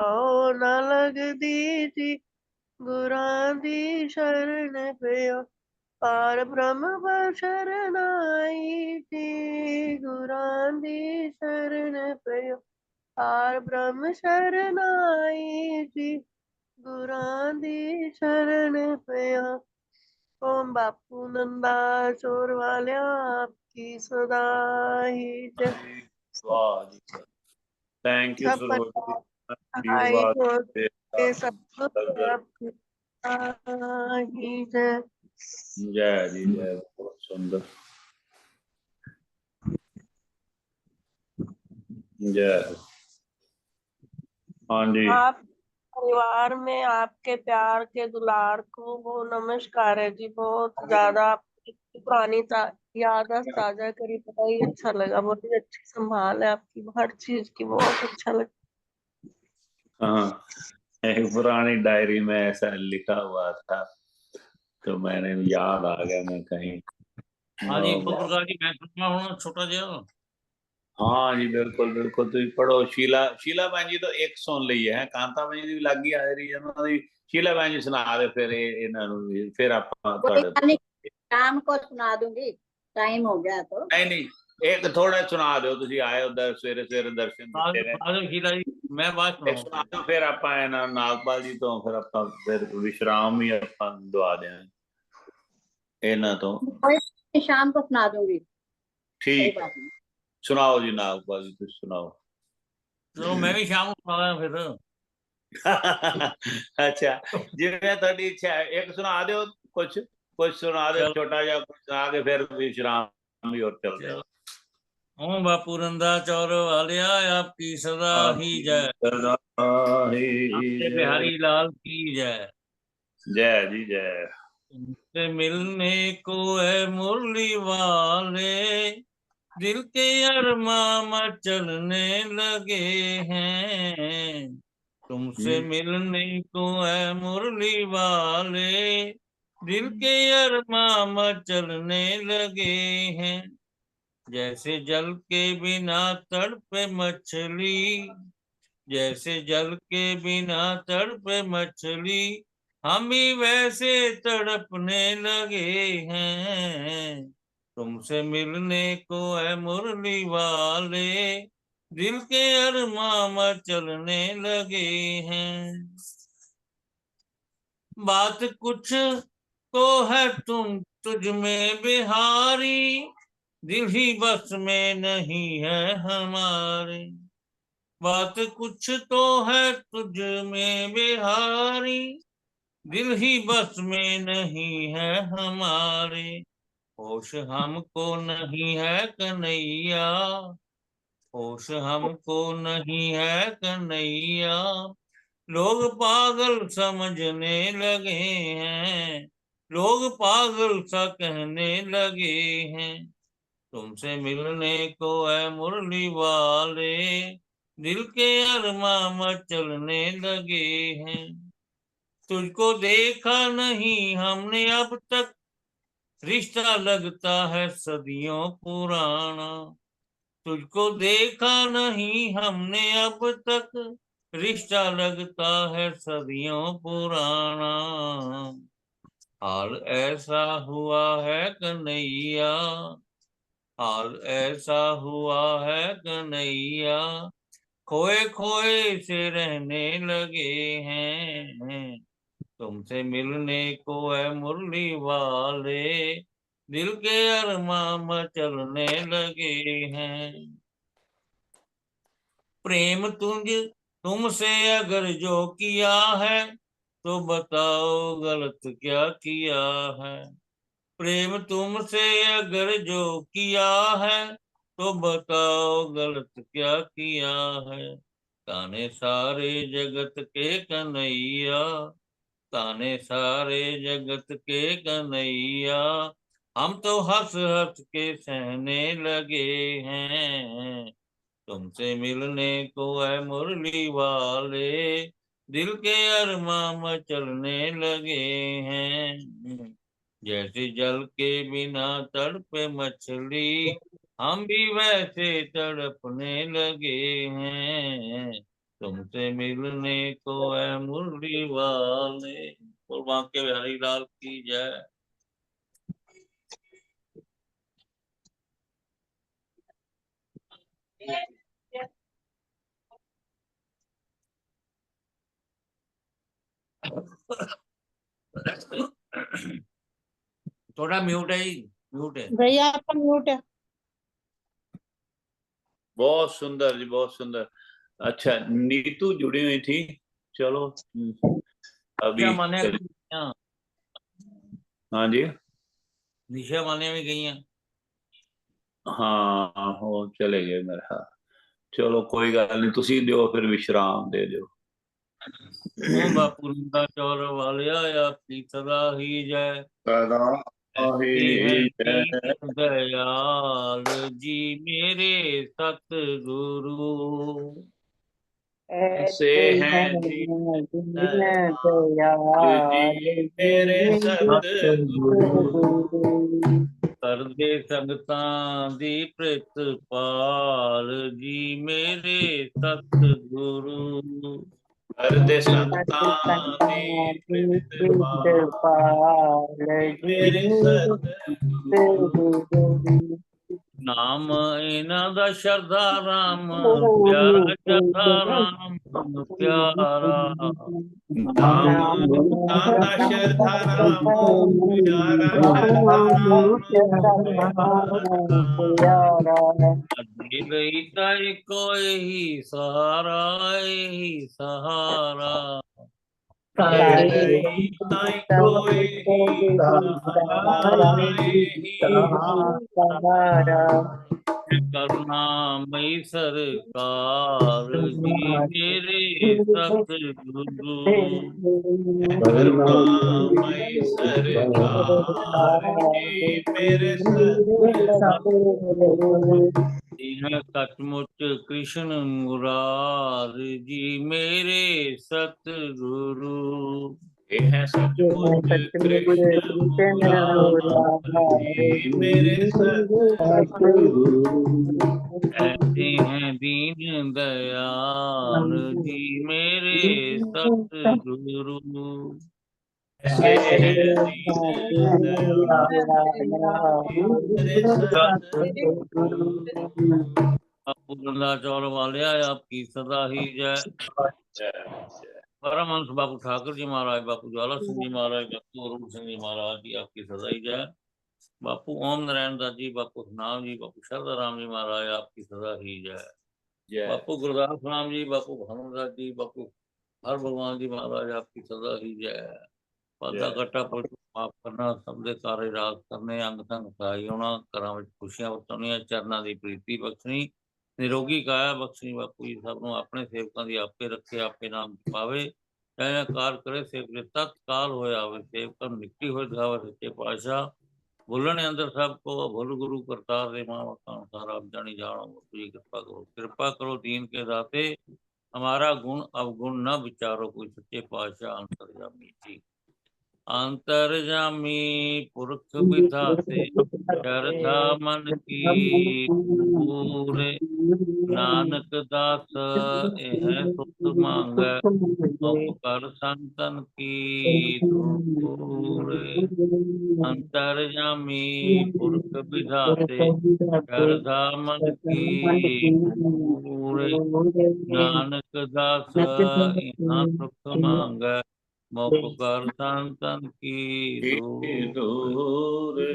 न लग दी जी, गुरां दी शरण पे पार ब्रह्म पर शरणाई जी, गुरां दी शरण पे पार ब्रह्म शरणाई जी, गुरां दी शरण पे ओम बापू नंदा चोर वाल्या आपकी सदा ही जय। थैंक यू सब सुरभि. आई के सतगुरु आपकी सदा ही जय। जय जी जय. बहुत सुंदर. जय. हाँ जी. आप परिवार में आपके प्यार के दुलार को वो नमस्कार है जी, बहुत ज्यादा आपकी पुरानी यादें ताजा करी, बड़ा ही अच्छा लगा, बहुत ही अच्छी संभाल है आपकी हर चीज की, बहुत अच्छा लगा। हाँ, एक पुरानी डायरी में ऐसा लिखा हुआ था तो मैंने याद आ गया, मैं कहीं. हाँ जी प्रकार की मैं सुनना हूँ छोटा जिहा. हाँ जी बिल्कुल बिल्कुल. ਤੁਸੀਂ ਪੜੋ. ਸ਼ੀਲਾ ਭੈਣ ਜੀ ਤੋਂ ਇੱਕ ਸੁਣ ਲਈ ਹੈ, ਕਾਂਤਾ ਭੈਣ ਜੀ ਦੀ ਵੀ ਲੱਗੀ ਆ ਰਹੀ ਹੈ ਉਹਨਾਂ ਦੀ. ਸ਼ੀਲਾ ਭੈਣ ਜੀ ਸੁਣਾ ਦੇ ਫਿਰ ਇਹਨਾਂ ਨੂੰ ਵੀ, ਫਿਰ ਆਪਾਂ ਤੁਹਾਡੇ शाम को सुना दूंगी, टाइम हो गया तो. नहीं एक थोड़ा सुना दो. ਤੁਸੀਂ ਆਏ ਉਧਰ ਸਵੇਰੇ ਸਵੇਰੇ ਦਰਸ਼ਨ ਦਿੱਤੇ ਨੇ. ਸ਼ੀਲਾ ਜੀ ਮੈਂ ਬਾਅਦ ਸੁਣਾ ਦਿਓ, ਫਿਰ ਆਪਾਂ ਇਹਨਾਂ ਨਾਗਪਾਲ ਜੀ ਤੋਂ ਫਿਰ ਆਪਾਂ ਫਿਰ ਵਿਸ਼ਰਾਮ ਵੀ ਆਪਾਂ ਦਵਾ ਦਿਆਂਗੇ ਇਹਨਾਂ ਤੋਂ. शाम को सुना दूंगी. ठीक सुनाओ जी नागपाल जी, कुछ सुनाओ. चलो मैं भी शाम को सुना फिर. अच्छा जिवें तुहाडी इच्छा है, एक सुना दो कुछ, सुना दो छोटा जा कुछ सुना के फिर विश्राम भी और चलते हैं। ओम बापू नंदा चौर वालिया आपकी सदा ही जय, आपके बिहारी लाल की जय। जय जी जय। तुमसे मिलने को है मुरली वाले, दिल के अरमां चलने लगे हैं। तुमसे मिलने को है मुरली वाले, दिल के अरमां चलने लगे हैं। जैसे जल के बिना तड़पे मछली, जैसे जल के बिना तड़पे मछली, हम भी वैसे तड़पने लगे हैं। तुमसे मिलने को है मुरली वाले, दिल के अरमां चलने लगे हैं। बात कुछ तो है तुम तुझ में बिहारी, दिल ही बस में नहीं है हमारे। बात कुछ तो है तुझ में बिहारी, दिल ही बस में नहीं है हमारे। होश हमको नहीं है कन्हैया, होश हमको नहीं है कन्हैया, लोग पागल समझने लगे हैं, लोग पागल सा कहने लगे हैं। तुमसे मिलने को है मुरली वाले, दिल के अरमां चलने लगे हैं। तुझको देखा नहीं हमने अब तक, रिश्ता लगता है सदियों पुराना। तुझको देखा नहीं हमने अब तक, रिश्ता लगता है सदियों पुराना। हाल ऐसा हुआ है कन्हैया, हाल ऐसा हुआ है कन्हैया, खोए खोए से रहने लगे हैं। तुमसे मिलने को है मुरली वाले, दिल के अरमां चलने लगे हैं। प्रेम तुमसे अगर जो किया है, तो बताओ गलत क्या किया है। प्रेम तुमसे अगर जो किया है, तो बताओ गलत क्या किया है। ताने सारे जगत के कन्हैया, ताने सारे जगत के कन्हैया, हम तो हंस हंस के सहने लगे हैं। तुमसे मिलने को है मुरली वाले, दिल के अरमां चलने लगे हैं। जैसे जल के बिना तड़पे मछली, हम भी वैसे तड़पने लगे हैं। तुमसे मिलने को है मुरली वाले, और बांके बिहारी लाल की जय। थोड़ा म्यूट है, म्यूट है भैया आपका म्यूट है। बहुत सुंदर जी, बहुत सुंदर। अच्छा नीतू जुड़ी हुई थी, चलो अभी माने हाँ जी निशा माने में गई हैं। हाँ हो चले गए मेरे ख्याल। चलो कोई गल नहीं, तुसी दियो फिर विश्राम दे दो। ओम बापू नंदा चौर वालिया आपकी सदा ही जय, सदा ही है दयाल जी मेरे सतगुरु, ऐसे हैं जी मेरे सतगुरु, करदे संगतां दी प्रितपाल जी मेरे सतगुरु, करदे संगतां दी प्रितपाल मेरे सतगुरु, ਨਾਮ ਇਹਨਾਂ ਦਾ ਸ਼ਰਧਾ ਰਾਮ ਪਿਆਰਾ, ਸ਼ਰਧਾ ਰਾਮ ਪਿਆਰਾ। ਨਾਮ ਦਾ ਸ਼ਰਧਾ ਰਾਮ ਪਿਆਰਾ, ਅਗੇ ਲਈ ਤਾਂ ਇੱਕੋ ਇਹੀ ਸਹਾਰਾ, ਇਹੀ ਸਹਾਰਾ। ਕਰਨਾ ਮਈ ਸਰਕਾਰ ਜੀ ਮੇਰੇ ਸਤਿਗੁਰੂ। ਕਰੁਣਾਮਈ ਸਰਕਾਰ ਜੀ ਮੇਰੇ ਸਤਿਗੁਰੂ। ਇਹ ਸਚਮੁੱਚ ਕ੍ਰਿਸ਼ਨ ਮੁਰਾਰ ਜੀ ਮੇਰੇ ਸਤਿਗੁਰੂ। ਇਹ ਸਚਮੁੱਚ ਕ੍ਰਿਸ਼ਨ ਮੁਰਾਰ ਜੀ ਮੇਰੇ ਸਤਿਗੁਰੂ। ਐਸੇ ਹੈ ਦੀਨ ਦਇਆਲ ਜੀ ਮੇਰੇ ਸਤਿਗੁਰੂ। ਐਸੇ ਹੈ ਦੀਨ ਦਇਆਲ ਜੀ ਮੇਰੇ ਸਤਿਗੁਰੂ। पूर्णदा चौर वालिया आपकी सदा ही जय। परमहंस बापू ठाकुर जी महाराज, बापू ज्वाला सिंह जी महाराज, बापू अरुण सिंह जी महाराज की आपकी सदा ही जय। बापू ओम नारायण दास जी, बापू सतनाम जी, बापू शारदा राम जी महाराज आपकी सदा ही जय। बापू गुरदास राम जी, बापू भानुदास जी, बापू हर भगवान जी महाराज आपकी सदा ही जय। वादा घाटा माफ करना, सब दे कार्य राज करने, अंग संग सहाय होना, घरां विच खुशियां वरतणियां, चरनां दी प्रीति बख्शनी, निरोगी काया बख्शनी। बापू जी सब नूं अपने सेवकां दी आपे रखे, आपे नाम पावे, चाहे कार करे सेवक दे तत्काल होए आवे। सेवकां नूं निकटी होए दिखावे सच्चे पातशाह, भुलण अंदर सब को भुल गुरु करतार दे मां वखाण सारा अब जानी जानो। बापू जी कृपा करो, कृपा करो दीन के दाते, हमारा गुण अवगुण न विचारो कोई, सच्चे पातशाह अंतर्यामी जी। अंतर्यामी पुरख विधाते, श्रद्धा मन की पूरे, नानक दास यह सुख मांगै, मुख कर संतन की दूरे। अंतर्यामी पुरख विधाते, श्रद्धा मन की पूरे, नानक दास यह सुख मांगै, मुख कर संतन की दूरे।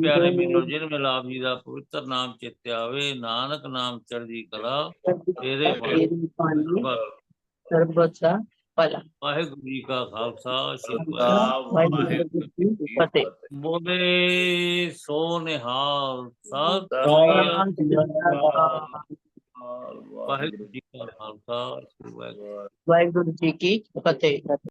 प्यारे मिलो जिन मिलाप जी का पवित्र नाम चेते आवे, नानक नाम चढ़दी कला तेरे सर्वदा भला। वाहिगुरू जी का खालसा, श्री वाहिगुरू जी की फतेह। बोले सो निहाल सत वाहिगुरू जी का खालसा, श्री वाहिगुरू वाहिगुरू जी की फतेह।